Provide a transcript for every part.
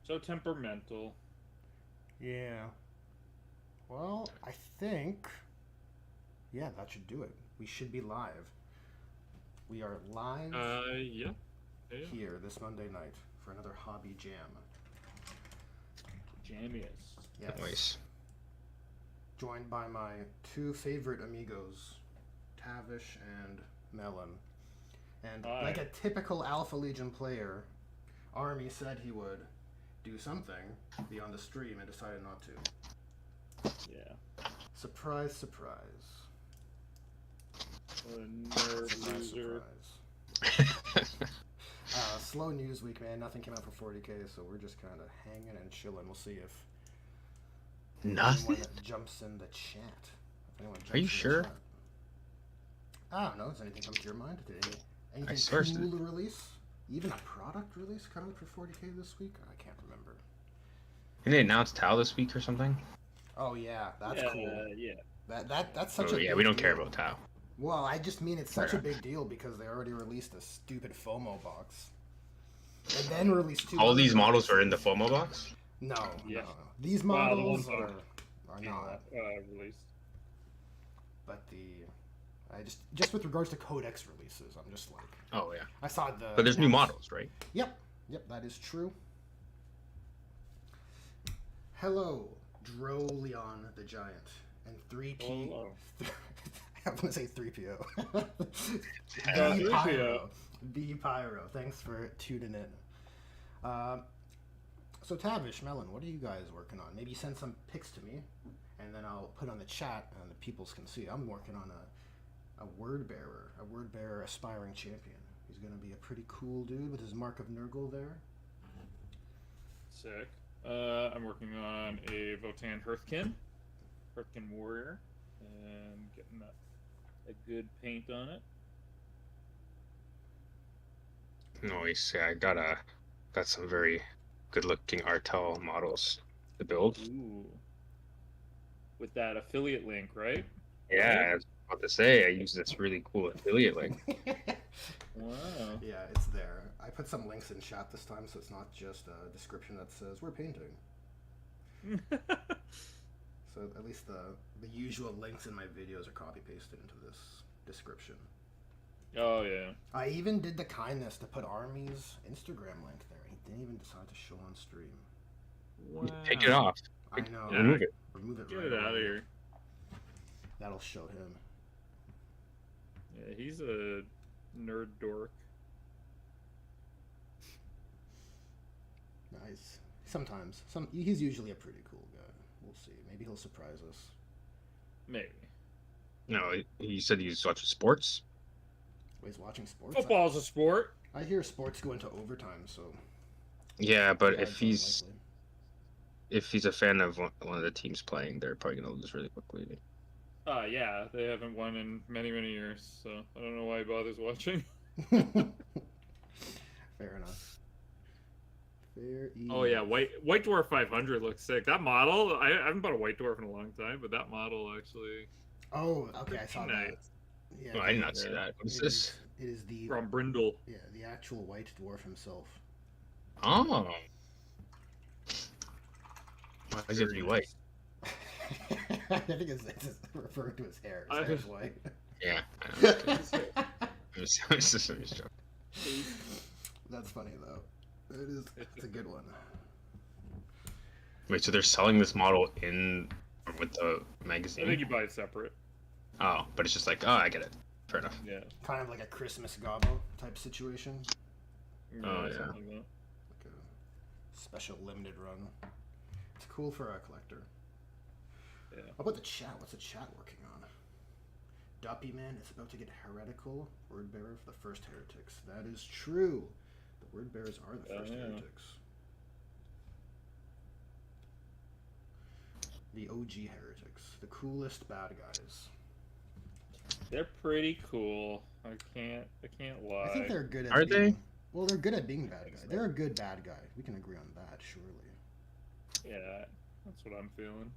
So temperamental. Yeah. Well, I think, yeah, that should do it. We should be live. We are live Yeah. Yeah. here this Monday night for another hobby jam. Jammiest. Yes. Nice. Joined by my two favorite amigos, Tavish and Melon. And Hi. like a typical Alpha Legion player, Army said he would do something, be on the stream, and decided not to. Yeah. Surprise, surprise. What a nerd Surprise, loser. surprise. Slow news week, man. Nothing came out for 40k, so we're just kind of hanging and chilling. We'll see if Nothing? anyone jumps in the chat. If anyone jumps Are you in the sure? chat. I don't know. Does anything come to your mind? Did anything swear cool to release? Even a product release coming for 40k this week? I can't remember. Didn't they announce Tau this week or something? Oh yeah, that's yeah, cool. Yeah. That's such Oh, a yeah, big we don't deal. care about Tau. Well, I just mean it's such a Fair big deal because they already released a stupid FOMO box. And then released two All other these models are in the boxes. FOMO box? No, Yeah. no. These Well, the models ones are not. Released. But I just with regards to codex releases, I'm just like Oh, yeah. I saw the. But there's new models, right? Yep, that is true. Hello, Droleon the Giant and 3P. Hello. I want to say 3PO. Yeah, B 3PO. Pyro. B Pyro. Thanks for tuning in. So Tavish, Melon, what are you guys working on? Maybe send some pics to me, and then I'll put on the chat, and the peoples can see. I'm working on a word bearer aspiring champion. He's gonna be a pretty cool dude with his mark of Nurgle there. Sick. I'm working on a Votan Hearthkin warrior, and getting a good paint on it. Nice. Yeah, I got some very good-looking Artel models to build. Ooh. With that affiliate link, right? Yeah, I was about to say, I use this really cool affiliate link. Wow. Yeah, it's there. I put some links in chat this time, so it's not just a description that says we're painting. So at least the usual links in my videos are copy pasted into this description. Oh yeah. I even did the kindness to put Army's Instagram link there. He didn't even decide to show on stream. Wow. Take it off. I know. Yeah. Remove it. Remove it Get right it out of away. here. That'll show him. Yeah, he's a nerd dork. Nice. Sometimes. He's usually a pretty cool guy. We'll see. Maybe he'll surprise us. Maybe. No, he said he's watching sports. Oh, he's watching sports? Football's a sport. I hear sports go into overtime, so... Yeah, but yeah, if it's he's unlikely. a fan of one of the teams playing, they're probably gonna lose really quickly. Yeah, they haven't won in many, many years, so I don't know why he bothers watching. Fair enough. Fair enough. Oh yeah, White Dwarf 500 looks sick. That model, I haven't bought a White Dwarf in a long time, but that model actually Oh, okay, I saw pretty that. nice. Yeah, Oh, I did not see that. What is this? It is the From Brindle. yeah the actual white dwarf himself. Oh. Why is it really white? I think it's referring to his hair. His hair's white. Yeah. I know. I'm just joking. That's funny though. It is. It's a good one. Wait, so they're selling this model with the I magazine? think you buy it separate. Oh, but it's just like, oh, I get it. Fair enough. Yeah. Kind of like a Christmas gobbo type situation. Oh, yeah. Something like Like a special limited run. It's cool for a collector. that. Yeah. How about the chat? What's the chat working on? Duppy Man is about to get heretical. Word bearer for the first heretics. That is true. The word bearers are the first yeah. heretics. The OG heretics. The coolest bad guys. They're pretty cool. I can't lie. I think they're good at Are being, they? Well, they're good at being bad guys. so. They're a good bad guy. We can agree on that, surely. Yeah, that's what I'm feeling.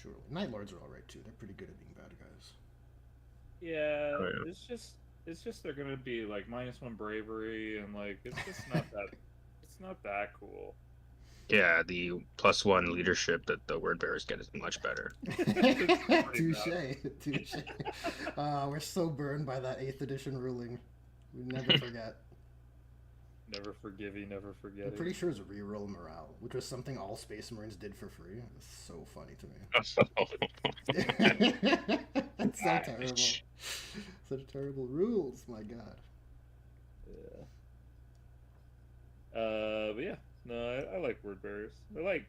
Surely. Night Lords are alright too. They're pretty good at being bad guys. Yeah, Oh, yeah. it's just they're gonna be like -1 bravery and like it's just not that It's not that cool. Yeah, the +1 leadership that the word bearers get is much better. Touche, touche. We're so burned by that 8th edition ruling. We never forget. Never forgivey, never I'm forgetting. pretty sure it's reroll morale, which was something all Space Marines did for free. It's so funny to me. It's so terrible. Such terrible rules, my god. Yeah. But yeah, no, I like word bearers. They're like,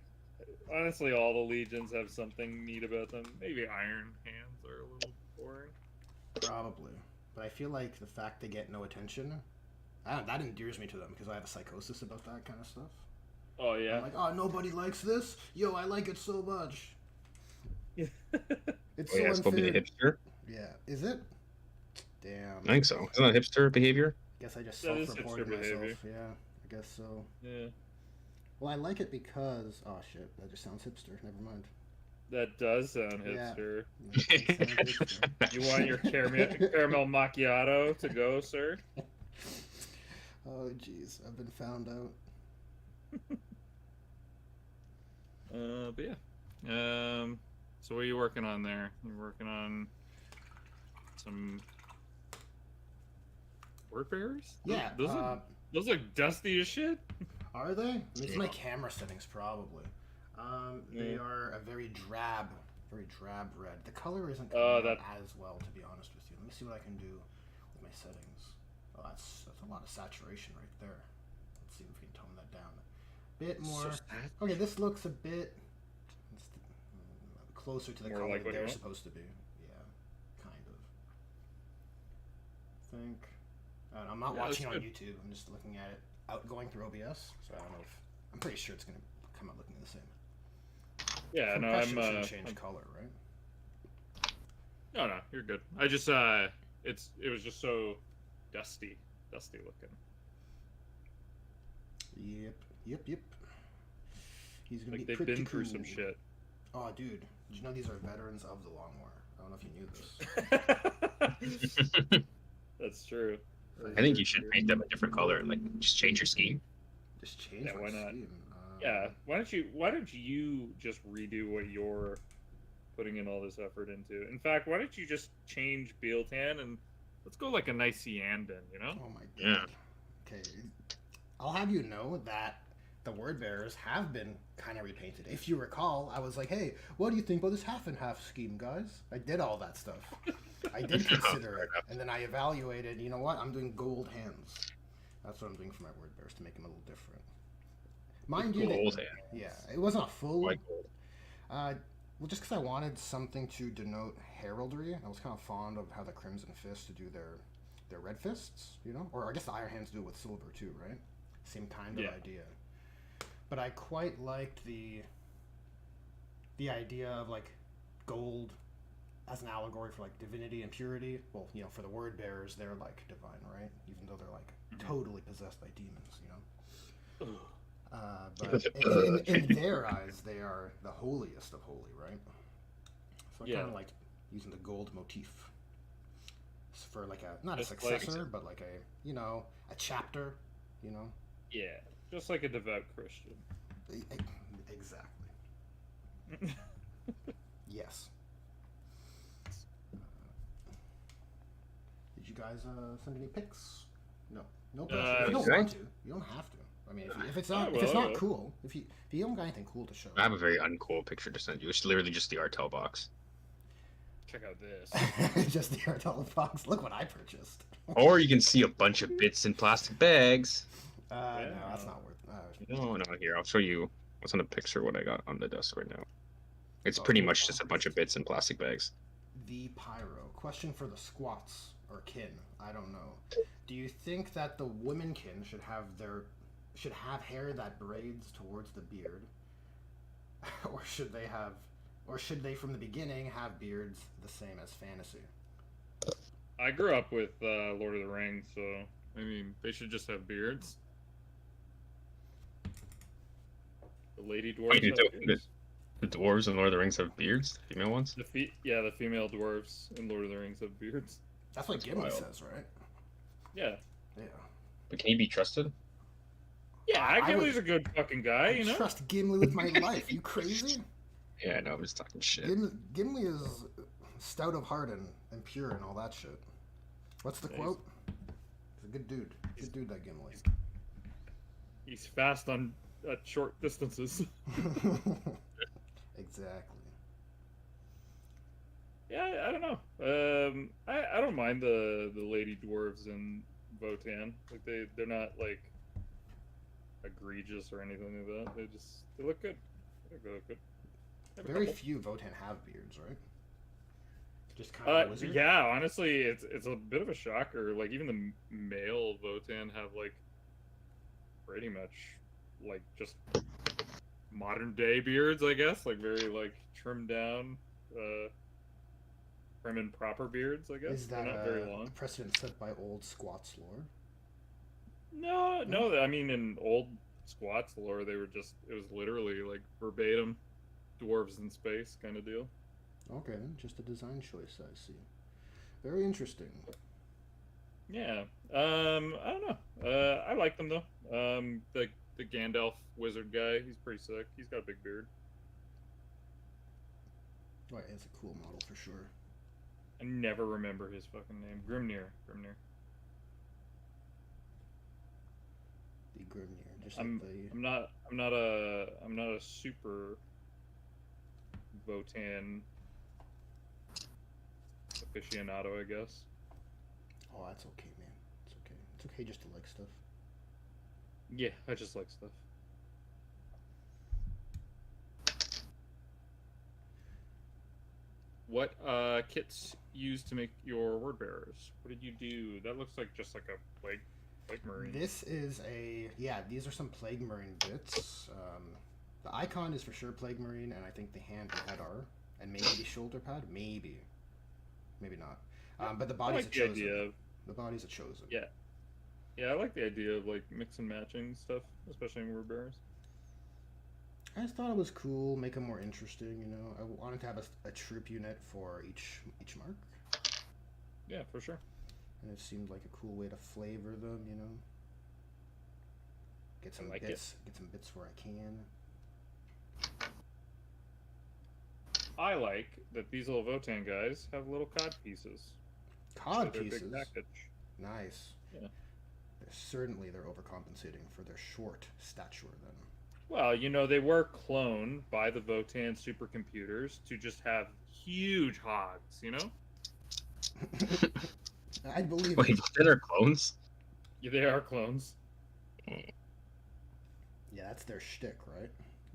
honestly, all the legions have something neat about them. Maybe Iron Hands are a little boring. Probably, but I feel like the fact they get no attention, that endears me to them because I have a psychosis about that kind of stuff. Oh yeah. I'm like, oh, nobody likes this. Yo, I like it so much. Yeah. It's Oh, so yeah, it's supposed to be unfair. a hipster. Yeah, is it? Damn. I think so. Isn't that hipster behavior? Guess I just That is self-reported hipster myself. behavior. Yeah, I guess so. Yeah. Well, I like it because oh shit, that just sounds hipster. Never mind. That does sound Yeah. hipster. That does sound hipster. You want your caramel macchiato to go, sir? Oh jeez, I've been found out. But yeah. So what are you working on there? You're working on some word bearers? Yeah. Those look dusty as shit. Are they? It's my camera settings probably. They are a very drab red. The color isn't coming out as well, to be honest with you. Let me see what I can do with my settings. Oh, that's a lot of saturation right there. Let's see if we can tone that down a bit more. Okay, this looks a bit closer to the More color like that what you they're want? supposed to be. Yeah, kind of. I think. I'm not watching on good. YouTube. I'm just looking at it going through OBS. So I don't know if I'm pretty sure it's gonna come out looking the same. Yeah, no, Compression I'm shouldn't change color, right? No, you're good. I just it was just so dusty looking. Yep. He's gonna Like be they've pretty been through cool. some shit. Oh, dude, did you know these are veterans of the Long War? I don't know if you knew this. That's true. I think you should paint them a different color and like just change your scheme. Just change. Yeah, my why not? scheme. Yeah, why don't you just redo what you're putting in all this effort into? In fact, why don't you just change Bealtan and let's go like a nice Ciandan, you know? Oh my god. Yeah. Okay, I'll have you know that the word bearers have been kind of repainted. If you recall, I was like, hey, what do you think about this half and half scheme, guys? I did all that stuff. I did consider it, and then I evaluated, you know what, I'm doing gold hands. That's what I'm doing for my word bearers to make them a little different. Mind you, Gold hand. yeah, it wasn't a full... Why gold? Well, just because I wanted something to denote heraldry. I was kind of fond of how the Crimson Fists do their red fists, you know? Or I guess the Iron Hands do it with silver too, right? Same kind of idea. But I quite liked the idea of like gold as an allegory for like divinity and purity. Well, you know, for the word bearers, they're like divine, right? Even though they're like totally possessed by demons, you know. But in their eyes, they are the holiest of holy, right? So I kind of like using the gold motif for like not a successor, but like a a chapter, you know. Yeah, just like a devout Christian. Exactly. Yes. Did you guys send any pics? No pressure. If you don't want to, you don't have to. I mean, if it's not cool, if you don't got anything cool to show, I have a very uncool picture to send you. It's literally just the Artel box. Check out this. Just the Artel box. Look what I purchased. Or you can see a bunch of bits in plastic bags. No, that's not worth. No, here I'll show you what's on the picture. What I got on the desk right now. It's pretty much just a bunch of bits in plastic bags. The pyro question for the squats or kin. I don't know. Do you think that the women kin should have hair that braids towards the beard, or should they from the beginning have beards the same as fantasy? I grew up with Lord of the Rings, so I mean they should just have beards. The lady dwarves have beards. The dwarves in Lord of the Rings have beards. The female ones. The female dwarves in Lord of the Rings have beards. That's what Gimli says, right? Yeah. Yeah. But can he be trusted? Yeah, I Gimli's would a good fucking guy, you know? trust Gimli with my life. You crazy? Yeah, no, I'm just talking shit. Gimli is stout of heart and pure and all that shit. What's the Yeah, quote? He's a good dude. he's- Good dude, that Gimli. He's fast on short distances. Exactly. Yeah, I don't know. I don't mind the lady dwarves in Votan. Like they're not like egregious or anything like that. They look good. They look good. I have a Very couple. few Votan have beards, right? Just kind of a wizard. Yeah, honestly, it's a bit of a shocker. Like even the male Votan have like pretty much like just modern day beards, I guess. Like very like trimmed down, prim and proper beards, I guess. Is that They're not very a long. precedent set by old squats lore? No. I mean, in old squats lore, it was literally like verbatim dwarves in space kind of deal. Okay, then just a design choice, I see. Very interesting. Yeah. I don't know. I like them though. The Gandalf wizard guy, he's pretty sick. He's got a big beard. Right, it's a cool model for sure. I never remember his fucking name. Grimnir. The Grimnir, just I'm like the. I'm not a super Votan aficionado, I guess. Oh, that's okay, man. It's okay. It's okay just to like stuff. Yeah, I just like stuff. What kits used to make your word bearers? What did you do? That looks like just like a plague marine. This is these are some Plague Marine bits. The icon is for sure Plague Marine, and I think the hand and head are. And maybe the shoulder pad? Maybe. Maybe not. But the body's like a the chosen. idea of, The body's a chosen. yeah. Yeah, I like the idea of like mix and matching stuff, especially in word bearers. I just thought it was cool, make them more interesting, you know. I wanted to have a troop unit for each mark. Yeah, for sure. And it seemed like a cool way to flavor them, you know. Get some like bits. Get some bits where I can. I like that these little Votan guys have little cod pieces. Cod So they're pieces. big package. Nice. Yeah. Certainly they're overcompensating for their short stature then. Well, you know, they were cloned by the Votan supercomputers to just have huge hogs, you know? I believe Wait, it. then are clones? Yeah, they are clones. Yeah, that's their shtick, right?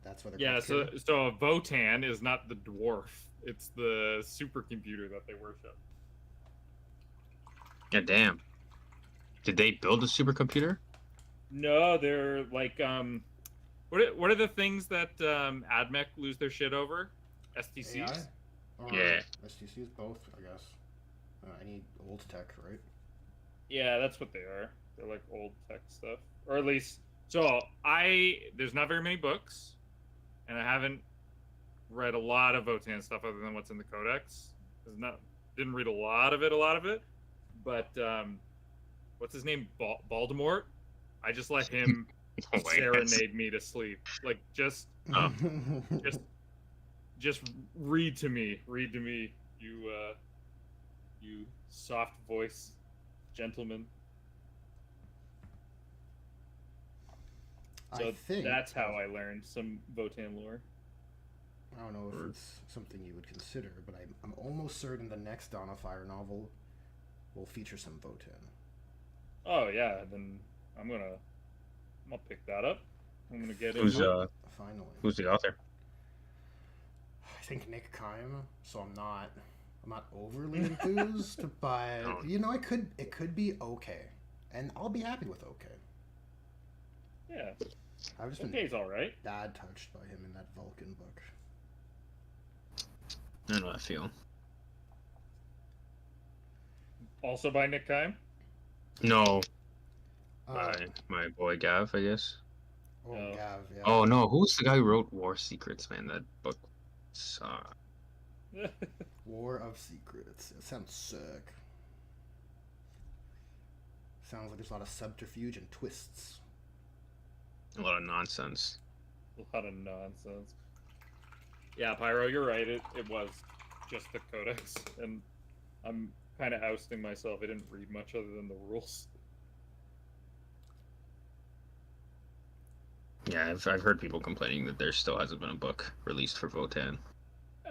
That's why they're Yeah, called so a Votan is not the dwarf. It's the supercomputer that they worship. God damn. Did they build a supercomputer? No, they're like what are the things that Admech lose their shit over? STCs? AI? Or Yeah. STCs, both, I guess. Any old tech, right? Yeah, that's what they are. They're like old tech stuff. Or at least there's not very many books, and I haven't read a lot of Votan stuff other than what's in the codex. Didn't read a lot of it. But what's his name? Voldemort? I just let him Oh, wait, serenade me to sleep. Like just read to me, you soft voice gentleman. So I think that's how I learned some Votan lore. I don't know if it's something you would consider, but I'm almost certain the next Dawn of Fire novel will feature some Votan. Oh yeah, then I'll pick that up. I'm gonna get Who's into it. Finally. who's the author? I think Nick Kime, so I'm not overly enthused, but Oh. you know, it could be okay. And I'll be happy with okay. Yeah, I've just been okay's all right. bad touched by him in that Vulcan book. I know how I feel. Also by Nick Kime. No, Uh, my boy Gav, I guess. oh, No. Gav, yeah. Oh no, who's the guy who wrote War Secrets, man? That book sucked. War of Secrets. It sounds sick. Sounds like there's a lot of subterfuge and twists. A lot of nonsense. A lot of nonsense. Yeah, Pyro, you're right. It was just the codex, and I'm kind of ousting myself. I didn't read much other than the rules. Yeah, I've heard people complaining that there still hasn't been a book released for Votan.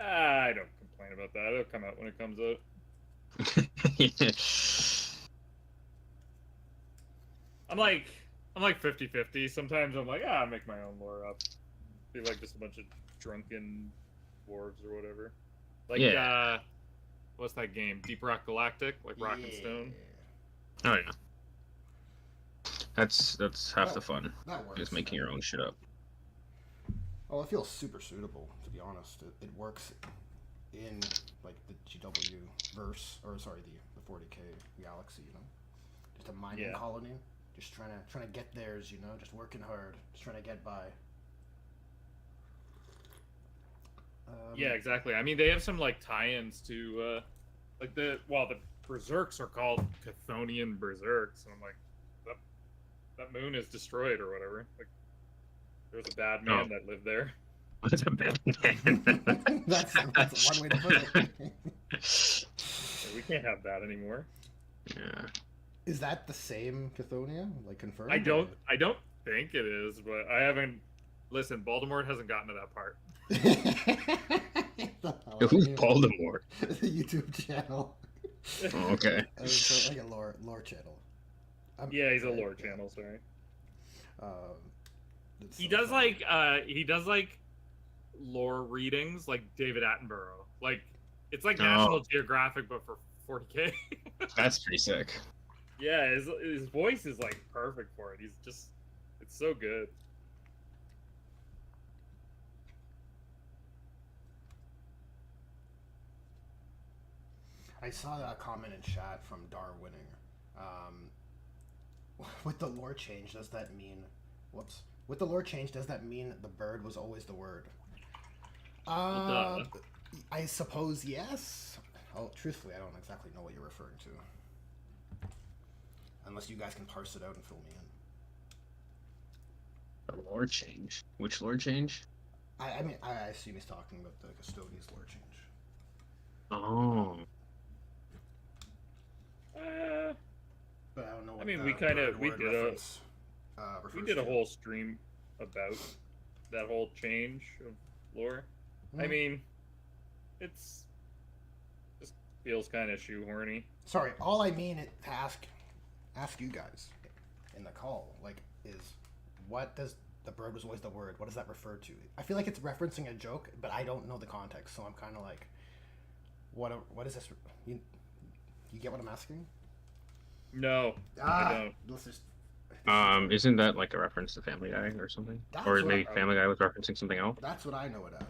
I don't complain about that. It'll come out when it comes out. I'm like 50-50. Sometimes I'm like, I'll make my own lore up. Be like just a bunch of drunken dwarves or whatever. Like, Yeah. What's that game? Deep Rock Galactic? Like Rock and Stone? Oh yeah. That's half the fun. That works. Just making your own shit up. Oh, it feels super suitable, to be honest. It works in like the GW verse, or sorry, the 40k galaxy. You know, just a mining colony, just trying to get theirs. You know, just working hard, just trying to get by. Yeah, exactly. I mean, they have some like tie-ins to, like the Berserks are called Chthonian Berserks, and I'm like, that moon is destroyed or whatever. Like, there's a bad man that lived there. What's a bad man? that's one way to put it. Yeah, we can't have that anymore. Yeah. Is that the same Chthonian? Like confirmed? I don't think it is, but I haven't. Listen, Baltimore hasn't gotten to that part. Who's Baltimore? The YouTube channel. Oh, okay. It's like a lore channel. Yeah, he's a lore channel. Sorry. He so does funny. he does like lore readings like David Attenborough. Like it's like National Geographic but for 40k. That's pretty sick. Yeah, his voice is like perfect for it. He's just it's so good. I saw that comment in chat from Darwinning. With the lore change, does that mean? Whoops. With the lore change, does that mean the bird was always the word? I suppose yes. Oh, truthfully, I don't exactly know what you're referring to. Unless you guys can parse it out and fill me in. The lore change. Which lore change? I mean, I assume he's talking about the Custodian's lore change. Oh. But I don't know what we did a whole stream about that whole change of lore. I mean, it's just feels kind of shoehorny. Sorry, all I mean to ask you guys in the call, like, is what does the bird was always the word? What does that refer to? I feel like it's referencing a joke, but I don't know the context, so I'm kind of like, what is this? You get what I'm asking? No, I don't. Let's just. Isn't that like a reference to Family Guy or something? Or maybe Family Guy was referencing something else? That's what I know it as.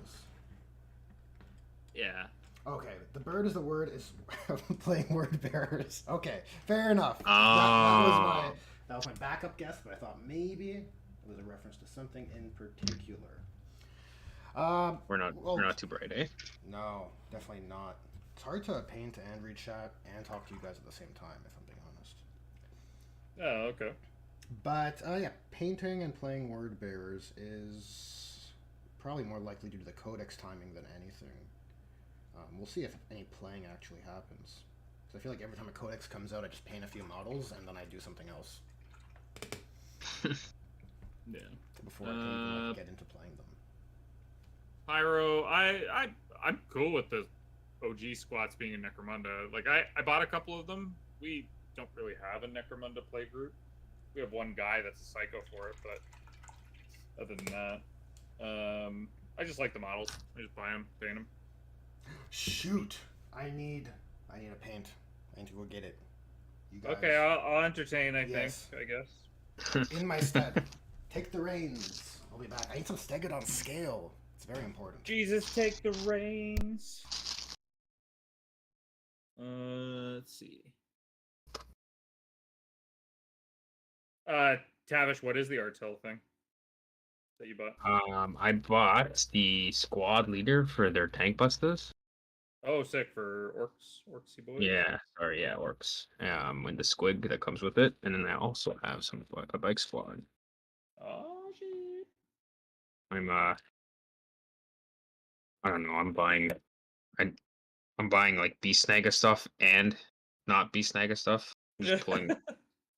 Yeah. Okay, the bird is the word is playing word bearers. Okay, fair enough. Oh. That was my backup guess, but I thought maybe it was a reference to something in particular. We're not too bright, eh? No, definitely not. It's hard to paint and read chat and talk to you guys at the same time, if I'm being honest. Oh, okay. But yeah, painting and playing word bearers is probably more likely due to the codex timing than anything. We'll see if any playing actually happens. So I feel like every time a codex comes out, I just paint a few models and then I do something else. Yeah. Before I can even like, get into playing them. Pyro, I'm cool with the OG squats being in Necromunda. Like I bought a couple of them. We don't really have a Necromunda play group. We have one guy that's a psycho for it, but other than that, I just like the models. I just buy them, paint them. Shoot! I need a paint. I need to go get it. You guys... Okay, I'll entertain. I think. I guess. In my stead, take the reins. I'll be back. I need some Stegodon scale. It's very important. Jesus, take the reins. Let's see. Tavish, what is the Artel thing that you bought? I bought the squad leader for their tank busters. Oh, sick, for orcsy boys. Yeah, sorry, yeah, orcs. And the squig that comes with it, and then I also have a bike squad. Oh shit! I'm I don't know. I, I'm buying like Beast Snaga stuff and not Beast Snaga stuff. I'm just pulling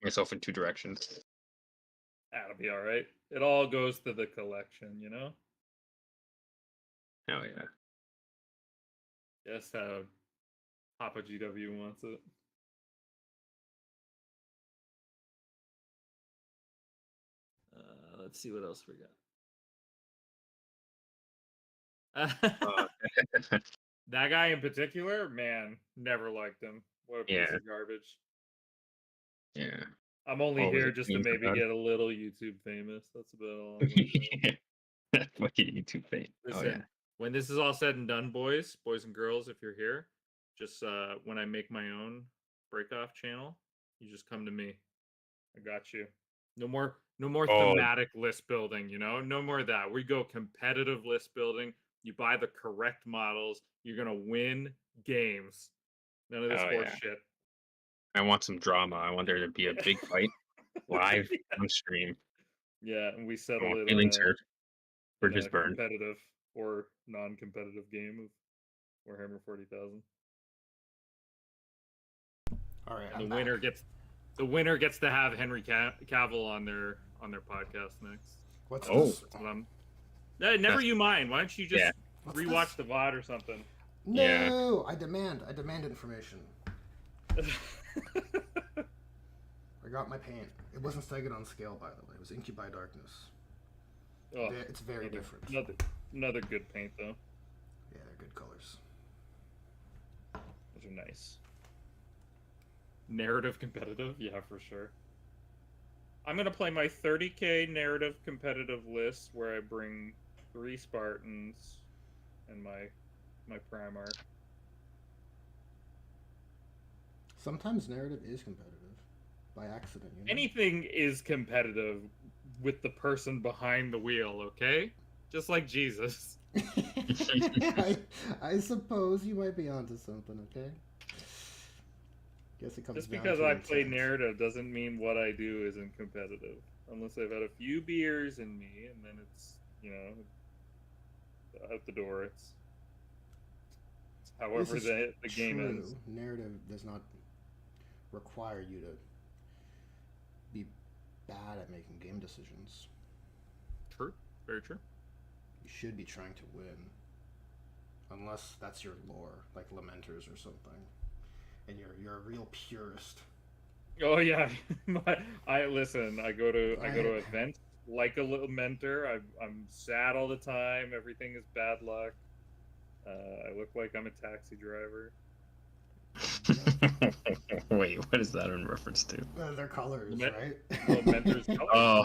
myself in two directions. That'll be all right. It all goes to the collection, you know. Oh yeah. Just how Papa GW wants it. Let's see what else we got. Uh, That guy in particular, man, never liked him. What a piece yeah. of garbage. Yeah. I'm only What was here it? just to Memes maybe about get a little YouTube famous. That's about all I'm gonna say. What did YouTube fame? Oh yeah. Listen, when this is all said and done, boys and girls, if you're here, just when I make my own break-off channel, you just come to me. I got you. No more Oh thematic list building, you know? No more of that. We go competitive list building. You buy the correct models, you're gonna win games. None of this oh horse yeah. shit. I want some drama. I want there to be a big fight live on stream. Yeah, and we I settle want it feelings hurt. in Bridges a burned. competitive or non-competitive game of Warhammer 40,000. All right, And I'm the winner gets to have Henry Cavill on their podcast next. What's Oh. this? That's what I'm. Never you mind. Why don't you just Yeah. What's rewatch this? the VOD or something? No, I demand information. I got my paint. It wasn't Stegon on scale, by the way. It was Incubi Darkness. Oh, It's very different. Another good paint though. Yeah, they're good colors. Those are nice. Narrative competitive, yeah, for sure. I'm gonna play my 30k narrative competitive list where I bring 3 Spartans and my Primarch. Sometimes narrative is competitive by accident. You know? Anything is competitive with the person behind the wheel, okay? Just like Jesus. I suppose you might be onto something. Okay. Guess it comes Just down because to I play intent. narrative doesn't mean what I do isn't competitive. Unless I've had a few beers in me, and then it's, you know, out the door. It's however This is the game true. ends. Narrative does not require you to be bad at making game decisions. True. Very true. You should be trying to win. Unless that's your lore, like Lamenters or something. And you're a real purist. Oh yeah, I listen. I go to events like a little mentor. I'm sad all the time. Everything is bad luck. I look like I'm a taxi driver. Wait, what is that in reference to? They're colors, right? Well, mentors colors. Oh.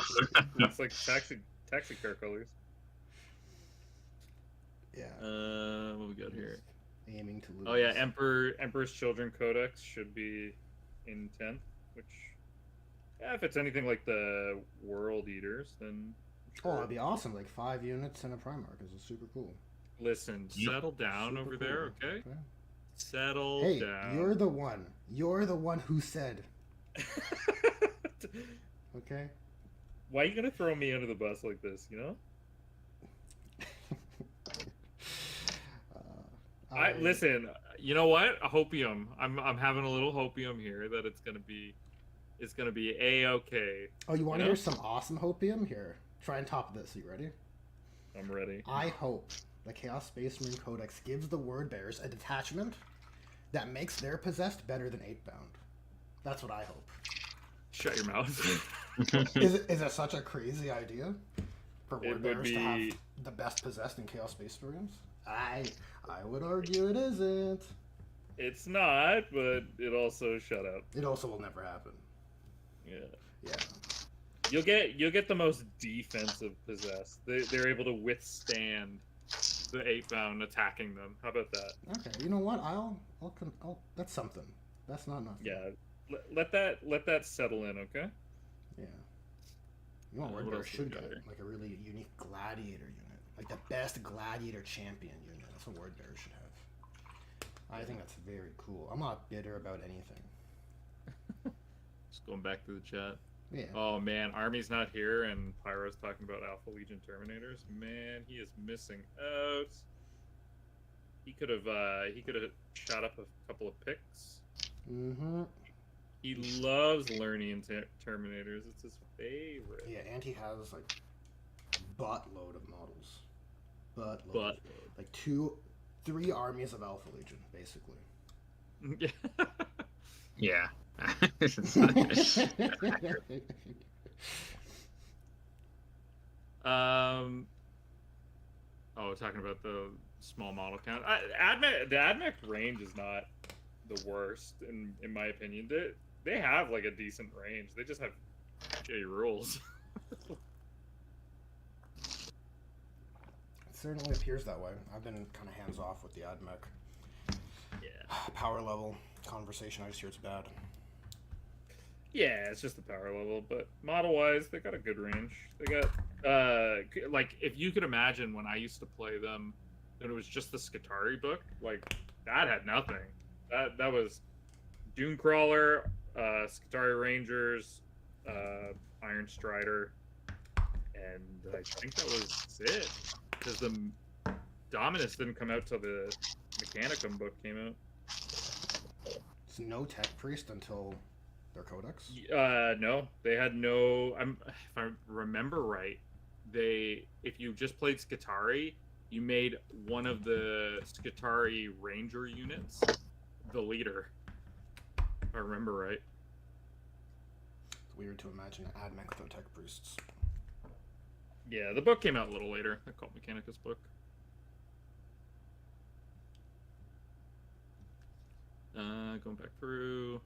It's like taxi car colors. Yeah. What we got here? Aiming to lose. Oh yeah, Emperor's Children Codex should be in 10th, which, yeah, if it's anything like the World Eaters, then Oh, that'd be awesome. Like 5 units and a Primarch is super cool. Listen, settle down Super over cool. there, okay? Settle Hey, down. you're the one who said. Okay. Why are you gonna throw me under the bus like this? You know. I listen. You know what? A hopium. I'm having a little hopium here that it's gonna be a-okay. Oh, you want to hear some awesome hopium? Here, try and top this. You ready? I'm ready. I hope the Chaos Space Marine Codex gives the Word Bearers a detachment that makes their possessed better than 8-bound. That's what I hope. Shut your mouth. Is it such a crazy idea for Word It would Bearers to have be. the best possessed in Chaos Space Marines? I would argue it isn't. It's not, but it also shut up. It also will never happen. Yeah. Yeah. You'll get the most defensive possessed. They're able to withstand the 8-bound attacking them. How about that? Okay, you know what? I'll that's something. That's not nothing. Yeah. Let that settle in, okay? Yeah. You know what Word what Bearers else we should got get? here? Like a really unique gladiator unit. Like the best gladiator champion unit. That's what Word Bearers should have. I think that's very cool. I'm not bitter about anything. Just going back to the chat. Yeah. Oh man, Army's not here, and Pyro's talking about Alpha Legion Terminators. Man, he is missing out. He could have shot up a couple of picks. Mm-hmm. He loves learning Terminators. It's his favorite. Yeah, and he has like a buttload of models. Buttload. But Like 3 armies of Alpha Legion, basically. Yeah. Oh, talking about the small model count. The Admech range is not the worst in my opinion. They have like a decent range. They just have shitty rules. It certainly appears that way. I've been kind of hands off with the Admech. Yeah. Power level conversation. I just hear it's bad. Yeah, it's just the power level, but model-wise, they got a good range. They got, like, if you could imagine when I used to play them, and it was just the Skitarii book, like, that had nothing. That was Dunecrawler, Skitarii Rangers, Iron Strider, and I think that was it. Because the Dominus didn't come out till the Mechanicum book came out. It's no Tech Priest until their Codex? No, they had no. If I remember right, if you just played Skitarii, you made one of the Skitarii Ranger units the leader. If I remember right. It's weird to imagine Admech without Tech Priests. Yeah, the book came out a little later. The Cult Mechanicus book. Going back through.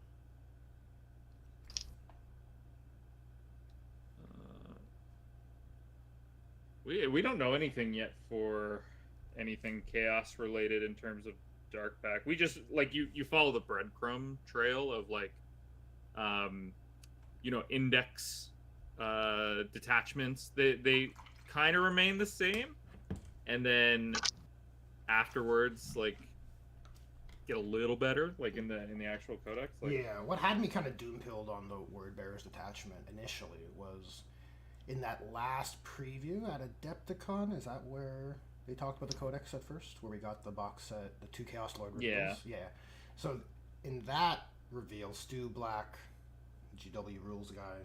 We don't know anything yet for anything chaos related in terms of Darkback. We just like you follow the breadcrumb trail of like index detachments. They kind of remain the same, and then afterwards like get a little better like in the actual codex. Like, yeah, what had me kind of doom-pilled on the Word Bearers detachment initially was in that last preview at Adepticon. Is that where they talked about the Codex at first? Where we got the box set, the 2 Chaos Lord reveals? Yeah. So in that reveal, Stu Black, GW Rules guy.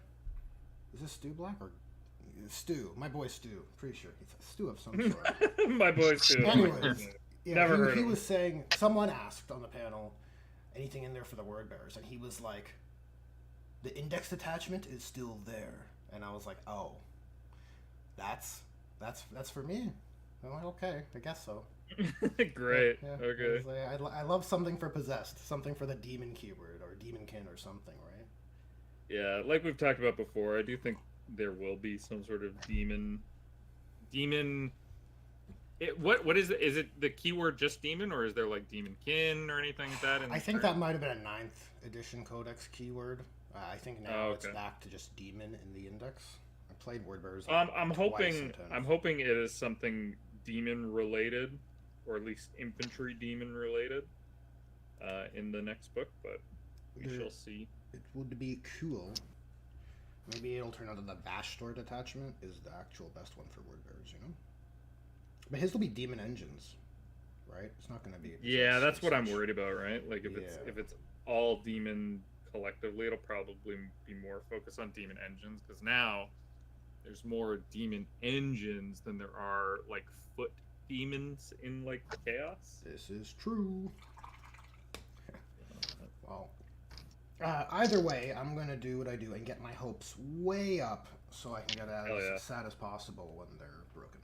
Is this Stu Black or Stu? My boy Stu. Pretty sure he's a Stu of some sort. My boy Stu. Anyways, Never heard he of him. was saying, someone asked on the panel, anything in there for the Word Bearers, and he was like, the index detachment is still there. And I was like, oh, that's for me. I'm like, okay, I guess so. Great. Yeah. Okay. I love something for possessed, something for the demon keyword or demonkin or something, right? Yeah, like we've talked about before, I do think there will be some sort of demon. What is it? Is it the keyword just demon, or is there like demonkin or anything like that? I think that might have been a 9th edition Codex keyword. I think now it's back to just demon in the index. I played Word Bearers. I'm hoping it is something demon related, or at least infantry demon related, in the next book. But we shall see. It would be cool. Maybe it'll turn out that the Vashtor detachment is the actual best one for Word Bearers, you know? But his will be demon engines, right? It's not going to be. Yeah, that's what I'm worried about, right? Like if it's all demon collectively, it'll probably be more focused on demon engines, because now there's more demon engines than there are like foot demons in like chaos. This is true. Well, either way, I'm gonna do what I do and get my hopes way up so I can get as sad as possible when they're broken.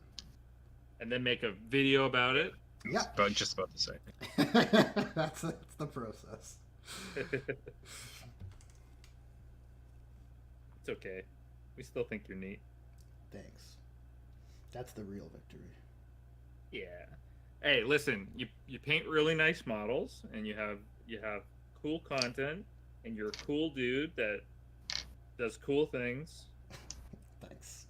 And then make a video about it. Yeah, just about to say. that's the process. It's okay. We still think you're neat. Thanks. That's the real victory. Yeah. Hey, listen. You paint really nice models, and you have cool content, and you're a cool dude that does cool things. Thanks.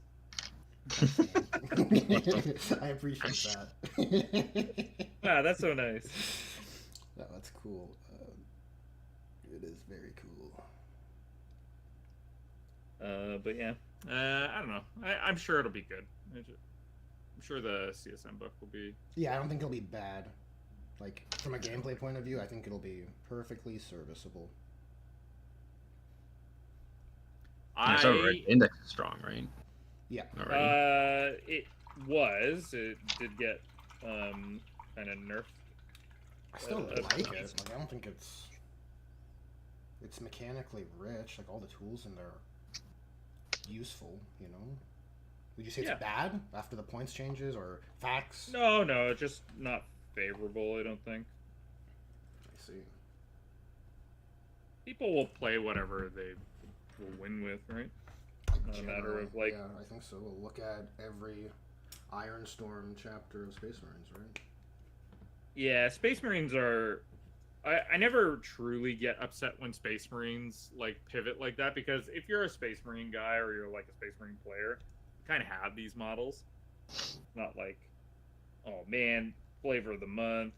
I appreciate that. Ah, that's so nice. No, that's cool. It is very cool. But yeah, I don't know. I'm sure it'll be good. I'm sure the CSM book will be. Yeah, I don't think it'll be bad. Like, from a gameplay point of view, I think it'll be perfectly serviceable. It's already index is strong, right? Yeah. Already. It was. It did get kind of nerfed. I still like it. Like, I don't think it's mechanically rich. Like, all the tools in there are useful, you know? Would you say it's bad after the points changes or facts? No, just not favorable, I don't think. I see. People will play whatever they will win with, right? Not a matter of, like... Yeah, I think so. We'll look at every Ironstorm chapter of Space Marines, right? Yeah, Space Marines are... I never truly get upset when Space Marines, like, pivot like that, because if you're a Space Marine guy or you're, like, a Space Marine player, you kind of have these models. Not like, oh, man, flavor of the month.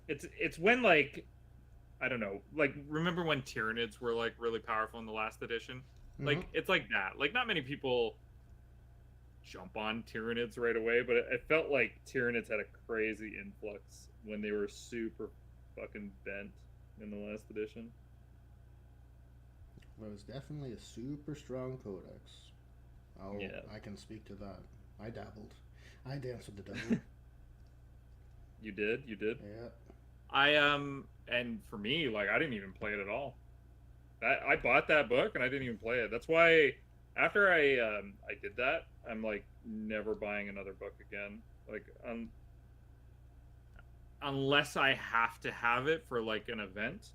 It's when, like, I don't know, like, remember when Tyranids were, like, really powerful in the last edition? Like, it's like that. Like, not many people jump on Tyranids right away, but it felt like Tyranids had a crazy influx when they were super fucking bent in the last edition. Well, it was definitely a super strong codex. I can speak to that. I dabbled. I danced with the devil. You did? Yeah. And for me, like, I didn't even play it at all. I bought that book and I didn't even play it. That's why after I did that, I'm like never buying another book again. Like, unless I have to have it for like an event,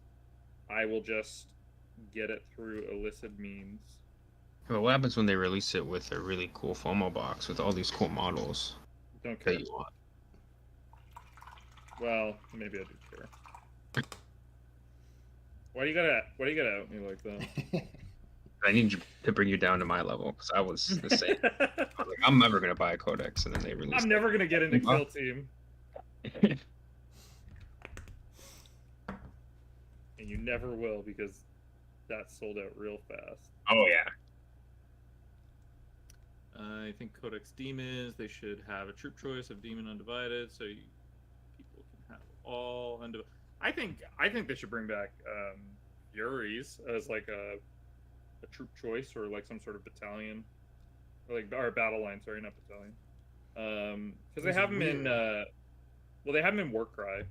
I will just get it through illicit means. Well, what happens when they release it with a really cool FOMO box with all these cool models? Don't care. That you want. Well, maybe I do care. Why do you gotta out me like that? I need to bring you down to my level because I was the same. Like, I'm never gonna buy a codex, and then they release. I'm never gonna get into Kill Team. And you never will because that sold out real fast. Oh yeah. I think Codex Demons, they should have a troop choice of Demon Undivided, so people can have all undivided. I think they should bring back Furies as like a troop choice or like some sort of battalion, or battle line. Sorry, not battalion. Because they have them in. They have them in Warcry.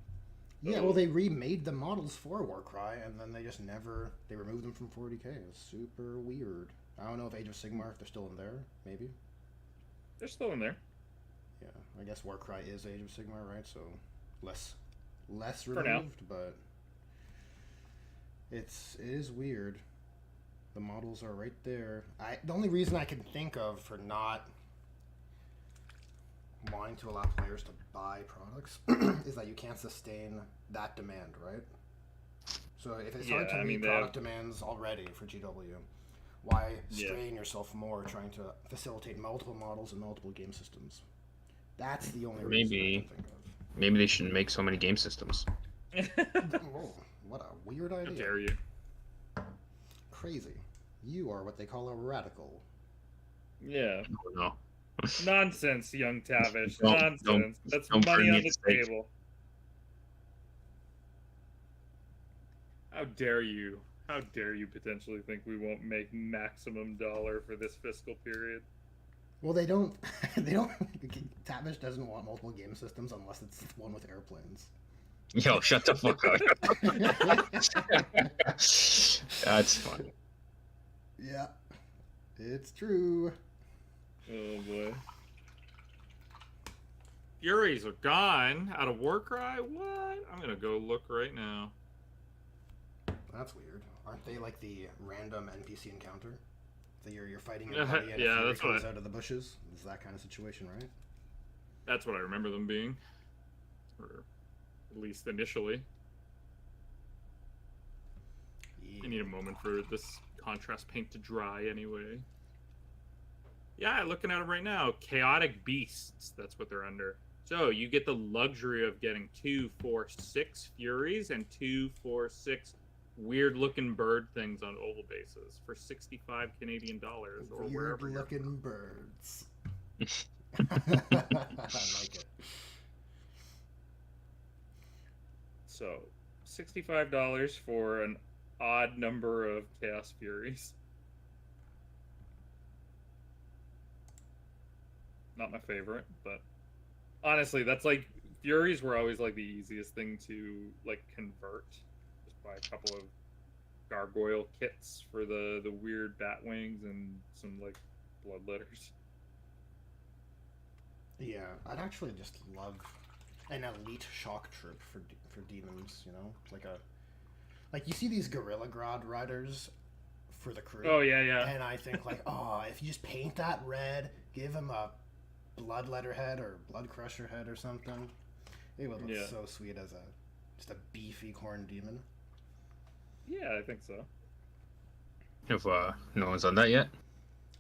So... Yeah, well, they remade the models for Warcry, and then they just never removed them from 40k. It was super weird. I don't know if Age of Sigmar, if they're still in there, maybe. They're still in there. Yeah, I guess Warcry is Age of Sigmar, right? So less removed, but it is weird. The models are right there. The only reason I can think of for not wanting to allow players to buy products is that you can't sustain that demand, right? So if it's hard to meet product demands already for GW, why strain yourself more trying to facilitate multiple models and multiple game systems? That's the only reason I can think of. Maybe they shouldn't make so many game systems. Whoa, what a weird idea. How dare you? Crazy. You are what they call a radical. Yeah. No. Nonsense, young Tavish. Nonsense. That's money on the table. How dare you? How dare you potentially think we won't make maximum dollar for this fiscal period? Well, they don't. Tavish doesn't want multiple game systems unless it's one with airplanes. Yo, shut the fuck up. That's funny. Yeah, it's true. Oh boy. Furies are gone out of Warcry? What? I'm gonna go look right now. That's weird. Aren't they like the random NPC encounter? So you're fighting anybody and yeah, Fury that's comes out of the bushes? It's that kind of situation, right? That's what I remember them being. Or at least initially. Yeah. I need a moment for this contrast paint to dry anyway. Yeah, looking at it right now. Chaotic Beasts. That's what they're under. So you get the luxury of getting 2, 4, 6 Furies and 2, 4, 6 weird looking bird things on oval bases for 65 Canadian dollars or Weird wherever you're looking from. birds. I like it. So, $65 for an odd number of Chaos Furies. Not my favorite, but honestly, that's like Furies were always like the easiest thing to like convert. Just buy a couple of gargoyle kits for the weird bat wings and some like bloodletters. Yeah, I'd actually just love an elite shock troop for demons. You know, like you see these Gorilla Grodd riders for the crew. Oh yeah, yeah. And I think like, oh, if you just paint that red, give him a bloodletter head or blood crusher head or something, it would look so sweet as just a beefy corn demon. Yeah, I think so. If no one's done that yet.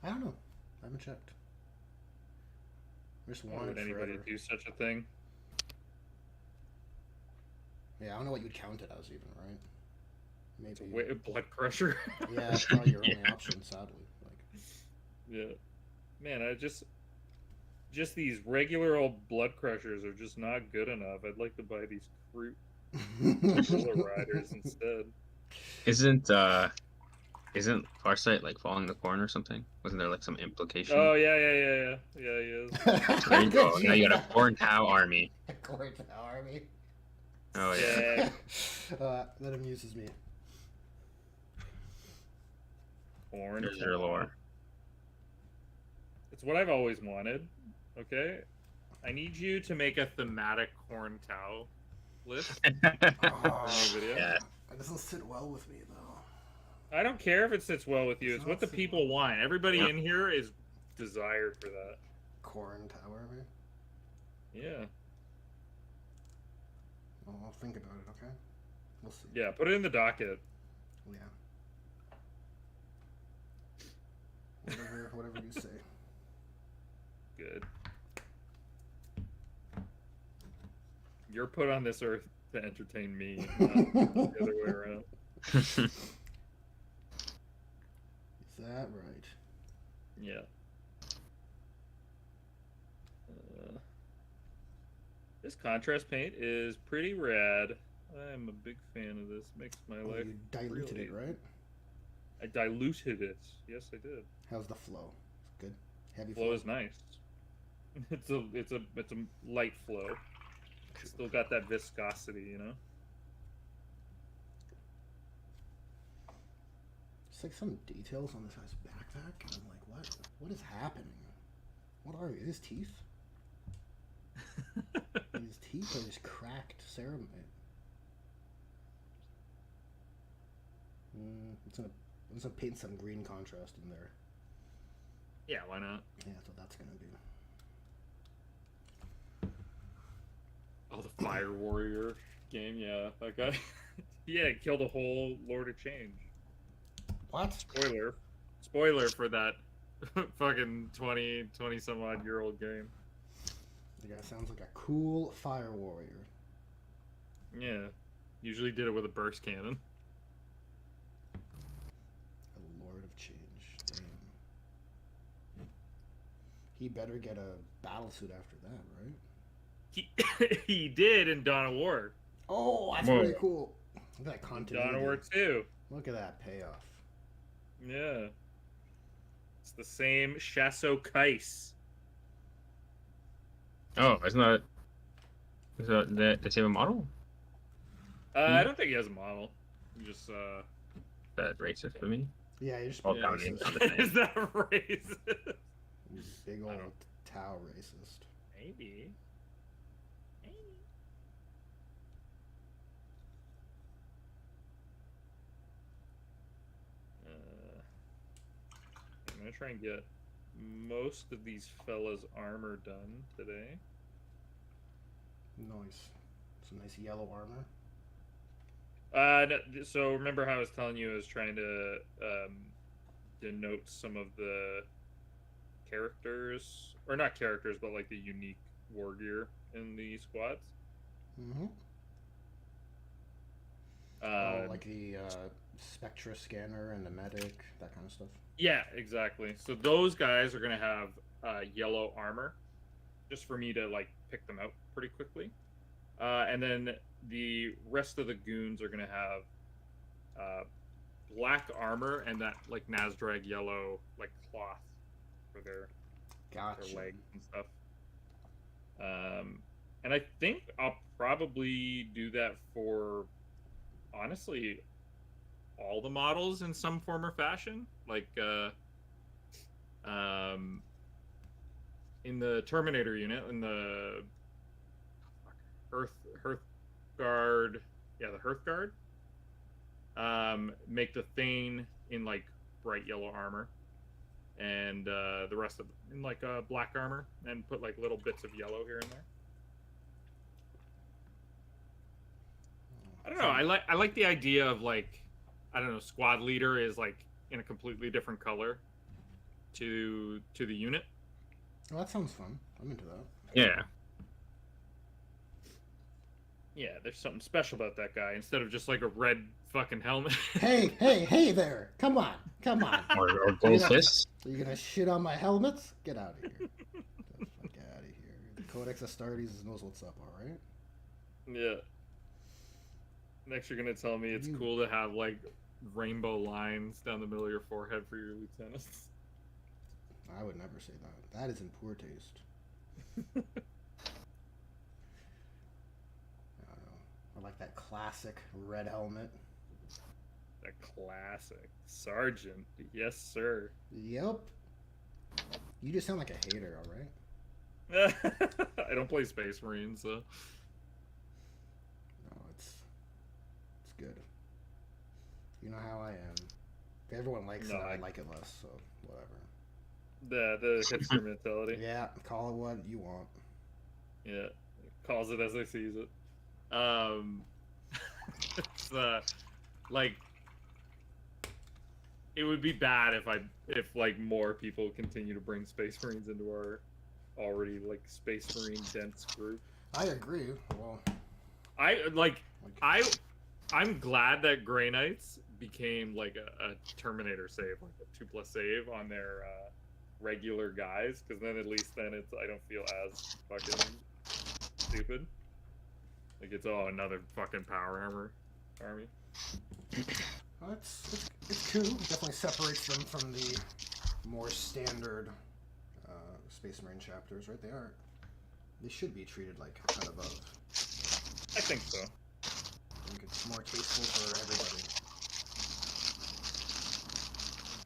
I don't know. I haven't checked. I just Why wanted would anybody forever. do such a thing? Yeah, I don't know what you'd count it as even, right? Maybe Blood crusher. yeah, it's probably your only option, sadly. Like, yeah, man, I just these regular old blood crushers are just not good enough. I'd like to buy these fruit gorilla riders instead. Isn't Farsight like following the corn or something? Wasn't there like some implication? Oh yeah, he is. So there you go. Now you got a corn Tau army. Corn army. Oh yeah. That amuses me. Corn. There's your lore. It's what I've always wanted. Okay, I need you to make a thematic corn Tau list for my video. Yeah. It doesn't sit well with me though. I don't care if it sits well with you. It's what the people want. Everybody in here is desired for that. Corn tower, man. Yeah. Well, I'll think about it. Okay. We'll see. Yeah. Put it in the docket. Yeah. Whatever you say. Good. You're put on this earth to entertain me, not the other way around. Is that right? Yeah. This contrast paint is pretty rad. I'm a big fan of this. Makes my life. You diluted it, right? I diluted it. Yes, I did. How's the flow? It's good. Heavy Flow is nice. It's a light flow. Still got that viscosity, you know. It's like some details on this guy's backpack. And I'm like, what? What is happening? What are his teeth? His teeth are just cracked ceramite. It's gonna paint some green contrast in there. Yeah, why not? Yeah, that's what that's gonna do. Oh, the Fire Warrior game, yeah. That guy, yeah, killed a whole Lord of Change. What? Spoiler for that fucking 20 some odd year old game. The guy sounds like a cool fire warrior. Yeah, usually did it with a burst cannon. A Lord of Change. Damn. He better get a battlesuit after that, right? He did in Dawn of War. Oh, that's pretty cool. Look at that continuity. Dawn of War 2. Look at that payoff. Yeah. It's the same Shasso Kais. Oh, is that the same model? I don't think he has a model. He just That racist for me. Yeah, you're just All being down racist. is that racist? Big old Tau racist. Maybe. I'm gonna try and get most of these fellas' armor done today. Nice. Some nice yellow armor. So remember how I was telling you I was trying to denote some of the characters, or not characters, but like the unique war gear in the squads. Mm-hmm. Oh, like the spectra scanner and the medic, that kind of stuff. Yeah, exactly. So those guys are gonna have yellow armor, just for me to like pick them out pretty quickly. And then the rest of the goons are gonna have black armor and that like Nazdrag yellow like cloth for their Gotcha. legs and stuff. And I think I'll probably do that for honestly all the models in some form or fashion. Like in the Terminator unit, in the Hearth Guard, yeah, the Hearth Guard. Make the Thane in like bright yellow armor, and the rest of them in like black armor, and put like little bits of yellow here and there. I don't know. I like the idea of like, I don't know, squad leader is like in a completely different color to the unit. Oh, that sounds fun. I'm into that. Yeah. Yeah, there's something special about that guy instead of just like a red fucking helmet. Hey there! Come on! Or gold fists. Are you gonna shit on my helmets? Get out of here! Get the fuck out of here! The Codex Astartes knows what's up, all right? Yeah. Next, you're gonna tell me it's cool to have like rainbow lines down the middle of your forehead for your lieutenants. I would never say that. That is in poor taste. I don't know. I like that classic red helmet. That classic Sergeant. Yes, sir. Yep. You just sound like a hater, all right? I don't play Space Marines, so. No, it's good. You know how I am. If everyone likes it, I like it less, so whatever. The hipster mentality. Yeah, call it what you want. Yeah, calls it as I sees it. It's like it would be bad if like more people continue to bring Space Marines into our already like Space Marine dense group. I agree. Well, I'm glad that Grey Knights became like a Terminator save, like a 2+ save on their regular guys, because then at least it's I don't feel as fucking stupid. Like it's another fucking power armor army. well, it's cool. It definitely separates them from the more standard Space Marine chapters, right? They should be treated like kind of above. I think so. I think it's more tasteful for everybody.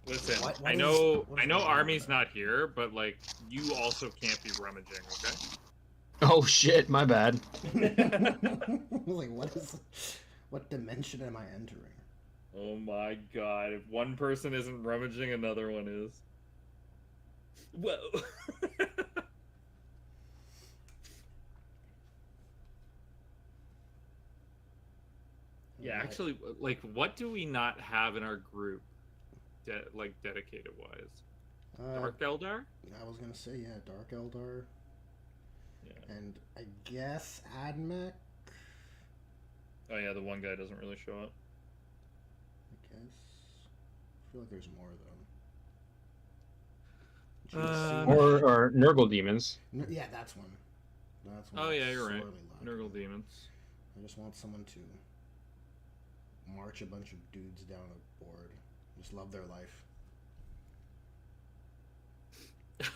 Listen, What I know Army's not here, but like you also can't be rummaging, okay? Oh shit, my bad. Like, what dimension am I entering? Oh my god, if one person isn't rummaging, another one is. Whoa. Yeah, actually, like, what do we not have in our group, like, dedicated wise? Dark Eldar? I was gonna say, yeah, Dark Eldar. Yeah. And I guess Admech. Oh yeah, the one guy doesn't really show up. I guess. I feel like there's more though. Or Nurgle demons. Yeah, that's one. That's one. Oh yeah, you're right. Like. Nurgle demons. I just want someone to march a bunch of dudes down a board. Just love their life.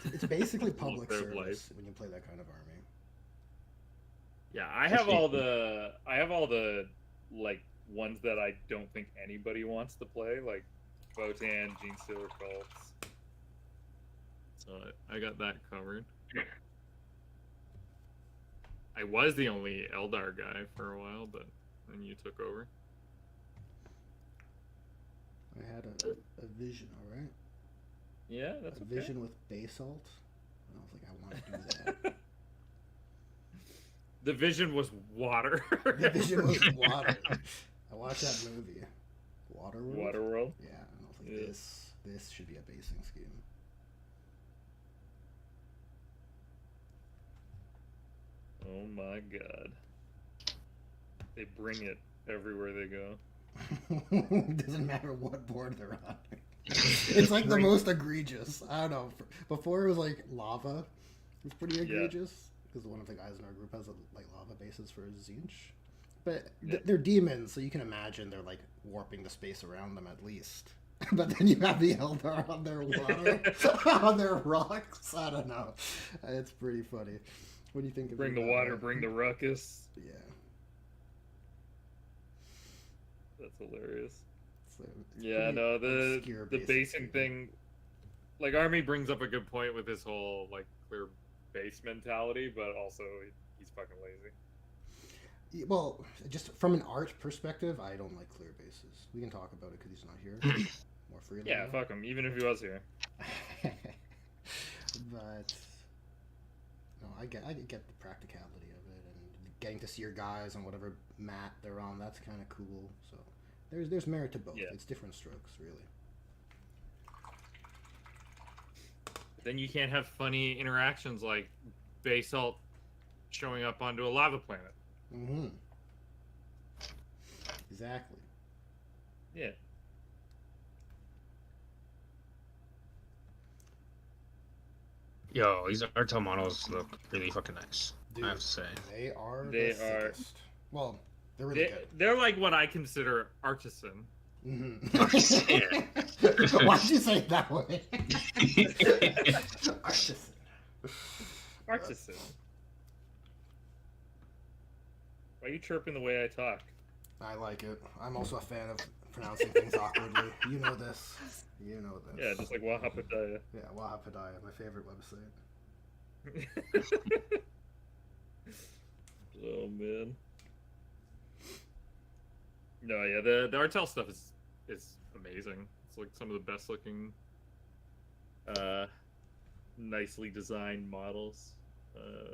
It's basically public service when you play that kind of army. Yeah, I have all the like ones that I don't think anybody wants to play, like Votan, Gene Stealer Cults. So I got that covered. I was the only Eldar guy for a while, but then you took over. I had a vision, all right? Yeah, that's a okay. vision with basalt. And I was like, I want to do that. The vision was water. The vision was water. I watched that movie. Waterworld? Waterworld? Yeah, and I was like, this should be a basing scheme. Oh my god. They bring it everywhere they go. Doesn't matter what board they're on. It's like the most egregious. I don't know. Before it was like lava. It's pretty egregious because one of the guys in our group has like lava bases for Zinch. But they're demons, so you can imagine they're like warping the space around them at least. But then you have the Eldar on their water, on their rocks. I don't know. It's pretty funny. What do you think of Bring the water, bring the ruckus. Yeah. That's hilarious. So yeah, no, the basing thing, like Army brings up a good point with his whole like clear base mentality, but also he's fucking lazy. Well, just from an art perspective, I don't like clear bases. We can talk about it because he's not here. More freely. Yeah, fuck him. Even if he was here. But no, I get the practicality of it, and getting to see your guys on whatever mat they're on. That's kind of cool. So there's merit to both. Yeah. It's different strokes, really. Then you can't have funny interactions like basalt showing up onto a lava planet. Mm-hmm. Exactly. Yeah. Yo, these Artel models look really fucking nice. Dude, I have to say. They are. They the are. sickest. Well, they're really good. They're like what I consider artisan. Mm-hmm. Artisan. Why'd you say it that way? Artisan. Artisan. Why are you chirping the way I talk? I like it. I'm also a fan of pronouncing things awkwardly. You know this. You know this. Yeah, just like Wahapadaya. Yeah, Wahapadaya, my favorite website. Oh man. No, yeah, the Artel stuff is amazing. It's like some of the best looking, nicely designed models.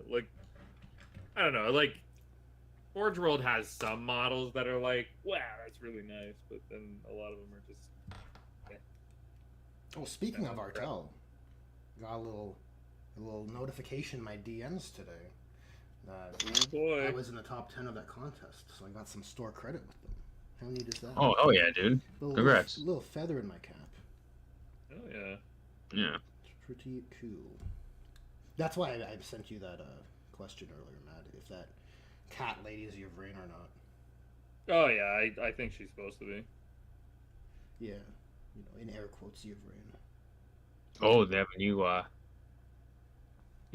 Like, I don't know, like Forge World has some models that are like, wow, that's really nice, but then a lot of them are just. Oh, speaking of Artel, got a little notification in my DMs today that Oh boy. I was in the top 10 of that contest, so I got some store credit with them. How neat is that? Oh yeah, dude. Congrats. Little feather in my cap. Oh yeah. Yeah. It's pretty cool. That's why I sent you that question earlier, Matt. If that cat lady is Yvrain or not. Oh yeah, I think she's supposed to be. Yeah, you know, in air quotes, Yvrain. Oh, they have a new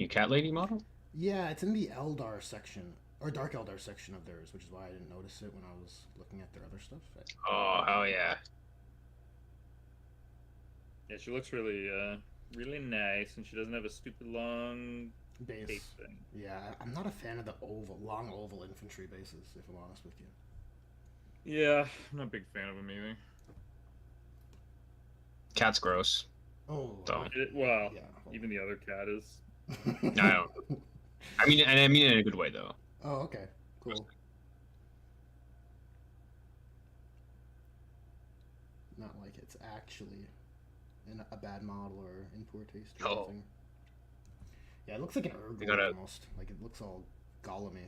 cat lady model? Yeah, it's in the Eldar section, or Dark Eldar section of theirs, which is why I didn't notice it when I was looking at their other stuff. Oh, hell yeah. Yeah, she looks really really nice, and she doesn't have a stupid long Base. thing. Yeah, I'm not a fan of the long oval infantry bases, if I'm honest with you. Yeah, I'm not a big fan of them either. Cat's gross. Oh. So. Well, Yeah. even the other cat is. I don't. I mean it in a good way though. Oh, okay. Cool. Not like it's actually a bad model or in poor taste or anything. Yeah, it looks like an Urgul almost. Like it looks all Golem-y.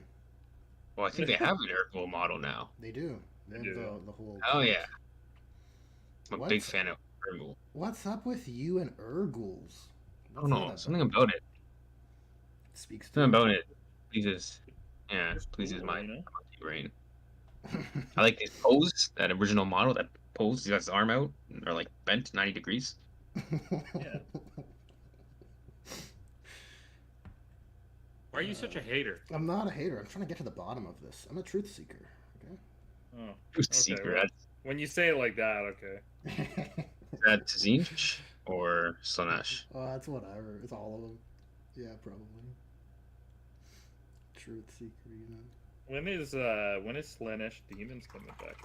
Well, I think they have an Urgul model now. They do. They have the whole. Oh yeah. I'm a big fan of Urgul. What's up with you and Urguls? I don't know. Something about it. Speaks to Something about it pleases my brain. I like his pose, that original model, that pose. He's got his arm out, or like bent 90 degrees. Yeah. Why are you such a hater? I'm not a hater. I'm trying to get to the bottom of this. I'm a truth seeker. Okay. Oh. Truth seeker. Well, when you say it like that, okay. Is that Zinch or Slanesh? Oh, that's whatever. It's all of them. Yeah, probably. Truth seeker, you know. When is Slanesh Demons coming back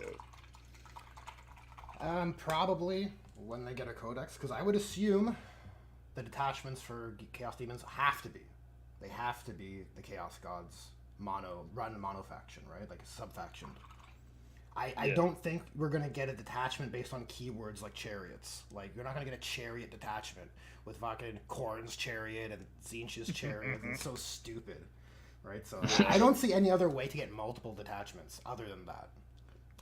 out? Probably when they get a codex, because I would assume the detachments for Chaos Demons have to be. They have to be the Chaos Gods mono faction, right? Like a sub-faction. I don't think we're going to get a detachment based on keywords like chariots. Like, you're not going to get a chariot detachment with fucking Korn's chariot and Zinch's chariot. It's so stupid, right? So I don't see any other way to get multiple detachments other than that.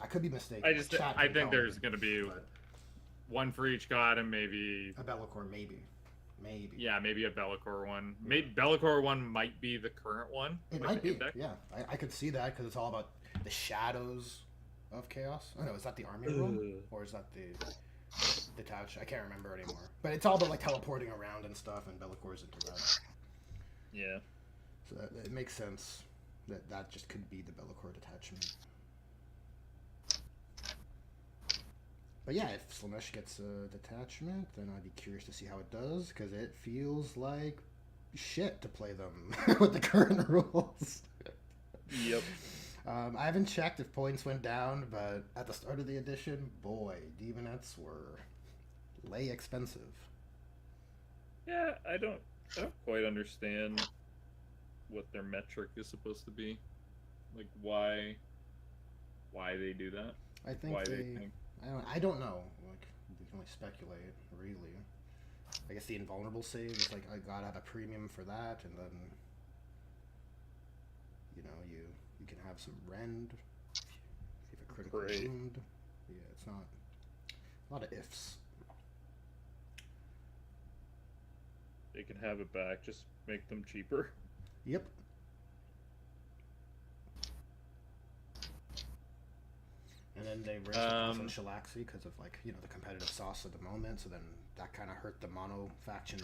I could be mistaken. I just Chat I can think tell there's me, gonna be but one for each god and maybe a Bellicor, maybe. yeah, maybe a Bellicor one. Maybe Bellicor one might be the current one. It like might the be. deck. Yeah, I could see that because it's all about the shadows of chaos. Oh no, is that the army room or is that the detach? I can't remember anymore. But it's all about like teleporting around and stuff, and Bellicor's into that. Yeah. So it makes sense that that just could be the Bellicor detachment. But yeah, if Slanesh gets a detachment, then I'd be curious to see how it does, because it feels like shit to play them with the current rules. Yep. I haven't checked if points went down, but at the start of the edition, boy, Demonettes were lay expensive. Yeah, I don't quite understand what their metric is supposed to be. Like why they do that. I think Why they think I don't know. Like, we can only speculate, really. I guess the invulnerable save is like, I gotta have a premium for that, and then, you know, you can have some rend if you have a critical Great. wound. Yeah, it's not a lot of ifs. they can have it back, just make them cheaper. Yep. And then they raised the price on Shalaxi because of, like, you know, the competitive sauce at the moment, so then that kind of hurt the mono faction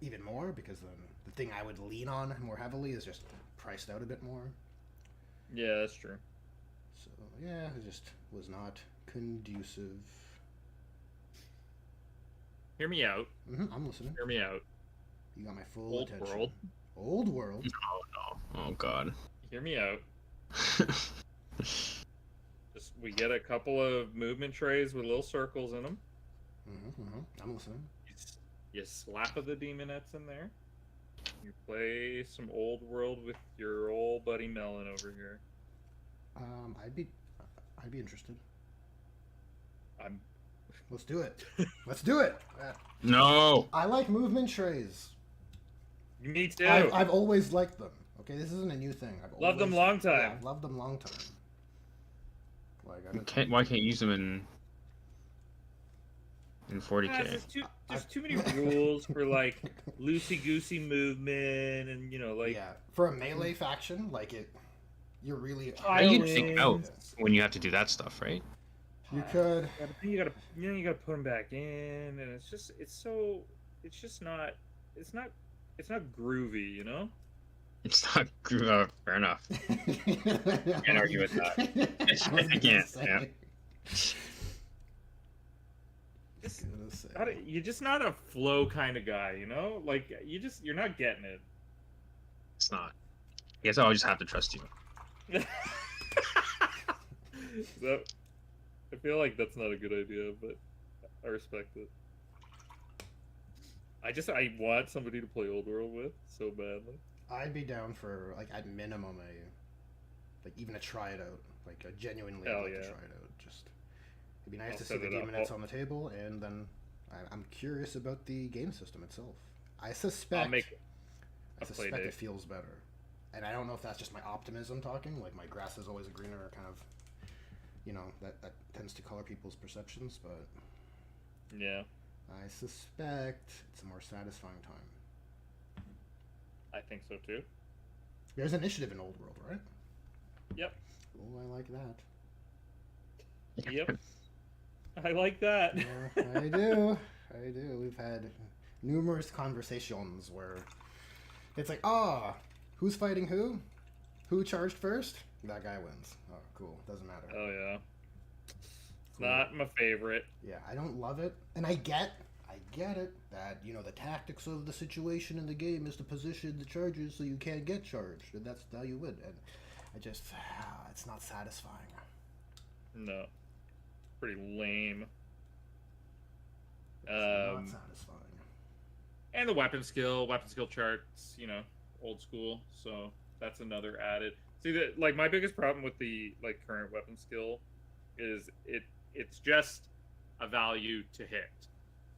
even more, because then the thing I would lean on more heavily is just priced out a bit more. Yeah, that's true. So yeah, it just was not conducive. Hear me out. I'm listening. Hear me out. You got my full Old attention. world. Old world. Oh god. Hear me out. Just we get a couple of movement trays with little circles in them. I'm listening. You slap of the demonettes in there. You play some old world with your old buddy Melon over here. I'd be interested. I'm. Let's do it. Let's do it. No. I like movement trays. Me too. I've always liked them. Okay, this isn't a new thing. I've Loved them long time. Yeah, I've loved them long time. Like Why can't you use them in 40k? There's too many rules for like loosey goosey movement, and you know, like yeah, for a melee faction, like you're really. You think out when you have to do that stuff, right? You could. You gotta put them back in, and it's just not groovy, you know. It's not fair enough. Can't argue with that. I can't. Yeah. You're just not a flow kind of guy, you know. Like you're not getting it. It's not. I guess I'll just have to trust you. So, I feel like that's not a good idea, but I respect it. I want somebody to play Old World with so badly. I'd be down for, like, at minimum even a try it out, like a genuinely Hell like yeah. to try it out. Just it'd be nice I'll to see set the it up. Demonettes on the table, and then I'm curious about the game system itself. I suspect I'll make a play it date. feels better, and I don't know if that's just my optimism talking. Like, my grass is always greener, kind of. You know, that tends to color people's perceptions, but Yeah, I suspect it's a more satisfying time. I think so too. There's initiative in Old World, right? Yep. Oh, I like that. Yep. I like that. Yeah, I do. We've had numerous conversations where it's like, who's fighting who? Who charged first? That guy wins. Oh, cool. Doesn't matter. Oh yeah. It's Cool. not my favorite. Yeah, I don't love it, and I get it that, you know, the tactics of the situation in the game is to position the charges so you can't get charged, and that's how you win. And I just, it's not satisfying. No. Pretty lame. It's not satisfying. And the weapon skill charts, you know, old school. So that's another added. See, that, like, my biggest problem with the current weapon skill is it's just a value to hit.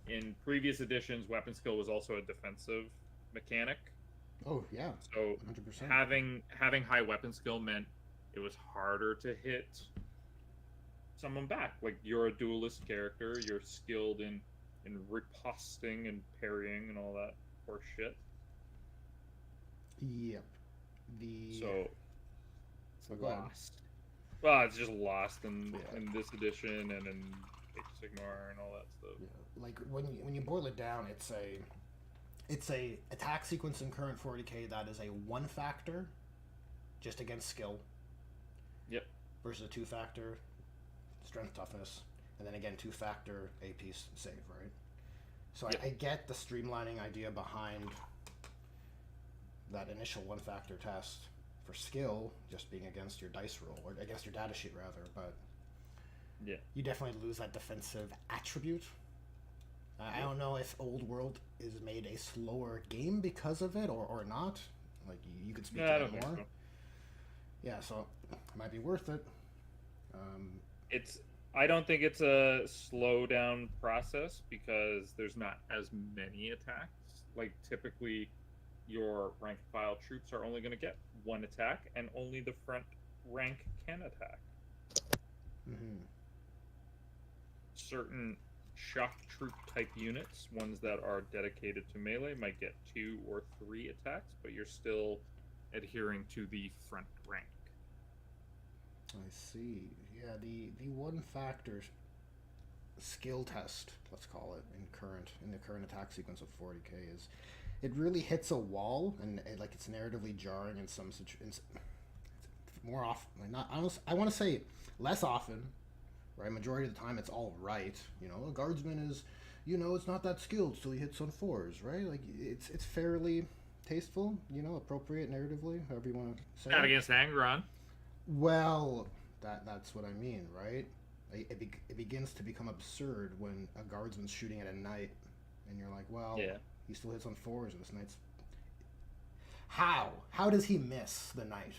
In previous editions, weapon skill was also a defensive mechanic. Oh yeah. So 100%. having high weapon skill meant it was harder to hit summon back. Like you're a duelist character, you're skilled in riposting and parrying and all that horse shit. Yep. So So go ahead. lost. Well, it's just lost in Yeah. in this edition and in Age of Sigmar and all that stuff. Yeah. Like when you boil it down, it's a attack sequence in current 40k that is a 1 factor, just against skill. Yep. Versus a 2 factor, strength toughness, and then again 2 factor AP save, right? So Yep. I get the streamlining idea behind that initial 1 factor test for skill, just being against your dice roll, or against your data sheet rather, but Yeah. you definitely lose that defensive attribute. I don't know if Old World is made a slower game because of it or not. Like, you could speak No, to I that don't more. think so. Yeah, so it might be worth it. I don't think it's a slow down process because there's not as many attacks. Like typically your rank and file troops are only going to get 1 attack and only the front rank can attack. Mm-hmm. Certain shock troop type units, ones that are dedicated to melee, might get 2 or 3 attacks, but you're still adhering to the front rank. I see. Yeah, the 1 factor skill test, let's call it, in the current attack sequence of 40k is it really hits a wall, and like it's narratively jarring in some situations. More often, like not. I want to say less often, right? Majority of the time, it's all right. You know, a guardsman is, it's not that skilled, so he hits on 4s, right? Like it's fairly tasteful, appropriate narratively, however you want to say. Not it. against Angron. Well, that's what I mean, right? It begins to become absurd when a guardsman's shooting at a knight, and you're like, well, Yeah. he still hits on 4s, and this knight's... How does he miss the knight?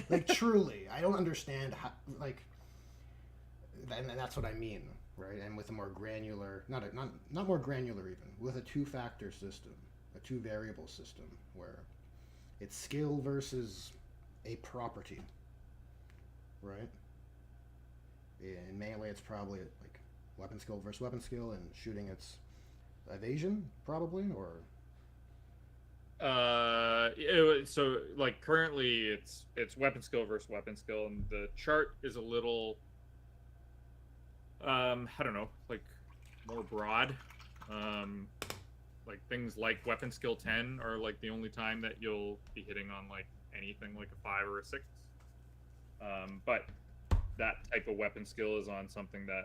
Like, truly, I don't understand how, like... And that's what I mean, right? And with a more granular... Not more granular, even. With a 2-factor system, a 2-variable system, where it's skill versus a property. Right? In melee, it's probably like weapon skill versus weapon skill, and shooting, it's evasion, probably, or. So like currently, it's weapon skill versus weapon skill, and the chart is a little, I don't know, like more broad. Like things like weapon skill 10 are like the only time that you'll be hitting on like anything like a 5 or a 6. But that type of weapon skill is on something that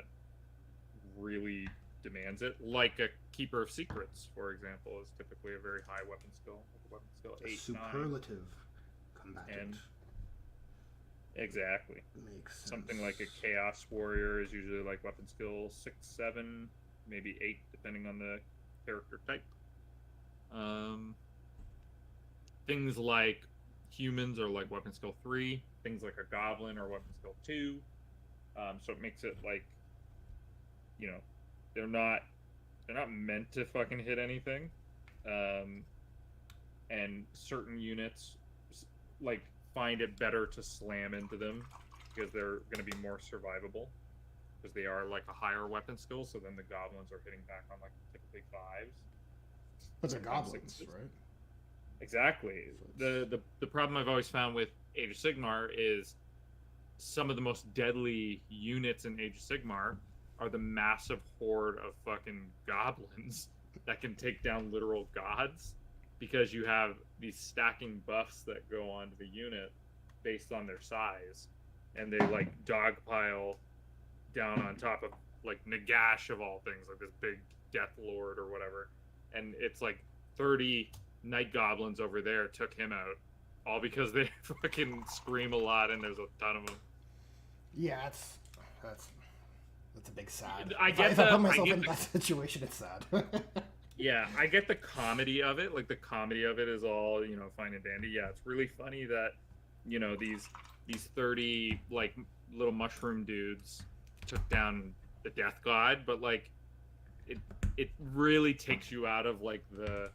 really demands it. Like a Keeper of Secrets, for example, is typically a very high weapon skill. Like a weapon skill 8, superlative combatant. And exactly. Makes sense. Something like a Chaos Warrior is usually like weapon skill 6, 7, maybe 8, depending on the character type. Things like humans are like weapon skill 3. Things like a goblin are weapon skill 2. So it makes it like, they're not meant to fucking hit anything. And certain units like find it better to slam into them because they're going to be more survivable because they are like a higher weapon skill. So then the goblins are hitting back on like typically 5s. But they're sometimes goblins, 6s. right? Exactly. The problem I've always found with Age of Sigmar is some of the most deadly units in Age of Sigmar are the massive horde of fucking goblins that can take down literal gods because you have these stacking buffs that go onto the unit based on their size, and they like dogpile down on top of like Nagash of all things, like this big Death Lord or whatever, and it's like 30 night goblins over there took him out, all because they fucking scream a lot and there's a ton of them. Yeah, that's a big sad. I get if I the- put I myself get in the- that situation, it's sad. Yeah, I get the comedy of it. Like the comedy of it is all, fine and dandy. Yeah, it's really funny that, these 30 like little mushroom dudes took down the death god, but like it really takes you out of like the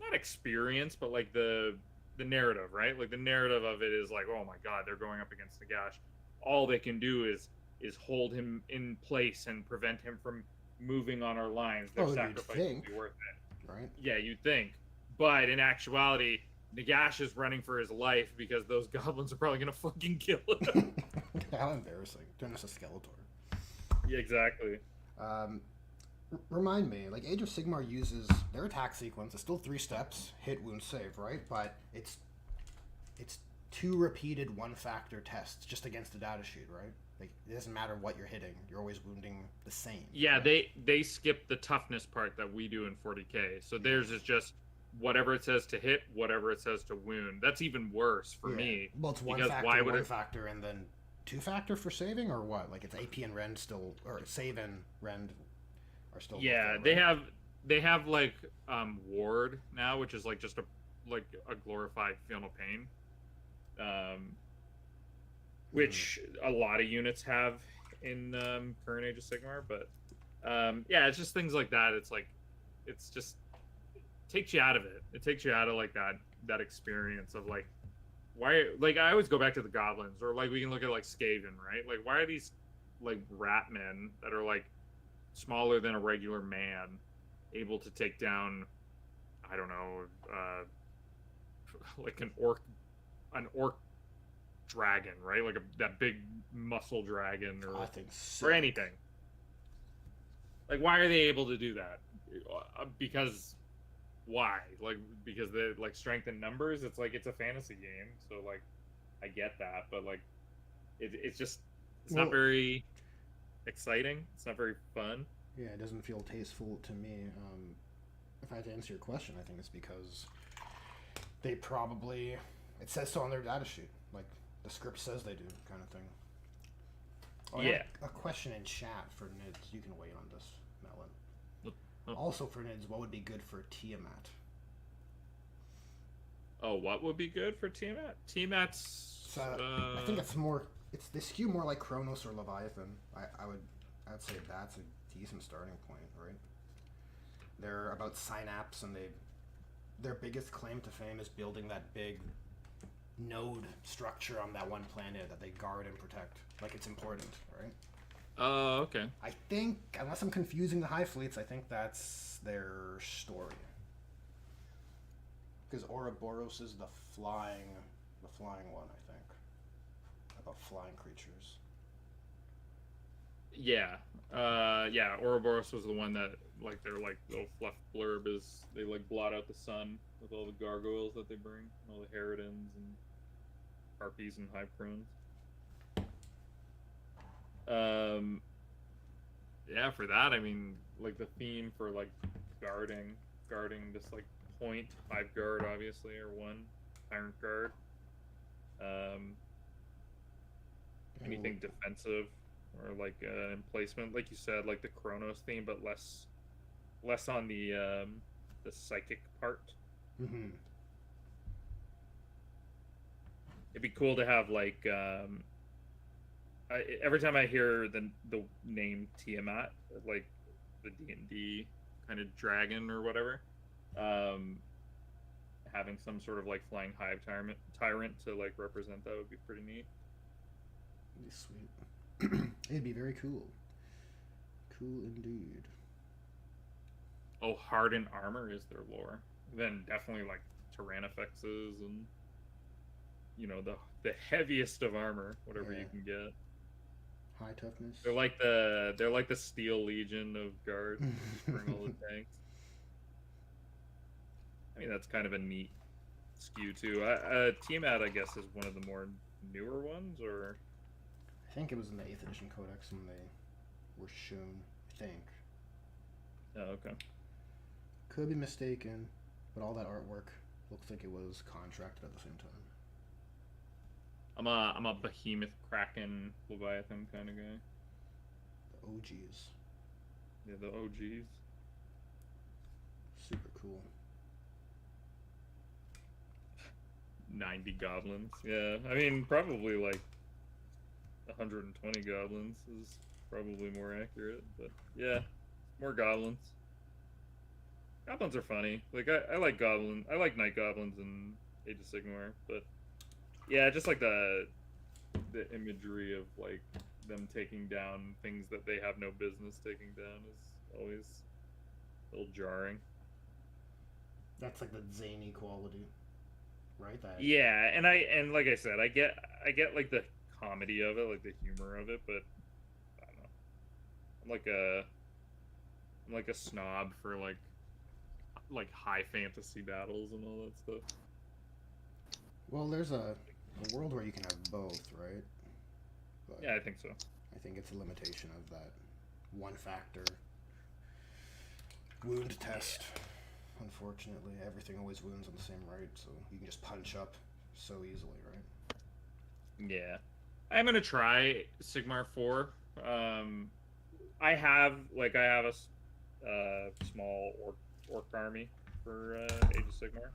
not experience, but like the narrative, right? Like the narrative of it is like, oh my god, they're going up against Nagash. All they can do is is hold him in place and prevent him from moving on our lines. Their Oh, you'd sacrifice think, would be worth it. right? Yeah, you'd think. But in actuality, Nagash is running for his life because those goblins are probably gonna fucking kill him. How embarrassing. Doing this a Skeletor. Yeah, exactly. Remind me, like Age of Sigmar uses their attack sequence. It's still 3 steps: hit, wound, save, right? But it's 2 repeated 1-factor tests just against the data sheet, right? Like it doesn't matter what you're hitting; you're always wounding the same. Yeah, right? they skip the toughness part that we do in 40k. So theirs is just whatever it says to hit, whatever it says to wound. That's even worse for me. Well, it's 1 because factor, why would 1 it? factor, and then 2 factor for saving, or what? Like it's AP and Rend still, or save and Rend are still. Yeah, both there, right? they have like ward now, which is like just a glorified feel no pain. Which a lot of units have in current Age of Sigmar, but yeah, it's just things like that. It's like it's just it takes you out of it. It takes you out of like that experience of like why, like I always go back to the goblins, or like we can look at like Skaven, right? Like why are these like rat men that are like smaller than a regular man able to take down, I don't know, like an orc dragon, right? Like that big muscle dragon, I or think or anything. Like, why are they able to do that? Because why? Like, because they like strength in numbers. It's like it's a fantasy game, so like I get that, but like it's just it's not very exciting. It's not very fun. Yeah, it doesn't feel tasteful to me. If I had to answer your question, I think it's because they probably, it says so on their data sheet, like the script says they do, kind of thing. Oh, Yeah. A question in chat for Nids. You can weigh in on this, Melon. Oh. Also for Nids, what would be good for Tiamat? Oh, what would be good for Tiamat? Tiamat's. I think it's more. They skew more like Kronos or Leviathan. I'd say that's a decent starting point, right? They're about synapse, and their biggest claim to fame is building that big node structure on that one planet that they guard and protect. Like it's important, right? Oh, okay. I think, unless I'm confusing the High Fleets, I think that's their story. Because Ouroboros is the flying one, I think. About flying creatures. Yeah. Yeah, Ouroboros was the one that, like, their, like, little fluff blurb is they, like, blot out the sun with all the gargoyles that they bring, all the Harridans and Harpies and Hyperons. Yeah, for that, I mean, like, the theme for, like, guarding this, like, point, 5 guard, obviously, or 1 Tyrant guard. Anything defensive, or like emplacement, like you said, like the Kronos theme, but less on the psychic part. Mm-hmm. It'd be cool to have like every time I hear the name Tiamat, like the D&D kind of dragon or whatever, having some sort of like flying hive tyrant to like represent that would be pretty neat. Be sweet. It'd be very cool. Cool indeed. Oh, hardened armor is their lore. Then definitely like Tyrannifexes and the heaviest of armor, whatever you can get. High toughness. They're like the Steel Legion of guards. Bring all the tanks. I mean, that's kind of a neat skew too. Tiamat, I guess, is one of the more newer ones, or I think it was in the 8th edition codex when they were shown. I think. Oh, okay. Could be mistaken, but all that artwork looks like it was contracted at the same time. I'm a behemoth kraken leviathan kind of guy. The OGs. Yeah, the OGs. Super cool. 90 goblins. Yeah, I mean probably like 120 goblins is probably more accurate, but yeah, more goblins. Goblins are funny. Like I like night goblins in Age of Sigmar, but yeah, just like the imagery of like them taking down things that they have no business taking down is always a little jarring. That's like the zany quality, right? That Yeah, and like I said, I get like the comedy of it, like the humor of it, but I don't know. I'm like a I'm like a snob for like high fantasy battles and all that stuff. well, there's a world where you can have both, right? But Yeah, I think so. I think it's a limitation of that one factor wound test. Unfortunately, everything always wounds on the same rate, so you can just punch up so easily, right? Yeah, I'm gonna try Sigmar 4. I have a small orc army for Age of Sigmar,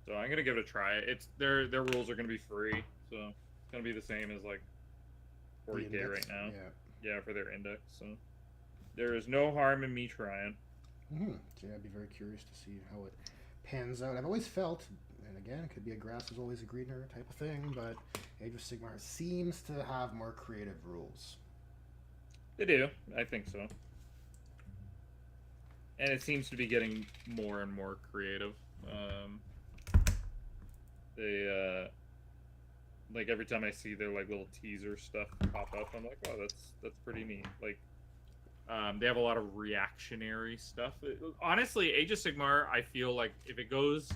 so I'm gonna give it a try. It's their rules are gonna be free, so it's gonna be the same as like 40k right now. Yeah. Yeah, for their index. So there is no harm in me trying. So yeah, I'd be very curious to see how it pans out. I've always felt, and again, it could be a grass is always a greener type of thing, but Age of Sigmar seems to have more creative rules. They do, I think so. And it seems to be getting more and more creative. They like every time I see their like little teaser stuff pop up, I'm like, oh, that's pretty neat. Like, they have a lot of reactionary stuff. Honestly, Age of Sigmar, I feel like if it goes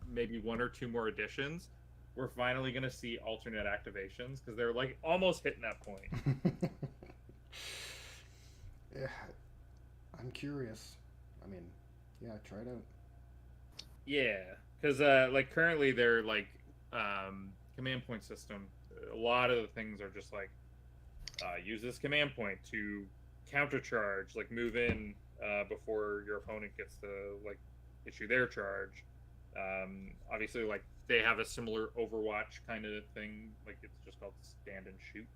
maybe 1 or 2 more editions, we're finally gonna see alternate activations because they're like almost hitting that point. Yeah, I'm curious. I mean, yeah, try it out. Yeah, because like currently they're like command point system. A lot of the things are just like use this command point to counter charge, like move in before your opponent gets to like issue their charge. Obviously, like they have a similar Overwatch kind of thing, like it's just called stand and shoot.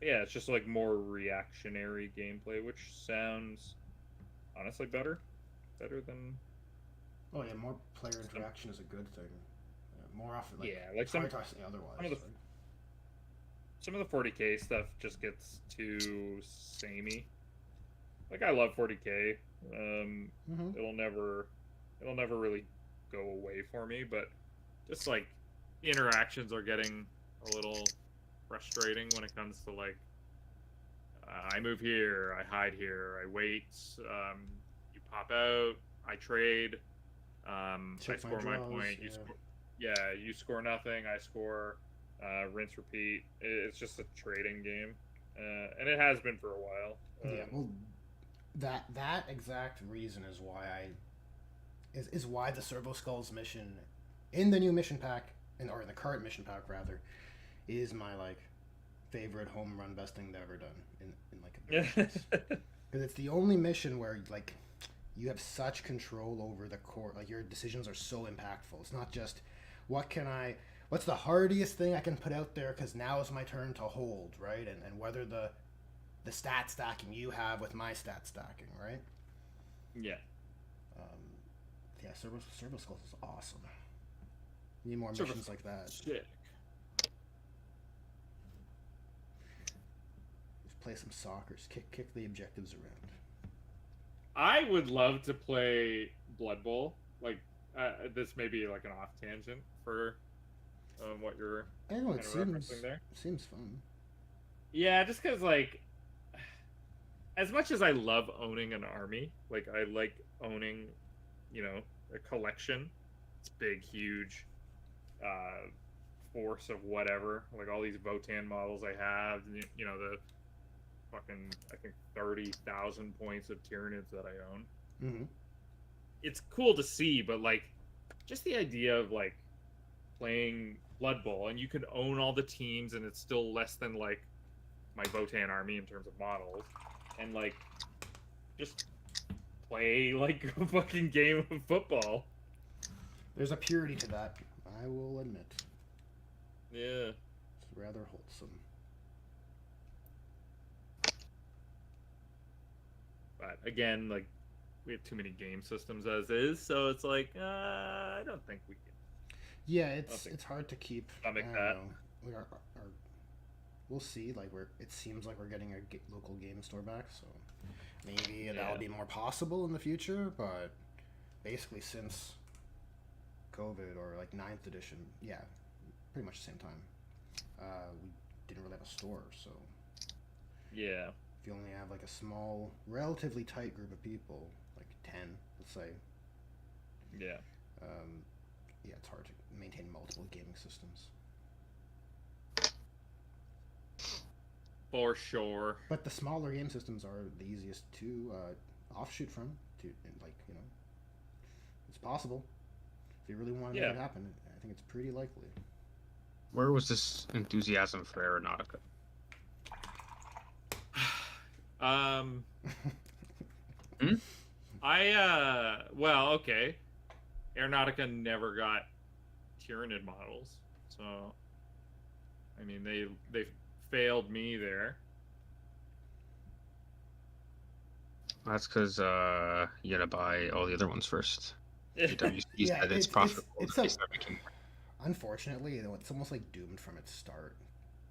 Yeah, it's just like more reactionary gameplay, which sounds honestly better than. Oh yeah, more player interaction is a good thing. More often, like, Yeah, like it's hard to say otherwise. Some of the 40k stuff just gets too samey. Like I love 40k. It'll never really go away for me, but just like interactions are getting a little frustrating when it comes to like I move here, I hide here, I wait, you pop out, I trade, I score my point, you score, yeah, you score nothing, I score, rinse repeat. It's just a trading game, and it has been for a while. Yeah, well, that exact reason is why is why the Servo Skulls mission in the new mission pack, or in the current mission pack rather, is my like favorite home run best thing they've ever done in like because it's the only mission where like you have such control over the core, like your decisions are so impactful. It's not just what's the hardiest thing I can put out there because now is my turn to hold, right? And whether the stat stacking you have with my stat stacking, right? Yeah. Yeah, Servo Skulls is awesome. Need more missions like that. Sick. Just play some soccer. Kick the objectives around. I would love to play Blood Bowl. Like, this may be like an off tangent for what you're I know it referencing there. Seems fun. Yeah, just because like, as much as I love owning an army, like I like owning, you know, a collection. It's big, huge, force of whatever. Like all these Votan models I have, you know, the fucking I think 30,000 points of Tyranids that I own. Mm-hmm. It's cool to see, but like, just the idea of like playing Blood Bowl and you can own all the teams and it's still less than like my Votan army in terms of models, and like just play like a fucking game of football. There's a purity to that, I will admit. Yeah. It's rather wholesome. But again, like we have too many game systems as is, so it's like I don't think we can. Yeah, it's hard to keep stomach that. we'll see. Like it seems like we're getting a local game store back, so maybe that'll Yeah. be more possible in the future. But basically, since COVID or like 9th edition, yeah, pretty much the same time, we didn't really have a store. So Yeah. if you only have like a small, relatively tight group of people, like 10, let's say, Yeah. yeah, it's hard to maintain multiple gaming systems. For sure. But the smaller game systems are the easiest to offshoot from. It's possible. If you really want to make it happen, I think it's pretty likely. Where was this enthusiasm for Aeronautica? Well, okay. Aeronautica never got Tyranid models, so I mean they failed me there. That's because you gotta buy all the other ones first. GWC Yeah, said it's profitable. They start making... Unfortunately, it's almost like doomed from its start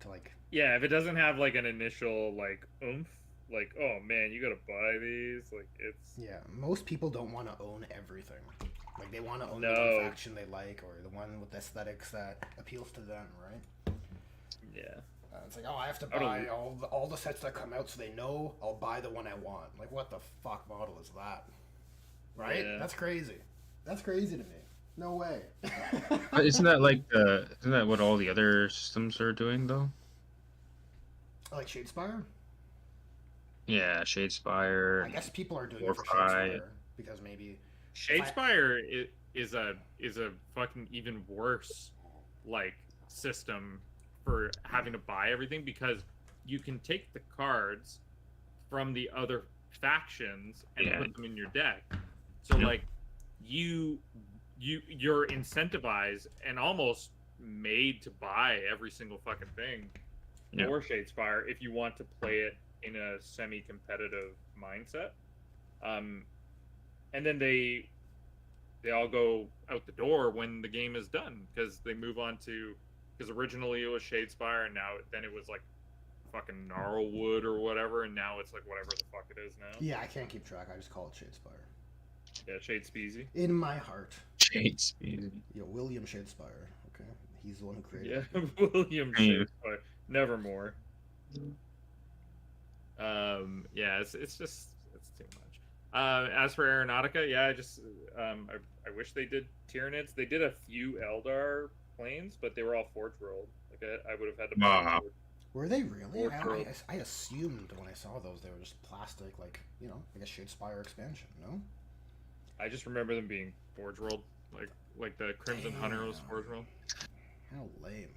to like. Yeah, if it doesn't have like an initial like oomph, like oh man, you gotta buy these. Like it's Yeah, most people don't want to own everything. Like they want to own the one faction they like or the one with aesthetics that appeals to them, right? Yeah. It's like, oh, I have to buy all the sets that come out so they know I'll buy the one I want. Like, what the fuck model is that? Right? Yeah. That's crazy. That's crazy to me. No way. But isn't that what all the other systems are doing though? Like Shadespire? Yeah, Shadespire. I guess people are doing it for Warcry. Shadespire because maybe Shadespire is a fucking even worse like system for having to buy everything because you can take the cards from the other factions and put them in your deck. So like you're incentivized and almost made to buy every single fucking thing for Shadespire if you want to play it in a semi-competitive mindset. And then they all go out the door when the game is done because they move on to, because originally it was Shadespire and then it was like fucking Gnarlwood or whatever, and now it's like whatever the fuck it is now. Yeah, I can't keep track. I just call it Shadespire. Yeah, Shadespeasy. In my heart. Shadespeasy. Yeah, William Shadespire. Okay, he's the one who created it. Yeah, William Shadespire. Nevermore. Yeah, it's too much. As for Aeronautica, yeah, I wish they did Tyranids. They did a few Eldar planes, but they were all Forge World. Like I would have had to buy. Were they really? I assumed when I saw those they were just plastic, like like a Shadespire expansion. No. I just remember them being Forge World, like the Crimson Hunter was Forge World. How lame.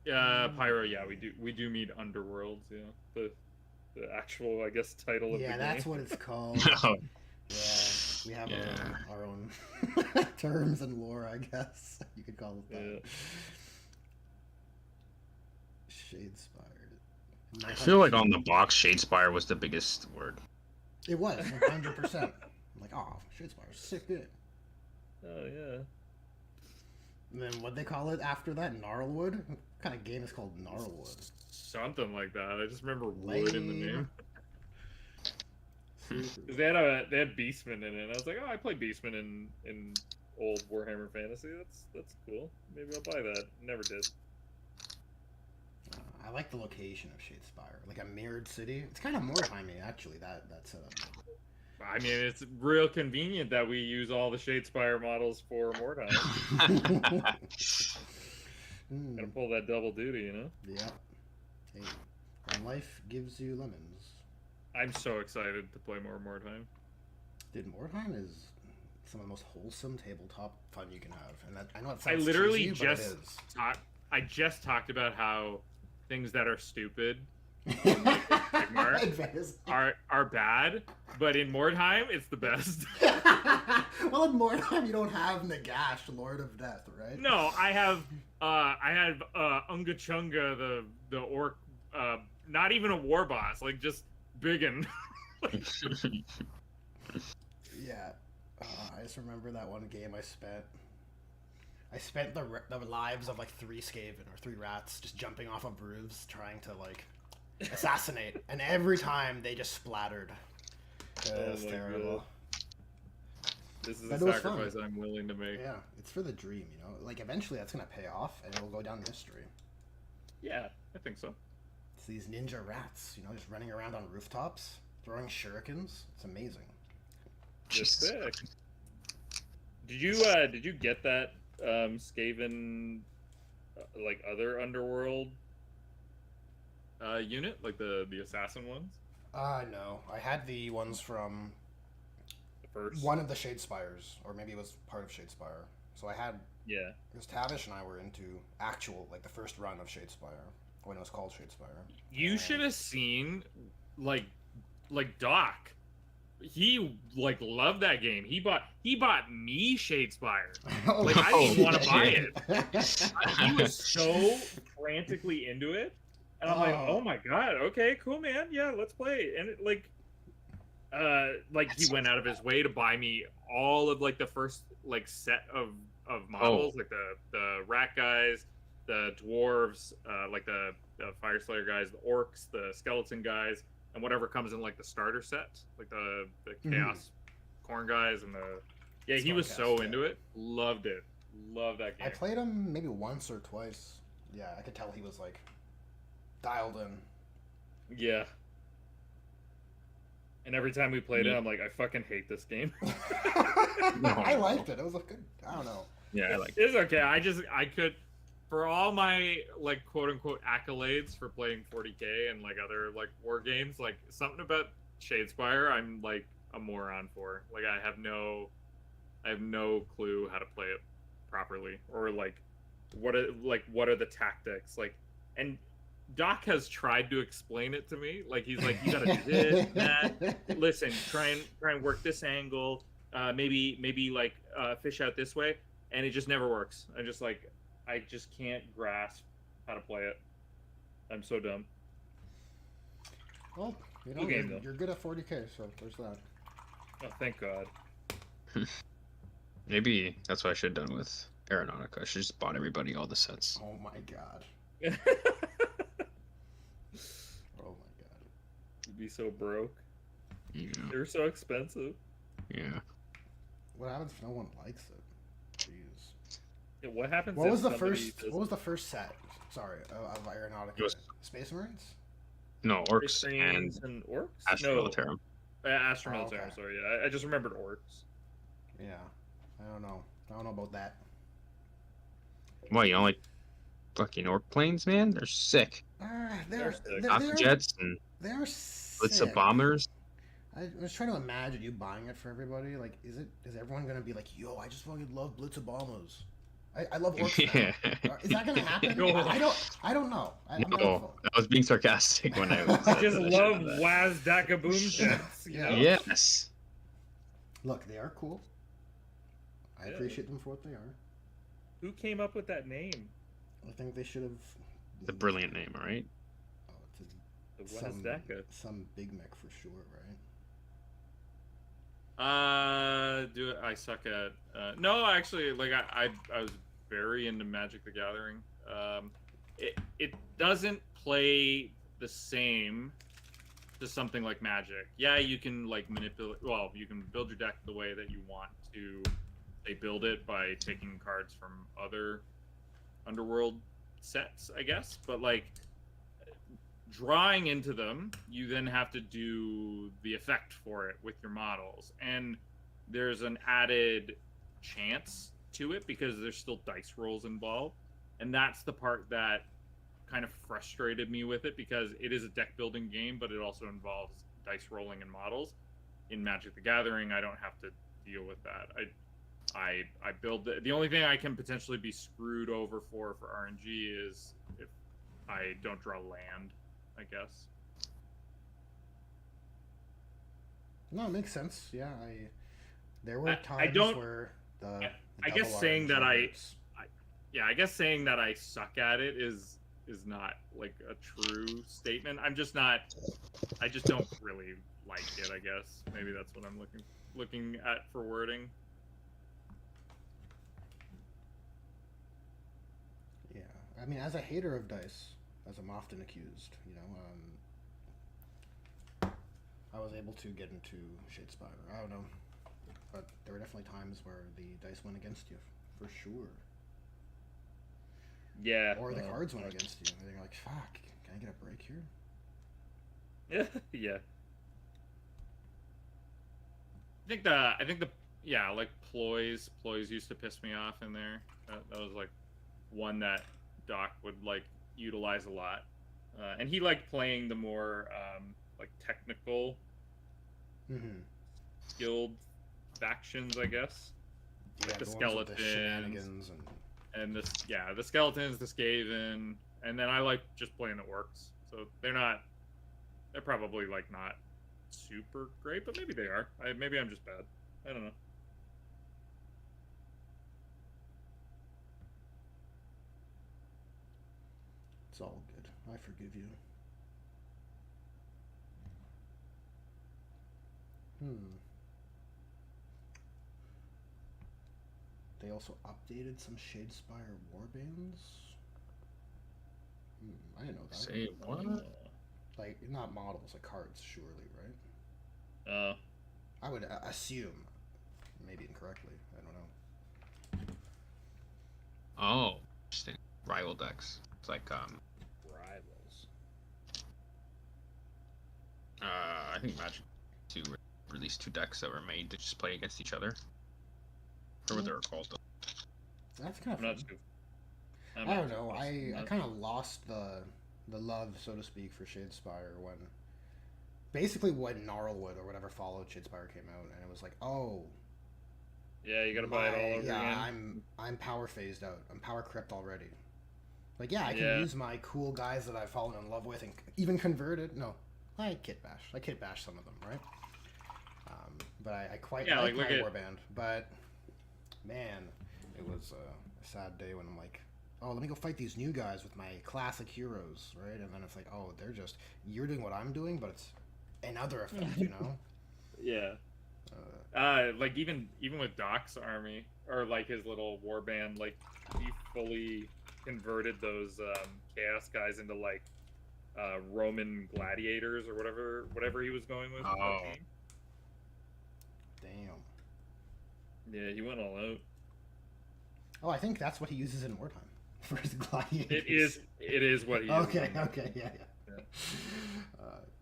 Pyro. Yeah, we do meet Underworlds. Yeah, the actual, I guess, title of the game. Yeah, that's what it's called. Yeah, we have our own terms and lore, I guess you could call it that. Shadespire. I feel like on the box, Shadespire was the biggest word. It was 100%. I'm like, oh, Shadespire's sick good. Oh yeah. And then what they call it after that? Gnarlwood? What kind of game is called Gnarlwood? Something like that. I just remember wood in the name. Because they had Beastmen in it. And I was like, oh, I play Beastmen in old Warhammer Fantasy. That's cool. Maybe I'll buy that. Never did. I like the location of Shadespire, like a mirrored city. It's kind of Mordheim-y, actually. That setup. I mean, it's real convenient that we use all the Shadespire models for Mordheim. Gotta pull that double duty, Yeah. Hey, when life gives you lemons. I'm so excited to play more Mordheim. Dude, Mordheim is some of the most wholesome tabletop fun you can have, and I know it sounds I literally cheesy, but it is. I just talked about how things that are stupid in like Sigmar are bad, but in Mordheim it's the best. Well, in Mordheim you don't have Nagash, Lord of Death, right? No, I have Unga Chunga, the orc, not even a war boss, like just biggin. Yeah, I just remember that one game I spent. I spent the lives of like 3 Skaven or 3 rats just jumping off of roofs trying to like assassinate, and every time they just splattered. Oh It's my terrible. God. This is But a it was sacrifice fun. I'm willing to make. Yeah, it's for the dream, you know. Like eventually that's gonna pay off, and it'll go down in history. Yeah, I think so. It's these ninja rats, you know, just running around on rooftops, throwing shurikens. It's amazing. Just Jesus. sick. Did you get that Skaven like other Underworld unit, like the assassin ones? No. I had the ones from The first. one of the Shadespires, or maybe it was part of Shadespire. So I had, Yeah. because Tavish and I were into actual, like the first run of Shadespire, when it was called Shadespire. You And- should have seen like Doc. He like loved that game. He bought me Shadespire. Oh, Like I didn't even want to buy shit. it. He was so frantically into it, and I'm like, oh my god, okay, cool, man, yeah, let's play. And it, like he went out of his way to buy me all of like the first like set of models, like the rat guys, the dwarves, like the fire slayer guys, the orcs, the skeleton guys, and whatever comes in like the starter set, like the chaos corn guys and the he was so into it, loved it, loved that game. I played him maybe once or twice. Yeah, I could tell he was like dialed in. Yeah. And every time we played it, I'm like, I fucking hate this game. I liked it. It was a good. I don't know. Yeah, I like. It's okay. I could, for all my like quote unquote accolades for playing 40K and like other like war games, like something about Shadespire, I'm like a moron for. Like I have no clue how to play it properly, or like what are the tactics like. And Doc has tried to explain it to me. Like he's like, you gotta do this, that. Listen, try and work this angle. Maybe like fish out this way, and it just never works. I just can't grasp how to play it. I'm so dumb. Well, you know, Cool game, though. you're good at 40K, so there's that. Oh, thank God. Maybe that's what I should have done with Aeronautica. I should just bought everybody all the sets. Oh my god. Oh my god. You'd be so broke. Yeah. They're so expensive. Yeah. What happens if no one likes it? Jeez. Yeah, what happens? What if was the somebody first? doesn't- What was the first set? Sorry, of Aeronautica. It was- Space Marines. No, orcs Marines and and orcs? Astro No, Militarum. Astro Oh, Militarum. okay. Sorry, I just remembered orcs. Yeah. I don't know. I don't know about that. What, you don't like fucking orc planes, man? They're sick. They're sick. Alpha jets and they're blitz sick. of bombers. I was trying to imagine you buying it for everybody. Like, is everyone gonna be like, yo, I just fucking love Blitz of Bombers. I love orcs now. Yeah. Is that gonna happen? No. I don't know. I'm No, doubtful. I was being sarcastic when I was. I just said love that. Waz Daka Boom Jets. You Yeah. know? Yes. Look, they are cool. I Yeah. appreciate them for what they are. Who came up with that name? I think they should have. It's a brilliant name, all right? Oh, it's The Waz Daka. some Big Mac for sure, right? I suck at. No, actually, like I was very into Magic the Gathering. It doesn't play the same to something like Magic. Yeah, you can like manipulate. Well, you can build your deck the way that you want to. They build it by taking cards from other Underworld sets, I guess. But like drawing into them, you then have to do the effect for it with your models, and there's an added chance to it because there's still dice rolls involved, and that's the part that kind of frustrated me with it, because it is a deck building game, but it also involves dice rolling and models. In Magic the Gathering, I don't have to deal with that. I build the only thing I can potentially be screwed over for RNG is if I don't draw land, I guess. No, it makes sense. Yeah, there were I times don't- where the I guess double saying that RNG works. I guess saying that I suck at it is not like a true statement. I just don't really like it, I guess. Maybe that's what I'm looking at for wording. I mean, as a hater of dice, as I'm often accused, I was able to get into Shadespire. I don't know, but there were definitely times where the dice went against you, for sure. Yeah. Or the cards went against you. And you're like, fuck, can I get a break here? Yeah. Yeah. I think the yeah, like ploys used to piss me off in there. That was like one that Doc would like utilize a lot, and he liked playing the more like technical, skilled factions, I guess. Yeah, Like the the ones with the skeletons shenanigans and this, yeah, the skeletons, the Skaven, and then I like just playing the orcs. So they're probably like not super great, but maybe they are. Maybe I'm just bad. I don't know. It's all good. I forgive you. They also updated some Shadespire warbands. I didn't know that. Say what? Like, not models, like cards, surely, right? Uh, I would assume. Maybe incorrectly. I don't know. Oh, interesting. Rival decks. It's like Rivals. I think Magic 2 released 2 decks that were made to just play against each other. Or what they were called though. That's kind of I'm fun. not I don't know. I kind of lost the love, so to speak, for Shadespire when basically when Gnarlwood or whatever followed Shadespire came out, and it was like, oh, Yeah, you gotta buy it all over again. I'm power phased out. I'm power crept already. Like, yeah, I can use my cool guys that I've fallen in love with and even converted. No, I kit bash some of them, right? But I quite like my warband. But man, it was a sad day when I'm like, oh, let me go fight these new guys with my classic heroes, right? And then it's like, oh, you're doing what I'm doing, but it's another effect, you know? Yeah. Like even with Doc's army or like his little warband, like he fully converted those chaos guys into like Roman gladiators or whatever he was going with. Oh. Damn. Yeah, he went all out. Oh, I think that's what he uses in Mordheim for his gladiators. It is what he okay, uses. Okay, yeah.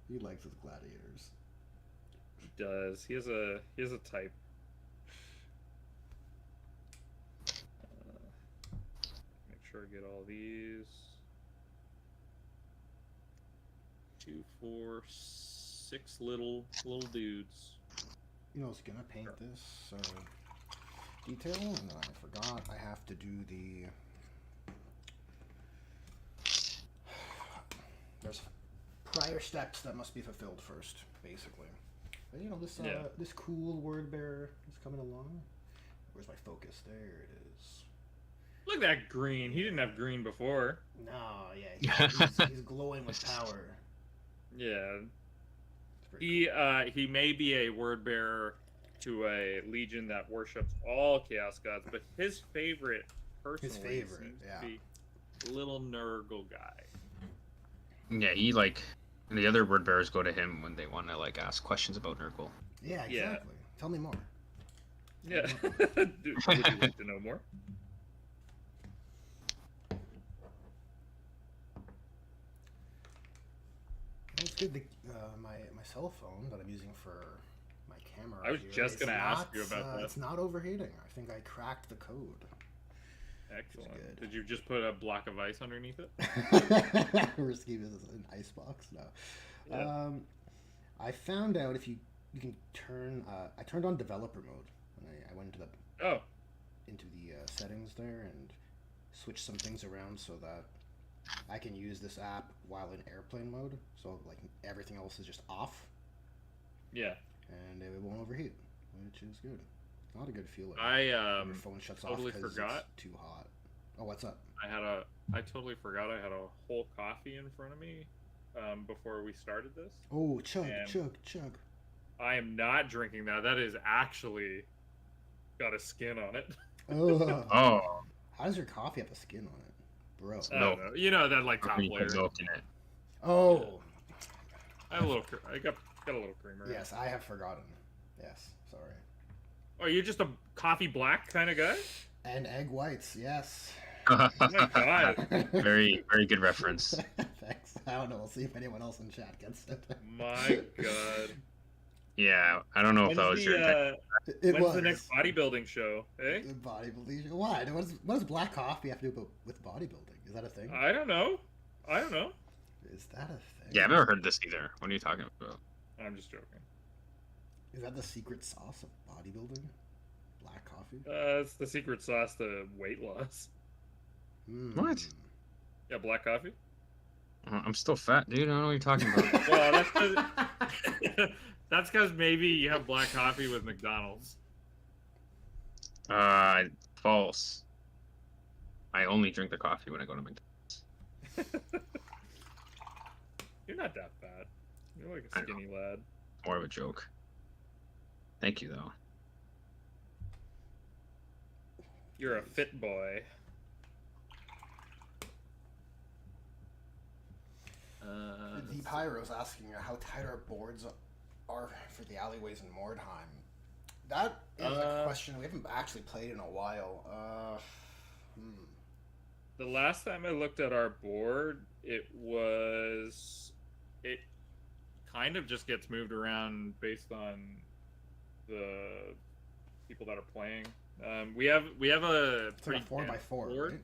He likes his gladiators. He does. He has a type. Make sure I get all these. 2, 4, 6 little dudes. You know, I was gonna paint this detail, and then I forgot I have to do the. There's prior steps that must be fulfilled first, basically. But, you know, this cool word bearer is coming along. Where's my focus? There it is. Look at that green. He didn't have green before. No, yeah, he's glowing with power. Yeah. He may be a word bearer to a legion that worships all chaos gods, but his favorite personally seems to be little Nurgle guy. Yeah, he like the other word bearers go to him when they want to like ask questions about Nurgle. Yeah, exactly. Yeah. Tell me more. Yeah. Would you like to know more? It's good. My cell phone that I'm using for my camera. I was just gonna ask you about that. It's not overheating. I think I cracked the code. Excellent. Did you just put a block of ice underneath it? Risky business, an icebox? No. Yeah. I found out if you can turn. I turned on developer mode, and I went into the settings there and switched some things around so that I can use this app while in airplane mode. So like everything else is just off. Yeah. And it won't overheat, which is good. Not a good feeling. Your phone shuts totally off because forgot. It's too hot. Oh, what's up? I totally forgot I had a whole coffee in front of me before we started this. Oh, chug. I am not drinking that. That is actually got a skin on it. Oh. Oh. How does your coffee have a skin on it? bro. I Milk. don't know. You know that like How top can you put layer. milk in it? Oh, I have a little. I got a little creamer. yes, I have forgotten. Yes, sorry. Oh, you're just a coffee black kind of guy? And egg whites, yes. Oh my god. Very, very good reference. Thanks. I don't know. We'll see if anyone else in chat gets it. My god. Yeah, I don't know if that was your intent. It When's was the next bodybuilding show? Eh? bodybuilding. Why? What does black coffee have to do with bodybuilding? Is that a thing? I don't know. Is that a thing? Yeah, I've never heard this either. What are you talking about? I'm just joking. Is that the secret sauce of bodybuilding? Black coffee? It's the secret sauce to weight loss. What? Yeah, black coffee. I'm still fat, dude. I don't know what you're talking about. Well, that's because maybe you have black coffee with McDonald's. False. I only drink the coffee when I go to McDonald's. You're not that bad. You're like a I know. skinny lad. More of a joke. Thank you, though. You're a fit boy. The Pyro's asking how tight our boards are for the alleyways in Mordheim. That is a question we haven't actually played in a while. The last time I looked at our board, it kind of just gets moved around based on the people that are playing. We have a It's like pretty a 4x4, board.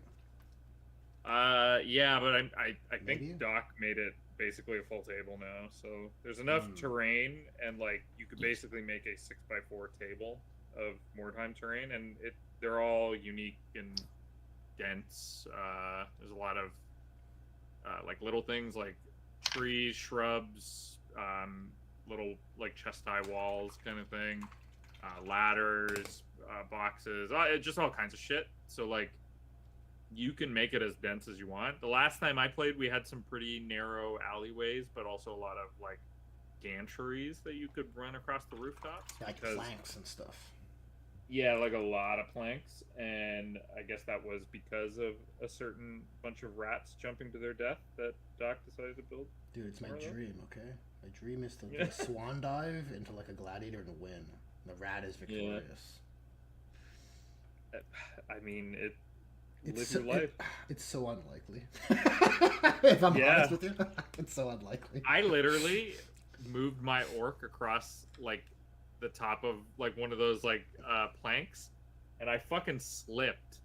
right? Yeah, but I Maybe? think Doc made it basically a full table now. So there's enough terrain, and like you could basically make a 6x4 table of Mordheim terrain, and they're all unique and dense. There's a lot of like little things like trees, shrubs, little like chest high walls kind of thing, ladders, boxes, just all kinds of shit. So like you can make it as dense as you want. The last time I played, we had some pretty narrow alleyways, but also a lot of like gantries that you could run across the rooftops. Like planks and stuff. Yeah, like a lot of planks, and I guess that was because of a certain bunch of rats jumping to their death that Doc decided to build. Dude, it's my dream, okay? My dream is to do Yeah. a swan dive into like a gladiator and win. The rat is victorious. I mean, live It's your life. It's so unlikely. If I'm Yeah. honest with you, it's so unlikely. I literally moved my orc across like the top of like one of those like planks, and I fucking slipped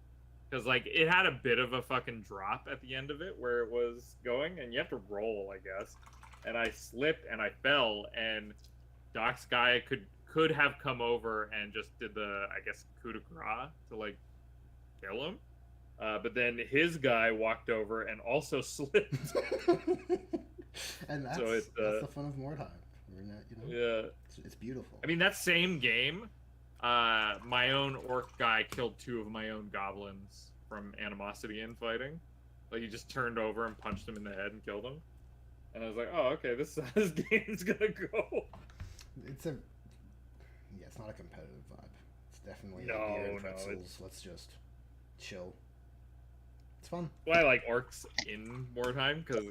because like it had a bit of a fucking drop at the end of it where it was going, and you have to roll, I guess. And I slipped and I fell, and Doc's guy could have come over and just did the, I guess, coup de grace to like kill him. But then his guy walked over and also slipped. And that's it's, the fun of Mordheim. We're not, you know, Yeah. it's beautiful. I mean, that same game, my own orc guy killed 2 of my own goblins from animosity infighting. Like, he just turned over and punched him in the head and killed him. And I was like, oh, okay, this is how this game's gonna go. It's not a competitive vibe. It's definitely No, beer and no, pretzels. Let's just chill. It's fun. Well, I like orcs in Mordheim, because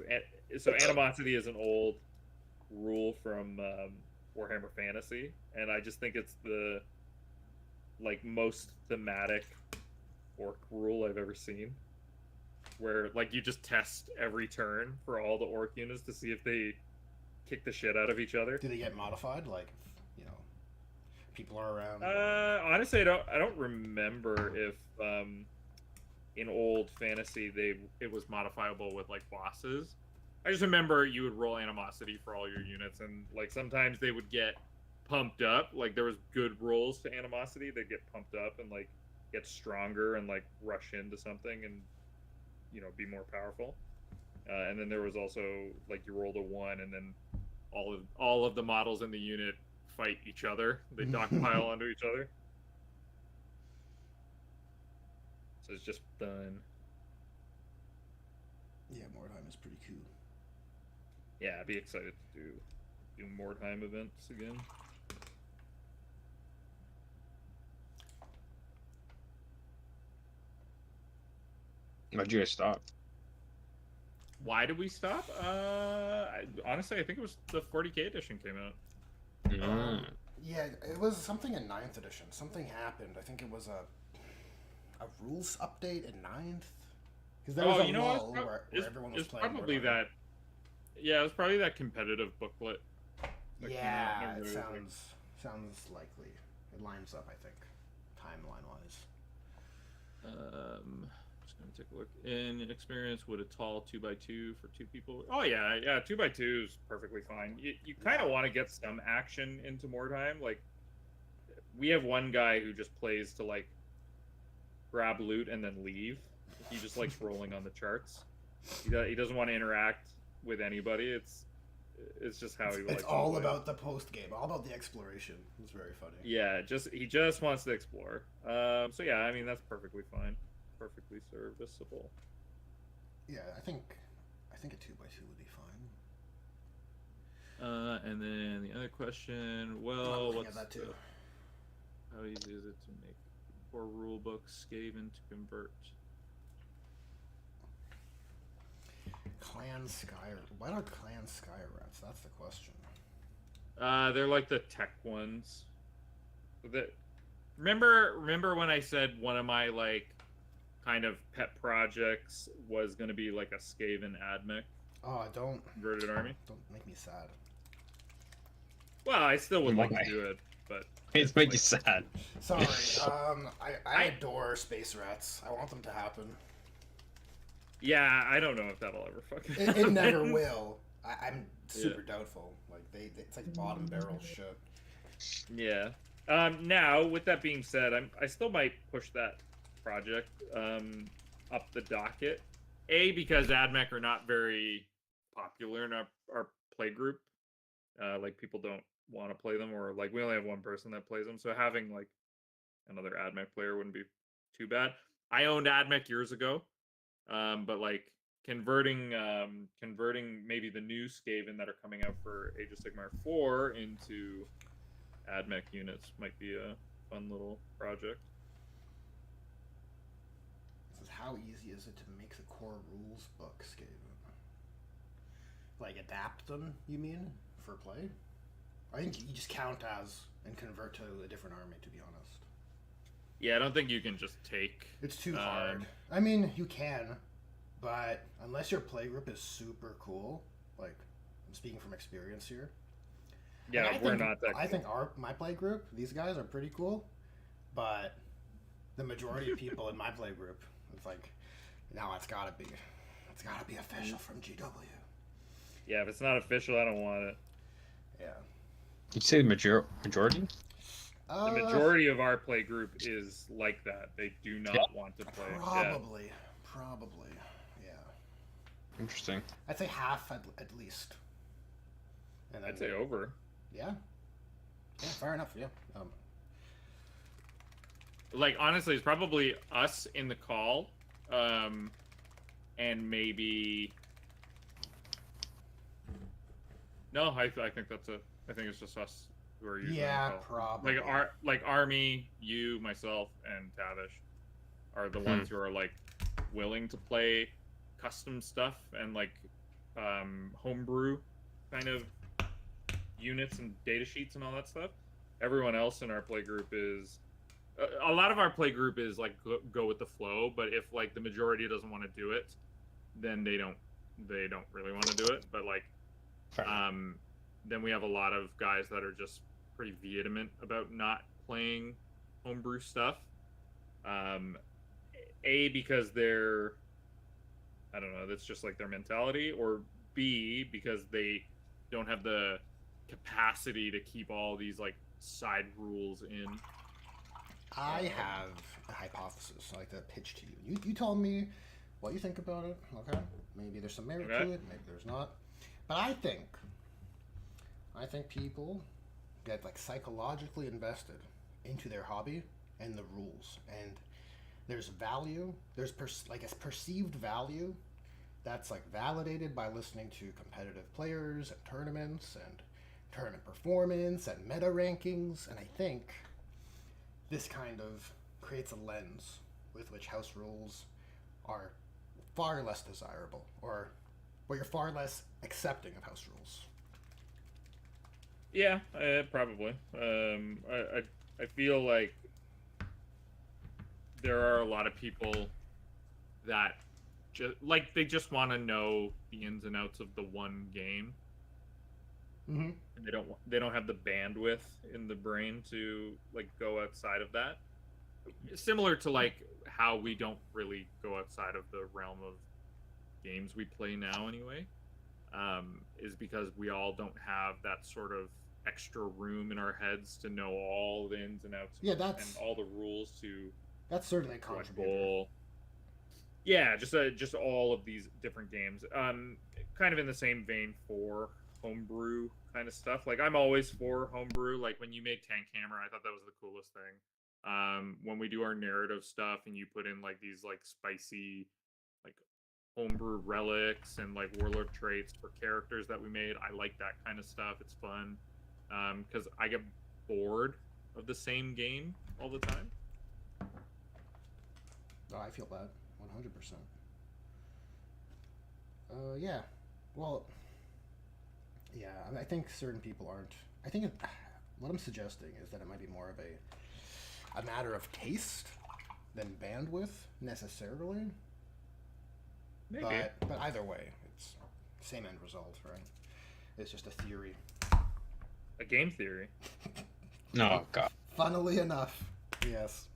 so animosity is an old rule from Warhammer Fantasy, and I just think it's the like most thematic orc rule I've ever seen, where like you just test every turn for all the orc units to see if they kick the shit out of each other. Do they get modified? Like, you know, people are around. Honestly, I don't remember if in old fantasy it was modifiable with like bosses. I just remember you would roll animosity for all your units, and like sometimes they would get pumped up. Like there was good rolls to animosity, they'd get pumped up and like get stronger and like rush into something and, you know, be more powerful. And then there was also like you rolled a 1, and then all of the models in the unit fight each other. They dogpile onto each other. So it's just fun. Yeah, Mordheim is pretty cool. Yeah, I'd be excited to do Mordheim events again. Why'd you guys stop? Why did we stop? Honestly, I think it was the 40K edition came out. Mm. Yeah, it was something in 9th edition. Something happened. I think it was a rules update in 9th. Because there was a lull where everyone was playing. Probably Mordheim. that. Yeah, it was probably that competitive booklet. That came out. Yeah, Never it really sounds likely. It lines up, I think, timeline wise. Just gonna take a look. In experience, would a tall 2x2 for 2 people? Oh yeah, 2x2 is perfectly fine. You kind of want to get some action into Mordheim. Like, we have one guy who just plays to like grab loot and then leave. He just likes rolling on the charts. He doesn't want to interact with anybody. It's just how he likes. It's all about the post game, all about the exploration. It's very funny. Yeah, he just wants to explore. So yeah, I mean that's perfectly fine, perfectly serviceable. Yeah, I think a 2x2 would be fine. And then the other question, well, how easy is it to make 4 rulebooks Skaven to convert? Clan Sky. What are Clan Sky Rats? That's the question. They're like the tech ones. Remember when I said one of my like kind of pet projects was going to be like a Skaven Admech? Oh, don't converted army. Don't make me sad. Well, I still would like to do it, but it's made you sad. Sorry. I adore space rats. I want them to happen. Yeah, I don't know if that'll ever fucking It never will. I'm super doubtful. Like it's like bottom barrel shit. Yeah. Now, with that being said, I still might push that project up the docket. Because Admech are not very popular in our play group. Like people don't want to play them, or like we only have one person that plays them. So having like another Admech player wouldn't be too bad. I owned Admech years ago. But like converting maybe the new Skaven that are coming out for Age of Sigmar 4 into Admech units might be a fun little project. This is how easy is it to make the core rules book Skaven? Like adapt them, you mean, for play? I think you just count as and convert to a different army, to be honest. Yeah, I don't think you can just take... It's too hard. I mean, you can, but unless your playgroup is super cool, like, I'm speaking from experience here. Yeah, we're not that cool. I think my playgroup, these guys are pretty cool, but the majority of people in my playgroup, it's like, no, it's gotta be official from GW. Yeah, if it's not official, I don't want it. Yeah. Did you say the majority? The majority of our play group is like that. They do not want to play. Probably, yeah. Interesting. I'd say half at least. And I'd say over. Yeah. Yeah, fair enough. Yeah. Like honestly, it's probably us in the call, and maybe. No, I think that's it. I think it's just us who are using. Yeah, probably. Like Army, you, myself, and Tavish are the ones who are like willing to play custom stuff and like homebrew kind of units and data sheets and all that stuff. Everyone else in our play group is a lot of our play group is like go with the flow, but if like the majority doesn't want to do it, then they don't really want to do it. But like then we have a lot of guys that are just pretty vehement about not playing homebrew stuff. Because they're, I don't know, that's just like their mentality, or B, because they don't have the capacity to keep all these like side rules in. I have a hypothesis I'd like to pitch to you. You tell me what you think about it, okay? Maybe there's some merit to it, maybe there's not. But I think people get like psychologically invested into their hobby and the rules, and there's value. There's like a perceived value that's like validated by listening to competitive players and tournaments and tournament performance and meta rankings, and I think this kind of creates a lens with which house rules are far less desirable, or but you're far less accepting of house rules. Yeah, probably. I feel like there are a lot of people that they just want to know the ins and outs of the one game. Mm-hmm. And they don't have the bandwidth in the brain to like go outside of that. Similar to like how we don't really go outside of the realm of games we play now anyway. Is because we all don't have that sort of extra room in our heads to know all the ins and outs and all the rules to that's certainly a contributor. Yeah, just all of these different games. Kind of in the same vein for homebrew kind of stuff. Like I'm always for homebrew. Like when you made Tank Hammer, I thought that was the coolest thing. When we do our narrative stuff and you put in like these like spicy like homebrew relics and like warlord traits for characters that we made, I like that kind of stuff. It's fun. Because I get bored of the same game all the time. Oh, I feel that 100%. Yeah. Well, yeah. I think certain people aren't. I think what I'm suggesting is that it might be more of a matter of taste than bandwidth necessarily. Maybe. But either way, it's same end result, right? It's just a theory. A game theory. No, God. Funnily enough, yes.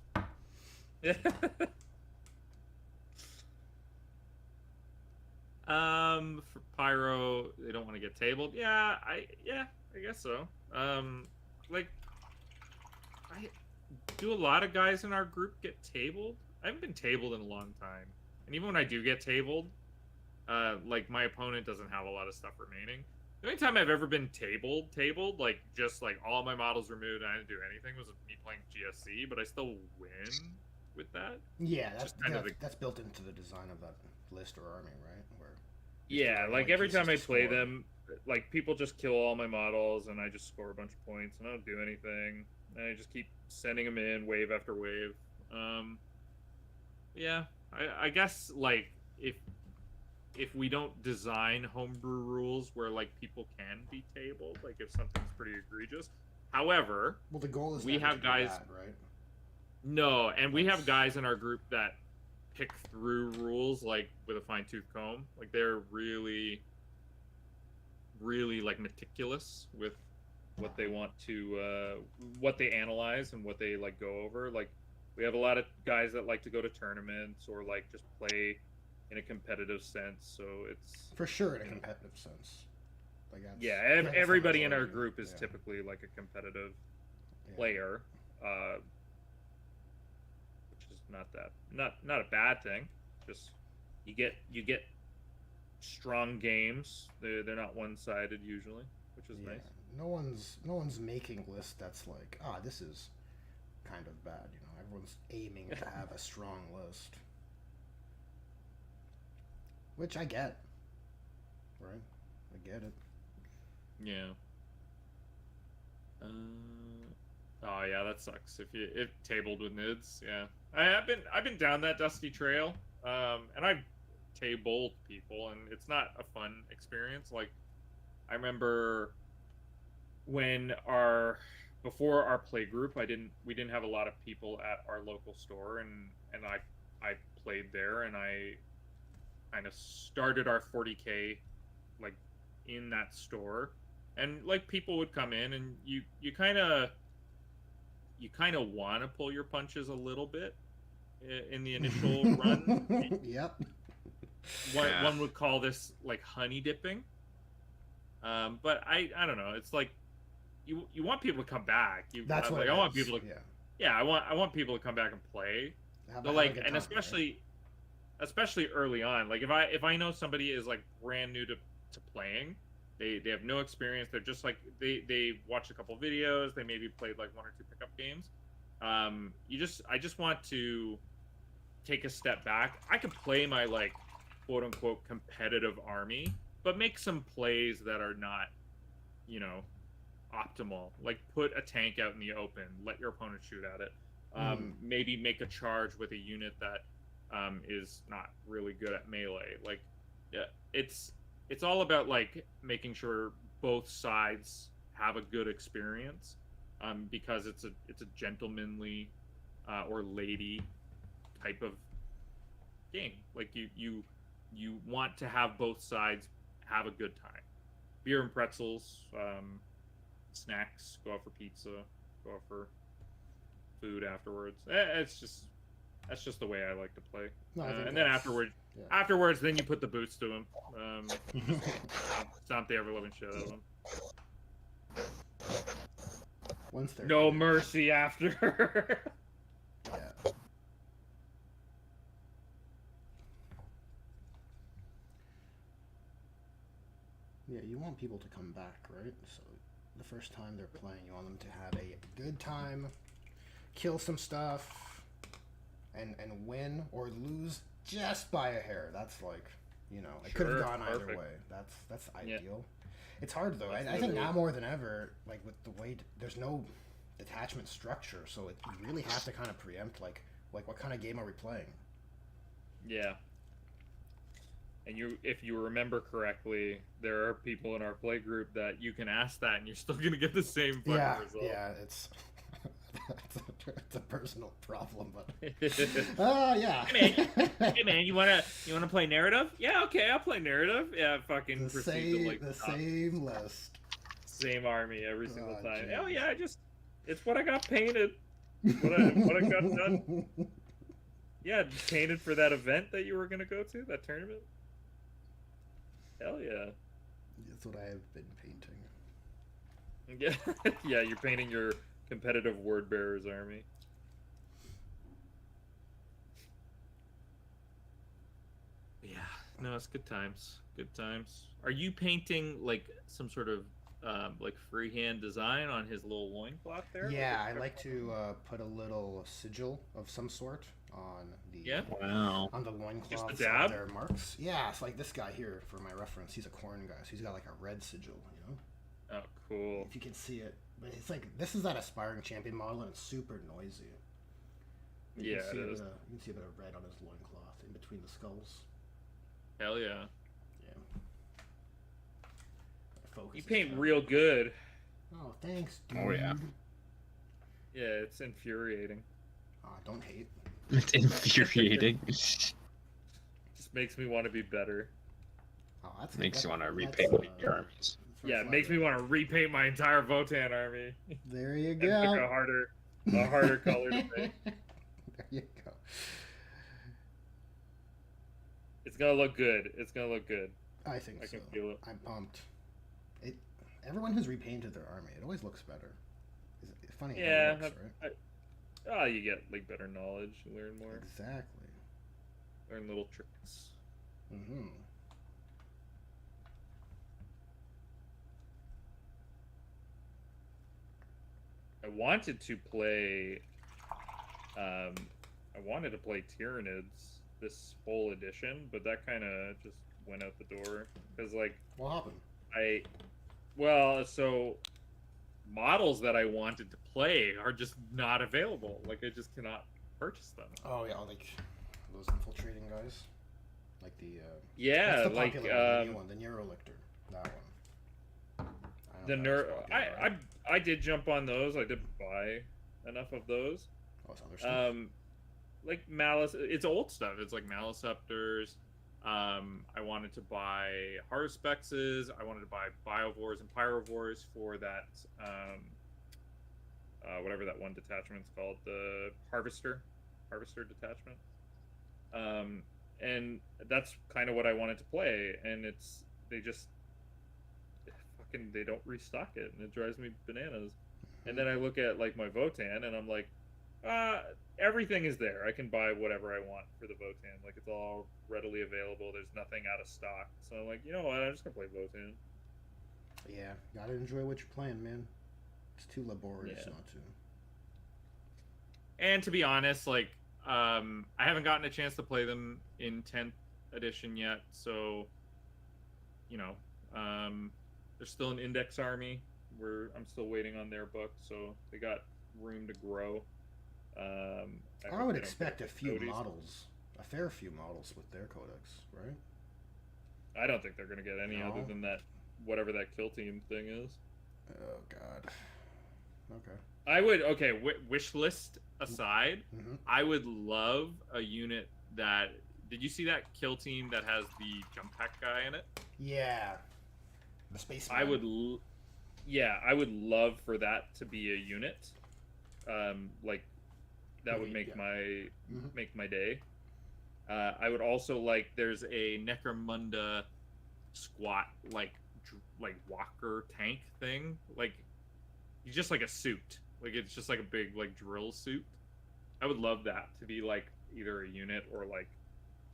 For Pyro, they don't want to get tabled. Yeah, I guess so. Like, do a lot of guys in our group get tabled? I haven't been tabled in a long time, and even when I do get tabled, like my opponent doesn't have a lot of stuff remaining. The only time I've ever been tabled, like just like all my models removed and I didn't do anything was me playing GSC, but I still win with that. Yeah, that's built into the design of that list or army, right? Yeah, like every time I play them, like people just kill all my models and I just score a bunch of points and I don't do anything. And I just keep sending them in wave after wave. Yeah, I guess like if we don't design homebrew rules where like people can be tabled, like if something's pretty egregious. However, well, the goal is we have guys, right? No, and we have guys in our group that pick through rules like with a fine-tooth comb. Like they're really like meticulous with what they want to what they analyze and what they like go over. Like we have a lot of guys that like to go to tournaments or like just play in a competitive sense, so it's for sure in a competitive sense. Like everybody in our group is typically like a competitive player, which is not a bad thing. Just you get strong games. They're not one-sided usually, which is nice. No one's making lists that's like, this is kind of bad. You know, everyone's aiming to have a strong list. Which I get, right? I get it. Yeah. Oh yeah, that sucks. If tabled with nids, yeah. I've been down that dusty trail, and I've tabled people, and it's not a fun experience. Like, I remember when before our play group, we didn't have a lot of people at our local store, and I played there, and I kind of started our 40K like in that store, and like people would come in and you kind of want to pull your punches a little bit in the initial run. Yep. One would call this like honey dipping, but I don't know, it's like you want people to come back. That's what like, I want people to I want people to come back and play. But like, and especially early on, like if I know somebody is like brand new to playing, they have no experience, they're just like they watched a couple videos, they maybe played like one or two pickup games. I just want to take a step back. I could play my like quote unquote competitive army, but make some plays that are not, optimal. Like put a tank out in the open, let your opponent shoot at it. Maybe make a charge with a unit that is not really good at melee. Like, yeah, it's it's all about like making sure both sides have a good experience, because it's a gentlemanly or lady type of game. Like you want to have both sides have a good time. Beer and pretzels, snacks, go out for pizza, go out for food afterwards. It's just that's just the way I like to play. No, I think And then yeah. afterwards, then you put the boots to them. Stomp the ever living shit out of them. Once they're No mercy after. yeah. Yeah, you want people to come back, right? So the first time they're playing, you want them to have a good time, kill some stuff, and win or lose just by a hair. That's like, you know, it could have gone either way. That's ideal. It's hard though. I think now more than ever, like with the way there's no detachment structure, so you really have to kind of preempt like what kind of game are we playing? Yeah. And if you remember correctly, there are people in our play group that you can ask that, and you're still gonna get the same fucking result. Yeah, it's it's a personal problem, but yeah. Hey man, you wanna play narrative? Yeah, okay, I'll play narrative. Yeah, fucking the same list, same army every single time. Geez. Oh yeah, it's what I got painted. What I got done. Yeah, painted for that event that you were gonna go to, that tournament. Hell yeah. That's what I have been painting. Yeah, yeah, you're painting your competitive word bearers army. Yeah, no, it's good times. Good times. Are you painting like some sort of like freehand design on his little loincloth there? Yeah, I like to put a little sigil of some sort on the on the loincloths of their marks. Yeah, it's like this guy here for my reference. He's a corn guy, so he's got like a red sigil, you know? Oh, cool. If you can see it. But it's like, this is that aspiring champion model, and it's super noisy. You can see a bit of red on his loincloth in between the skulls. Hell yeah. Yeah. You paint real good. Oh, thanks, dude. Oh, yeah. Yeah, it's infuriating. Don't hate. It's infuriating. Just makes me want to be better. Oh, that's makes you want to repaint your armies. Yeah, it makes me want to repaint my entire Votan army. There you go. And pick a harder color to paint. There you go. It's gonna look good. It's gonna look good. I think I can feel it. I'm pumped. Everyone who's repainted their army, it always looks better. It's funny how it looks, right? You get like better knowledge. You learn more. Exactly. Learn little tricks. Mm-hmm. I wanted to play Tyranids this whole edition, but that kind of just went out the door because like what happened? So models that I wanted to play are just not available. Like I just cannot purchase them. Oh yeah, like those infiltrating guys, like the yeah, what's the like popular one, the Neurolictor, that one. I did jump on those. I did buy enough of those. Oh, it's other stuff. Like Malice. It's old stuff. It's like Maliceptors. I wanted to buy Harspexes. I wanted to buy Biovores and Pyrovores for that. Whatever that one detachment's called, the Harvester detachment. And that's kind of what I wanted to play. And they don't restock it, and it drives me bananas. And then I look at like my Votan, and I'm like, everything is there. I can buy whatever I want for the Votan. Like it's all readily available. There's nothing out of stock. So I'm like, you know what? I'm just gonna play Votan. Yeah, gotta enjoy what you're playing, man. It's too laborious not to. And to be honest, like I haven't gotten a chance to play them in 10th edition yet. So you know, there's still an index army where I'm still waiting on their book, so they got room to grow. I would expect a fair few models with their codex, right? I don't think they're gonna get any other No? than that, whatever that kill team thing is. Oh god. Okay. I would wish list aside, Mm-hmm. I would love a unit that. Did you see that kill team that has the jump pack guy in it? Yeah. The space. I would, yeah, I would love for that to be a unit. Like that would make my day. I would also like. There's a Necromunda squat like walker tank thing. Like he's just like a suit. Like it's just like a big like drill suit. I would love that to be like either a unit or like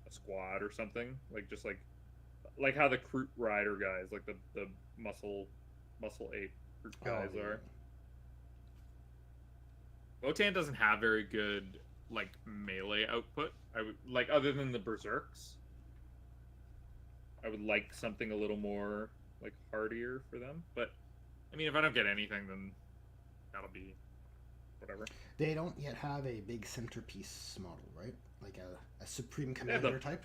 a squad or something. Like just like how the Kroot Rider guys, like the muscle 8 Kroot guys are. Votan doesn't have very good like melee output. I would like other than the berserks. I would like something a little more like hardier for them. But I mean, if I don't get anything, then that'll be whatever. They don't yet have a big centerpiece model, right? Like a Supreme Commander type?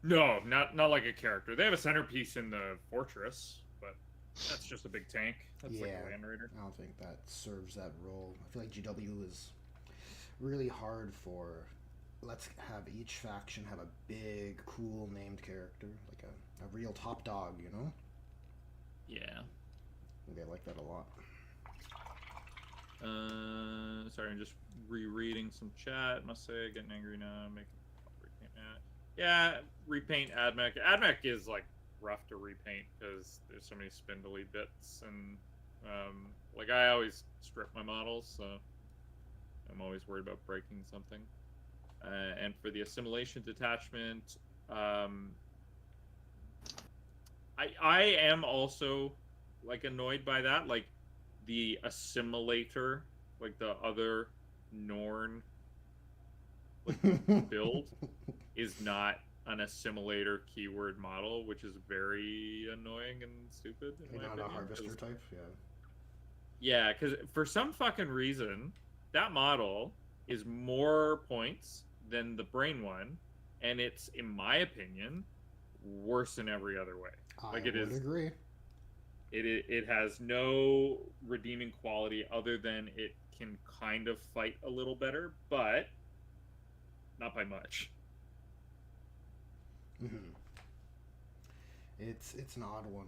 No, not like a character. They have a centerpiece in the fortress, but that's just a big tank. That's like a Land Raider. I don't think that serves that role. I feel like GW is really hard for. Let's have each faction have a big, cool named character, like a real top dog, you know? Yeah. They like that a lot. Sorry, I'm just rereading some chat. Must say, getting angry now. Making repaint. Yeah, repaint Admech. Admech is like rough to repaint because there's so many spindly bits, and like I always strip my models, so I'm always worried about breaking something. And for the assimilation detachment, I am also like annoyed by that. Like the assimilator, like the other Norn like build is not an assimilator keyword model, which is very annoying and stupid. In my Not opinion, a harvester type, yeah. Yeah, because for some fucking reason, that model is more points than the brain one, and it's, in my opinion, worse in every other way. I would agree. It has no redeeming quality other than it can kind of fight a little better, but not by much. Mm-hmm. It's an odd one,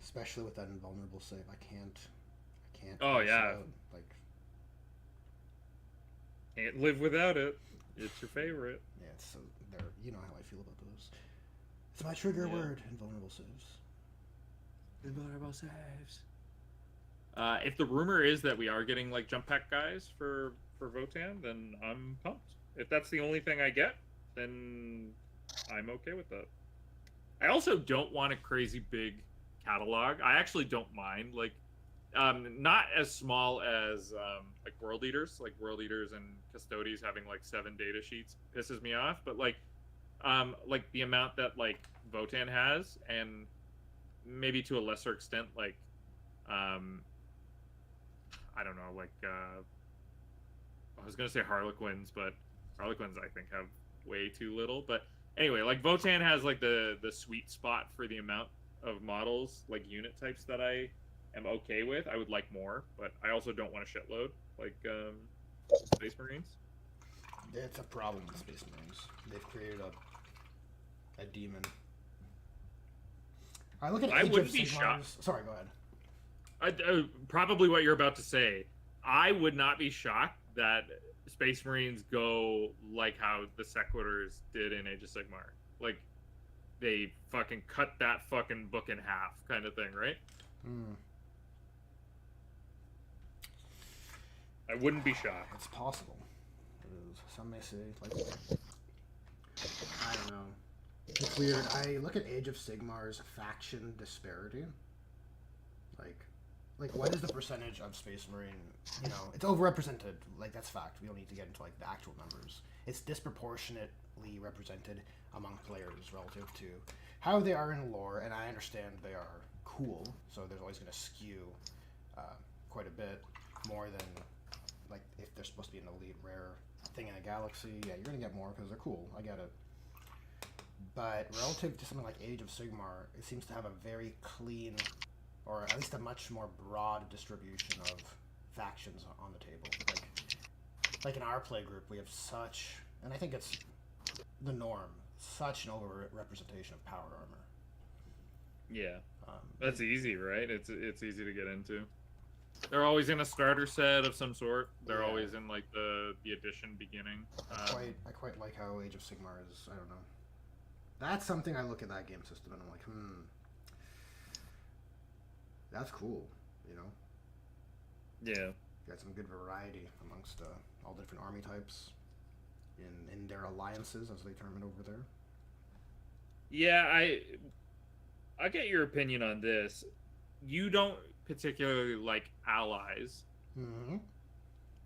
especially with that invulnerable save. I can't. Oh yeah. Like. Can't live without it. It's your favorite. Yeah, it's so there. You know how I feel about those. It's my trigger word. Invulnerable saves. Invulnerable saves. If the rumor is that we are getting like jump pack guys for Votan, then I'm pumped. If that's the only thing I get, then I'm okay with that. I also don't want a crazy big catalog. I actually don't mind like not as small as like World Eaters. Like World Eaters and Custodies having like 7 data sheets pisses me off, but like the amount that like Votan has, and maybe to a lesser extent like I don't know, like I was gonna say Harlequins, but Harlequins I think have way too little. But anyway, like Votan has like the sweet spot for the amount of models, like unit types that I am okay with. I would like more, but I also don't want a shitload like Space Marines. It's a problem with Space Marines. They've created a demon. I look at Age of Sigmars. Sorry, go ahead. Probably what you're about to say. I would not be shocked that Space Marines go like how the Sequitors did in Age of Sigmar. Like, they fucking cut that fucking book in half kind of thing, right? Hmm. I wouldn't be shocked. It's possible. Some may say, like, I don't know. It's weird. I look at Age of Sigmar's faction disparity. Like, what is the percentage of Space Marine? You know, it's overrepresented. Like, that's fact. We don't need to get into, like, the actual numbers. It's disproportionately represented among players relative to how they are in lore, and I understand they are cool, so there's always going to skew quite a bit more than, like, if they're supposed to be an elite rare thing in a galaxy. Yeah, you're going to get more because they're cool. I get it. But relative to something like Age of Sigmar, it seems to have a very clean, or at least a much more broad distribution of factions on the table. Like in our play group, we have such, and I think it's the norm, such an over representation of power armor. Yeah, that's easy, right? It's easy to get into. They're always in a starter set of some sort. They're always in like the edition beginning. I quite like how Age of Sigmar is. I don't know. That's something I look at that game system and I'm like, that's cool. You know. Yeah. Got some good variety amongst all the different army types in their alliances, as they term it over there. Yeah, I get your opinion on this. You don't particularly like allies,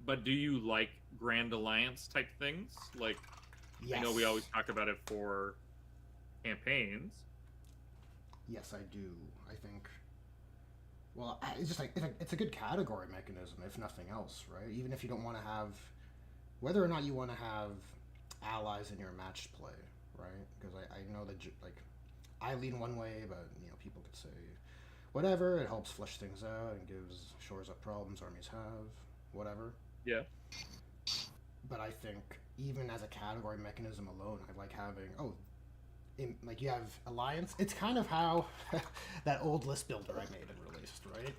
but do you like Grand Alliance type things? Like, yes. I know we always talk about it for campaigns. Yes, I do. I think. Well, it's just like it's a good category mechanism, if nothing else, right? Even if you don't want to have, whether or not you want to have allies in your matched play, right? Because I know that like I lean one way, but you know people could say whatever. It helps flesh things out and shores up problems armies have, whatever. Yeah. But I think even as a category mechanism alone, I like having like you have alliance. It's kind of how that old list builder I made and released, right?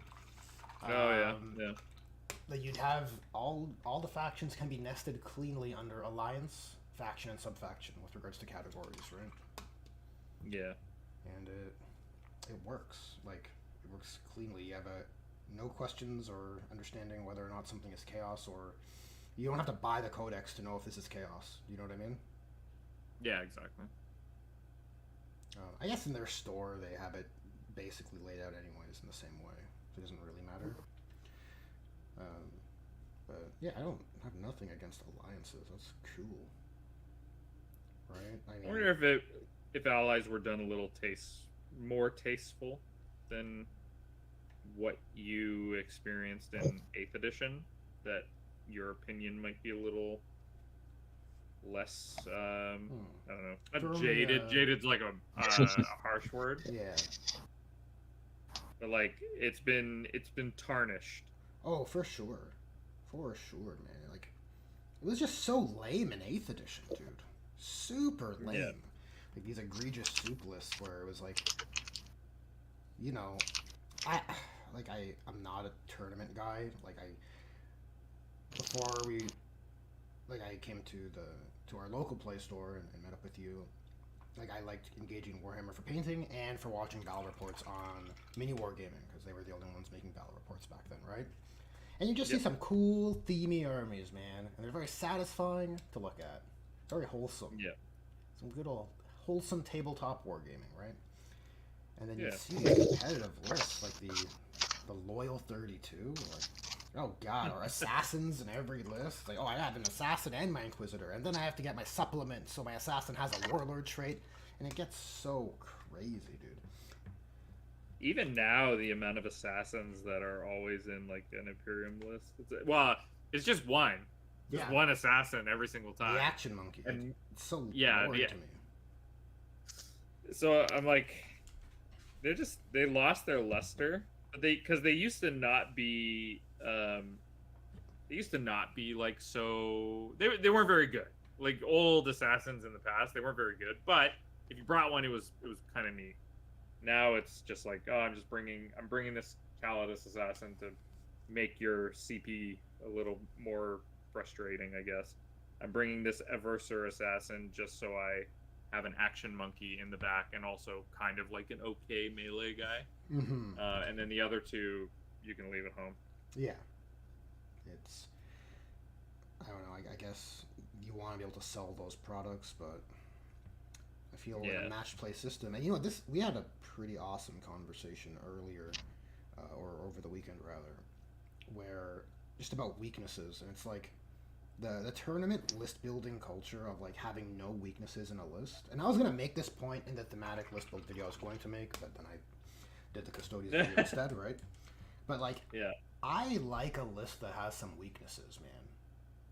Yeah. That you'd have all the factions can be nested cleanly under alliance, faction, and subfaction with regards to categories, right? Yeah. And it works. Like it works cleanly. You have no questions or understanding whether or not something is chaos, or you don't have to buy the codex to know if this is chaos. You know what I mean? Yeah, exactly. I guess in their store they have it basically laid out anyways in the same way. So it doesn't really matter. But yeah, I don't have nothing against alliances. That's cool, right? I wonder if allies were done a little more tasteful than what you experienced in 8th edition, that your opinion might be a little less I don't know, not jaded. Jaded's like a harsh word. Yeah. But like it's been tarnished. Oh, for sure, man. Like it was just so lame in 8th edition, dude. Super lame. Yeah. Like these egregious soup lists where it was like, you know, I'm not a tournament guy. Like I came to our local play store and met up with you. Like I liked engaging Warhammer for painting and for watching battle reports on Mini Wargaming because they were the only ones making battle reports back then, right? And you just see some cool themey armies, man, and they're very satisfying to look at. Very wholesome. Yeah. Some good old wholesome tabletop wargaming, right? And then you see competitive lists like the Loyal 32, like, oh god, or assassins in every list. Like, oh, I have an assassin and my inquisitor, and then I have to get my supplement so my assassin has a warlord trait, and it gets so crazy, dude. Even now, the amount of assassins that are always in like an Imperium list, it's just one. Just one assassin every single time. The action monkey. And it's so boring to me. So I'm like, they lost their luster, but because they used to not be like so they weren't very good. Like old assassins in the past, they weren't very good. But if you brought one, it was kind of neat. Now it's just like, oh, I'm bringing this Calidus assassin to make your CP a little more frustrating, I guess. I'm bringing this Aversir assassin just so I have an action monkey in the back and also kind of like an okay melee guy. Mm-hmm. And then the other two, you can leave at home. Yeah. It's, I don't know, I guess you want to be able to sell those products, but I feel in a match play system, and you know, we had a pretty awesome conversation earlier, or over the weekend rather, where just about weaknesses, and it's like the tournament list building culture of like having no weaknesses in a list. And I was gonna make this point in the thematic list build video I was going to make, but then I did the Custodians video instead, right? But like, I like a list that has some weaknesses, man.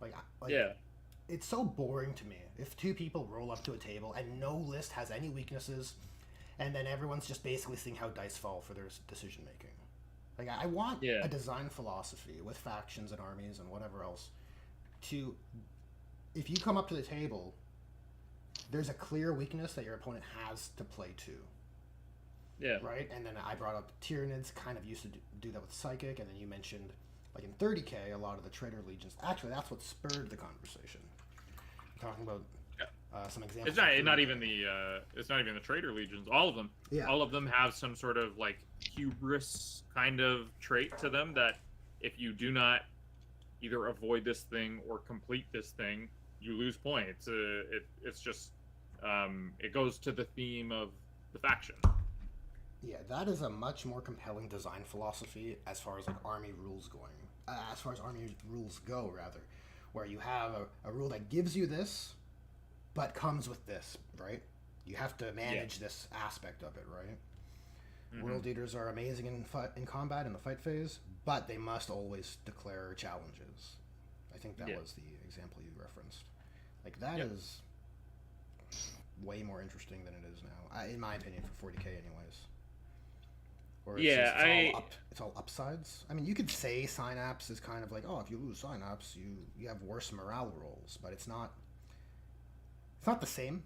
Like it's so boring to me if two people roll up to a table and no list has any weaknesses, and then everyone's just basically seeing how dice fall for their decision making. Like, I want Yeah. a design philosophy with factions and armies and whatever else to, if you come up to the table, there's a clear weakness that your opponent has to play to. Yeah. Right? And then I brought up Tyranids kind of used to do that with Psychic, and then you mentioned, like in 30K, a lot of the Traitor Legions. Actually, that's what spurred the conversation. I'm talking about some examples. It's not even the Traitor Legions. All of them. Yeah. All of them have some sort of like hubris kind of trait to them that if you do not either avoid this thing or complete this thing, you lose points. It's just it goes to the theme of the faction. Yeah, that is a much more compelling design philosophy as far as like army rules going. As far as army rules go, rather, where you have a rule that gives you this, but comes with this, right? You have to manage this aspect of it, right? Mm-hmm. World Eaters are amazing in combat in the fight phase, but they must always declare challenges. I think that was the example you referenced. Like, that is way more interesting than it is now, in my opinion, for 40K anyways. Or it's all upsides. I mean, you could say Synapse is kind of like, oh, if you lose Synapse, you have worse morale rolls, but it's not the same.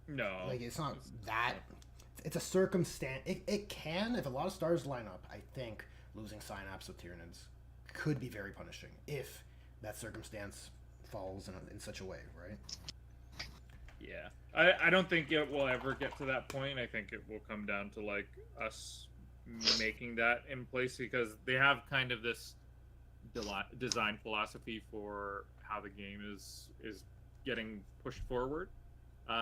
No. Like, it's not that. It's a circumstance. It can, if a lot of stars line up, I think losing Synapse with Tyranids could be very punishing if that circumstance falls in such a way, right? Yeah. I don't think it will ever get to that point. I think it will come down to like us making that in place, because they have kind of this design philosophy for how the game is getting pushed forward. They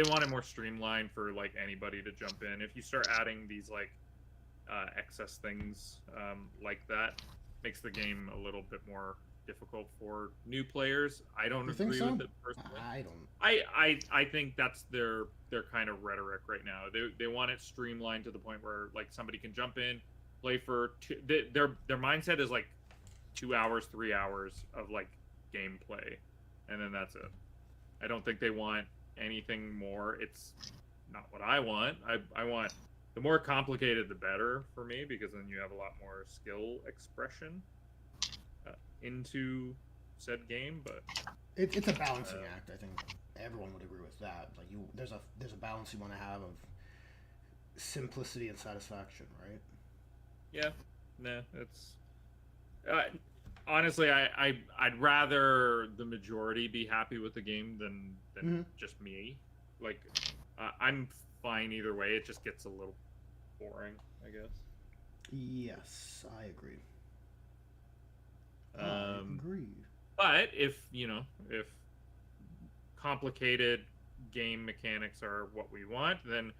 want it more streamlined for like anybody to jump in. If you start adding these like excess things like that, makes the game a little bit more difficult for new players. I don't agree with it personally. I don't. I think that's their kind of rhetoric right now. They want it streamlined to the point where like somebody can jump in, play for their mindset is like 2 hours, 3 hours of like gameplay, and then that's it. I don't think they want anything more. It's not what I want. I want the more complicated the better for me, because then you have a lot more skill expression into said game. But it's a balancing act. I think everyone would agree with that. Like, there's a balance you want to have of simplicity and satisfaction, right? Yeah, nah, it's honestly, I'd rather the majority be happy with the game than just me. Like, I'm fine either way. It just gets a little boring, I guess. Yes, I agree. I agree. But if complicated game mechanics are what we want, then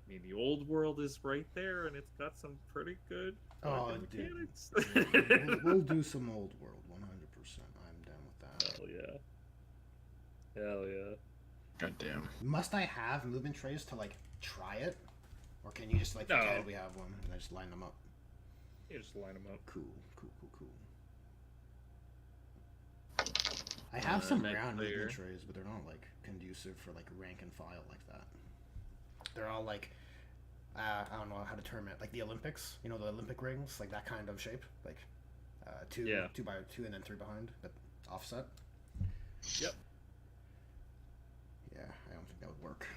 I mean, the old world is right there, and it's got some pretty good mechanics. We'll do some old world, 100%. I'm down with that. Hell yeah. God damn. Must I have movement trays to like try it, or can you just like pretend we have one and I just line them up? You just line them up. Cool. I have some ground movement trays, but they're not like conducive for like rank and file like that. They're all like, I don't know how to term it, like the Olympics, the Olympic rings, like that kind of shape, like 2 by 2 and then 3 behind, but offset. Yep. Yeah, I don't think that would work.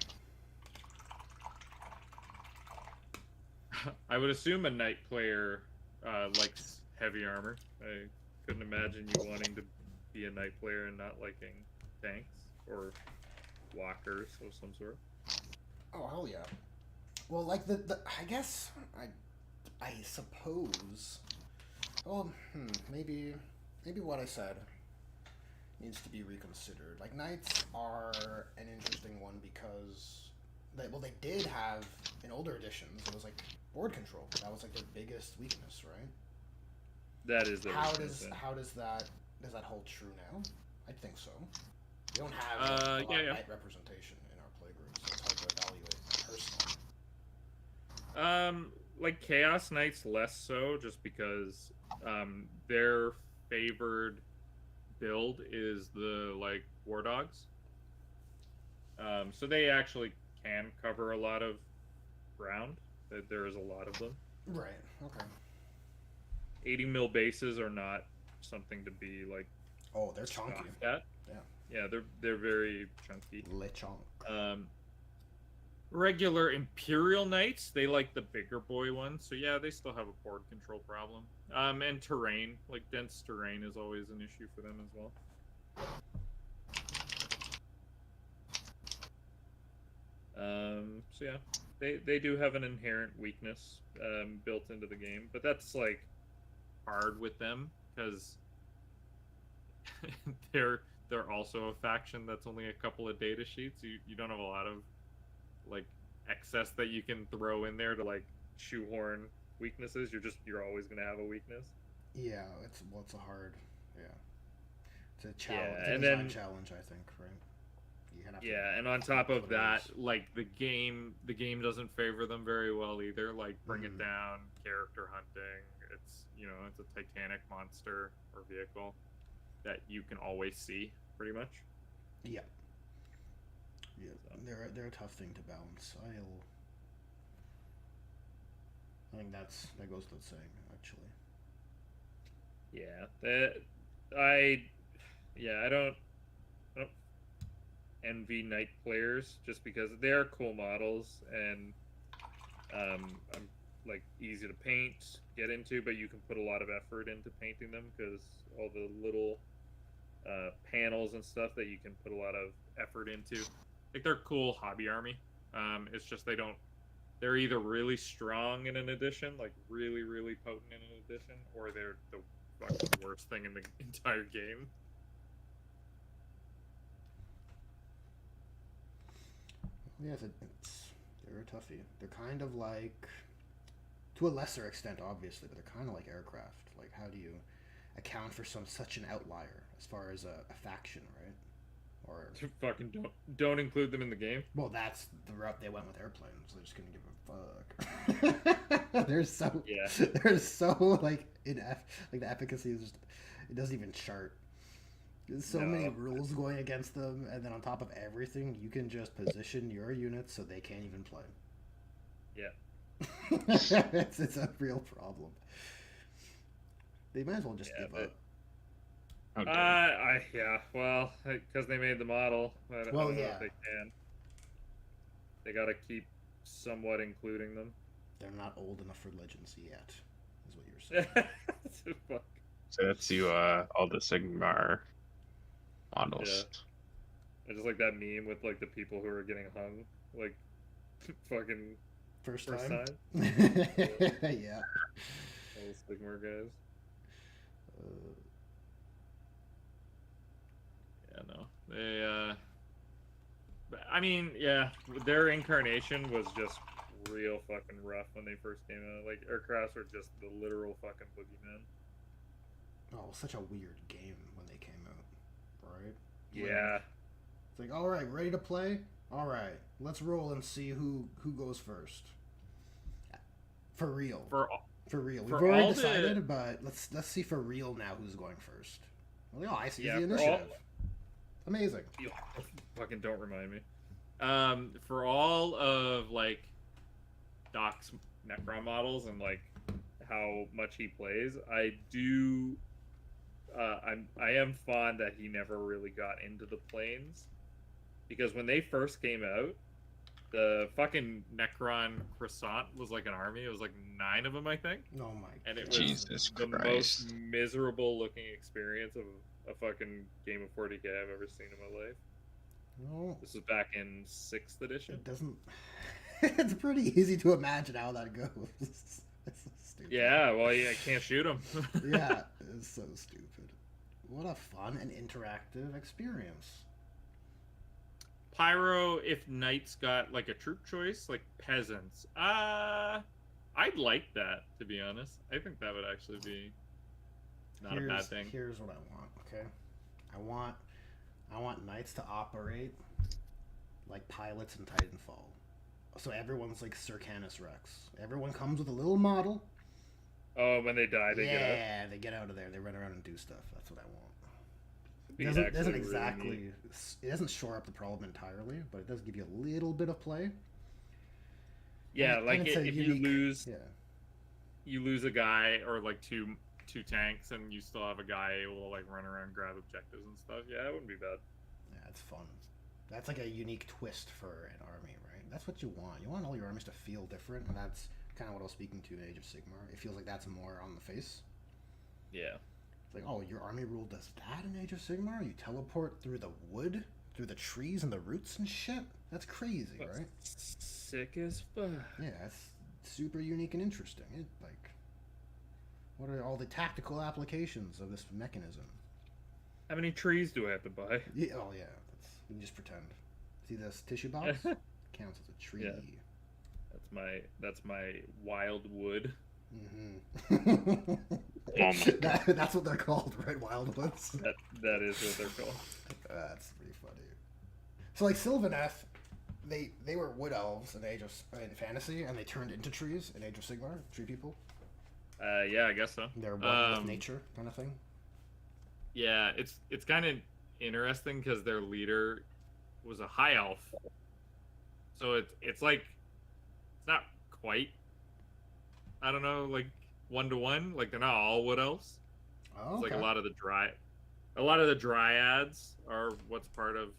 I would assume a knight player likes heavy armor. I couldn't imagine you wanting to be a knight player and not liking tanks or walkers of some sort. Oh, hell yeah. Well, like I guess I suppose. Well, maybe what I said needs to be reconsidered. Like, knights are an interesting one because they did have in older editions. It was like board control. That was like their biggest weakness, right? That is their weakness. Does that hold true now? I think so. We don't have a lot of knight representation in our playgroup, so it's hard to evaluate personally. Like Chaos Knights less so, just because their favored build is the like war dogs. So they actually can cover a lot of ground. There is a lot of them. Right. Okay. 80 mil bases are not something to be like. Oh, they're chunky. At. Yeah. Yeah, they're very chunky. Le chunk. Regular Imperial Knights, they like the bigger boy ones, so yeah, they still have a board control problem. And terrain, like dense terrain, is always an issue for them as well. So yeah, they do have an inherent weakness built into the game, but that's like hard with them because they're also a faction that's only a couple of data sheets. You don't have a lot of like excess that you can throw in there to like shoehorn weaknesses. You're always gonna have a weakness. Yeah, it's a hard, yeah, it's a challenge. Yeah, it's a and design then challenge, I think, right? Yeah, and on top of that, like the game doesn't favor them very well either. Like bring it down, character hunting. It's it's a Titanic monster or vehicle that you can always see pretty much. Yeah. Yeah, they're a tough thing to balance. I think that goes without saying, actually. Yeah, I don't envy knight players just because they are cool models and I'm like easy to paint, get into, but you can put a lot of effort into painting them because all the little panels and stuff that you can put a lot of effort into. Like they're cool hobby army. It's just they're either really strong in an edition, like really, really potent in an edition, or they're the fucking worst thing in the entire game. Yeah, they're a toughie. They're kind of like, to a lesser extent, obviously, but they're kind of like aircraft. Like, how do you account for such an outlier as far as a faction, right? Or fucking don't include them in the game. Well, that's the route they went with airplanes. They're just gonna give a fuck. They're so like like the efficacy is just, it doesn't even chart. There's so many rules going against them, and then on top of everything, you can just position your units so they can't even play. Yeah. it's a real problem. They might as well just give up. Well, because they made the model. I don't know if they can. They gotta keep somewhat including them. They're not old enough for Legends yet, is what you're saying. Fuck. So that's all the Sigmar models. Yeah. I just like that meme with like the people who are getting hung, like fucking first time. Yeah. All the Sigmar guys. Yeah, no. They I mean, yeah, their incarnation was just real fucking rough when they first came out. Like aircrafts were just the literal fucking boogeyman. Oh, such a weird game when they came out, right? Yeah. It's like, all right, ready to play? All right, let's roll and see who goes first. For real. For real. We've already decided, but let's see for real now who's going first. Well, I see the initiative. Amazing. Fucking don't remind me. For all of like Doc's Necron models and like how much he plays, I am fond that he never really got into the planes, because when they first came out, the fucking Necron croissant was like an army. It was like 9 of them, I think. Oh my! And it was the most miserable looking experience of a fucking game of 40k I've ever seen in my life. No. This was back in 6th edition. It doesn't. It's pretty easy to imagine how that goes. It's so stupid. Yeah, well, I can't shoot him. Yeah, it's so stupid. What a fun and interactive experience. Pyro, if knights got like a troop choice, like peasants, I'd like that, to be honest. I think that would actually be not a bad thing. Here's what I want. Okay, I want knights to operate like pilots in Titanfall. So everyone's like Sir Canis Rex. Everyone comes with a little model, Oh, when they die, they get up. Yeah, they get out of there. They run around and do stuff. That's what I want. Be It actually doesn't really exactly. neat. It doesn't shore up the problem entirely, but it does give you a little bit of play. Yeah, And like it's a if unique. Yeah. you lose a guy or like two tanks, and you still have a guy able to like run around and grab objectives and stuff. Yeah, it wouldn't be bad. Yeah, it's fun. That's like a unique twist for an army, right? That's what you want. You want all your armies to feel different, and that's kind of what I was speaking to in Age of Sigmar. It feels like that's more on the face. Yeah. It's like, oh, your army rule does that in Age of Sigmar? You teleport through the wood, through the trees and the roots and shit? That's crazy, That's right? sick as fuck. Yeah, that's super unique and interesting. What are all the tactical applications of this mechanism? How many trees do I have to buy? Yeah, oh yeah, we can just pretend. See this tissue box? Counts as a tree. Yeah. That's my wild wood. Mm-hmm. Oh my That's what they're called, right? Wildwoods. That is what they're called. That's pretty funny. So like Sylvaneth, they were wood elves in in fantasy, and they turned into trees in Age of Sigmar. Tree people. Yeah, I guess so. They're one with nature, kind of thing. Yeah, it's kind of interesting because their leader was a high elf, so it's like it's not quite. I don't know, like 1-to-1. Like they're not all wood elves. Oh, It's okay. like a lot of the dryads are what's part of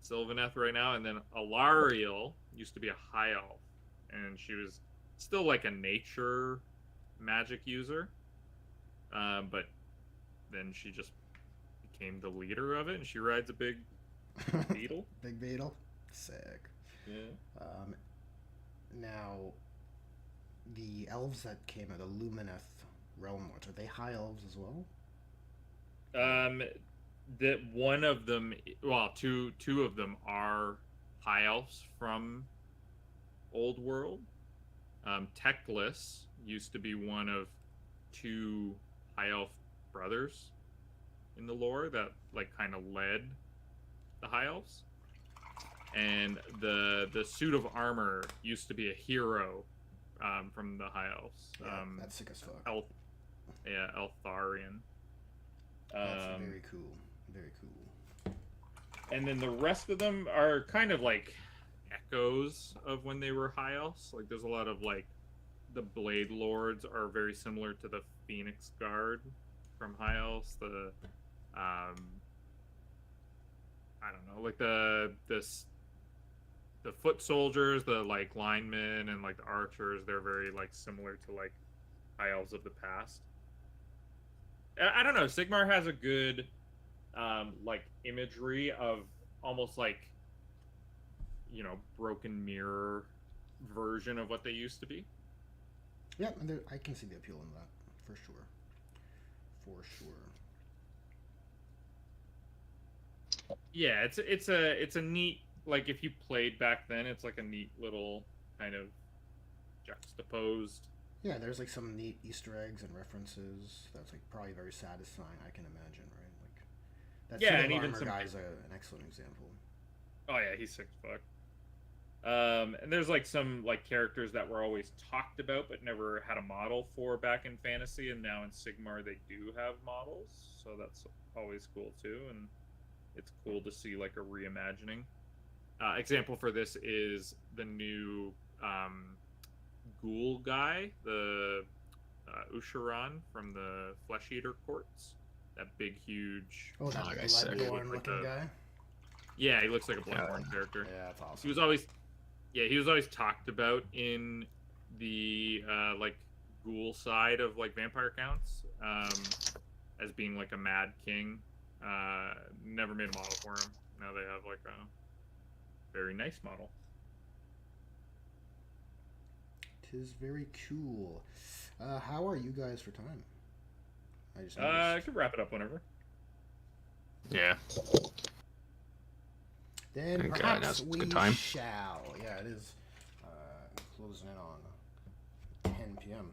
Sylvaneth right now, and then Alariel used to be a high elf, and she was still like a nature magic user, but then she just became the leader of it, and she rides a big beetle. Big beetle. Sick. Yeah. Now, the elves that came out, the Lumineth Realm Lords, are they high elves as well? That one of them, well, two of them are high elves from Old World. Teclis used to be one of two high elf brothers in the lore that like kind of led the high elves. And the suit of armor used to be a hero from the high elves. Yeah, that's sick as fuck. Eltharion. That's very cool. Very cool. And then the rest of them are kind of like echoes of when they were high elves. Like there's a lot of like the Blade Lords are very similar to the Phoenix Guard from high elves. The I don't know, like the foot soldiers, the like linemen and like the archers, they're very like similar to like high elves of the past. I don't know, Sigmar has a good like imagery of almost like, you know, broken mirror version of what they used to be. Yeah, and I can see the appeal in that for sure. For sure. Yeah, it's a neat, like if you played back then, it's like a neat little kind of juxtaposed. Yeah, there's like some neat Easter eggs and references. That's like probably very satisfying, I can imagine, right? Like that Yeah, suit and of even armor some guy's an excellent example. Oh yeah, he's sick as fuck. And there's like some like characters that were always talked about but never had a model for back in fantasy, and now in Sigmar they do have models, so that's always cool too, and it's cool to see like a reimagining. Example for this is the new ghoul guy, the Usharan from the Flesh Eater Courts. That big, huge. Oh, that guy's sick. Bloodborne looking guy. Yeah, he looks like a Bloodborne character. Yeah, that's awesome. He was always talked about in the like ghoul side of like vampire counts as being like a mad king. Never made a model for him. Now they have like a very nice model. 'Tis very cool. How are you guys for time? I just I could wrap it up whenever. Yeah. Then Okay, perhaps now's a we good time. shall. Yeah, it is closing in on 10 p.m.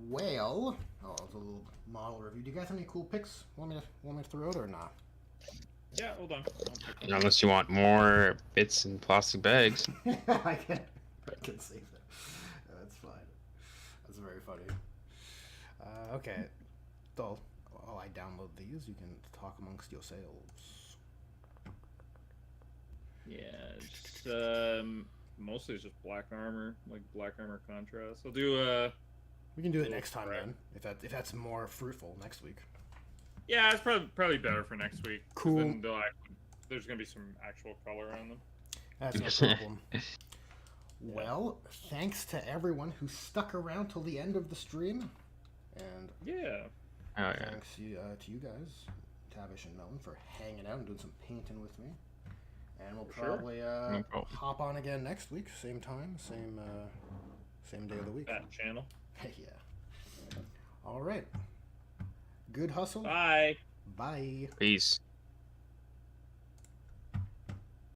Well, it's a little model review. Do you guys have any cool picks? Want me to throw out or not? Yeah, hold on. Unless you want more bits in plastic bags. I can save that. That's fine. That's very funny. Okay. So, while I download these, you can talk amongst yourselves. Yeah, just mostly it's just black armor, like black armor contrast. I'll do We can do it little next time crap. then, if that's more fruitful next week. Yeah, it's probably better for next week. 'Cause Cool. Then there's gonna be some actual color on them. That's no problem. Well, thanks to everyone who stuck around till the end of the stream, and Yeah. Oh, yeah. thanks to you guys, Tavish and Melon, for hanging out and doing some painting with me. And we'll For sure. probably No problem. hop on again next week, same time, same day of the week. That channel. Yeah. All right. Good hustle. Bye. Bye. Peace.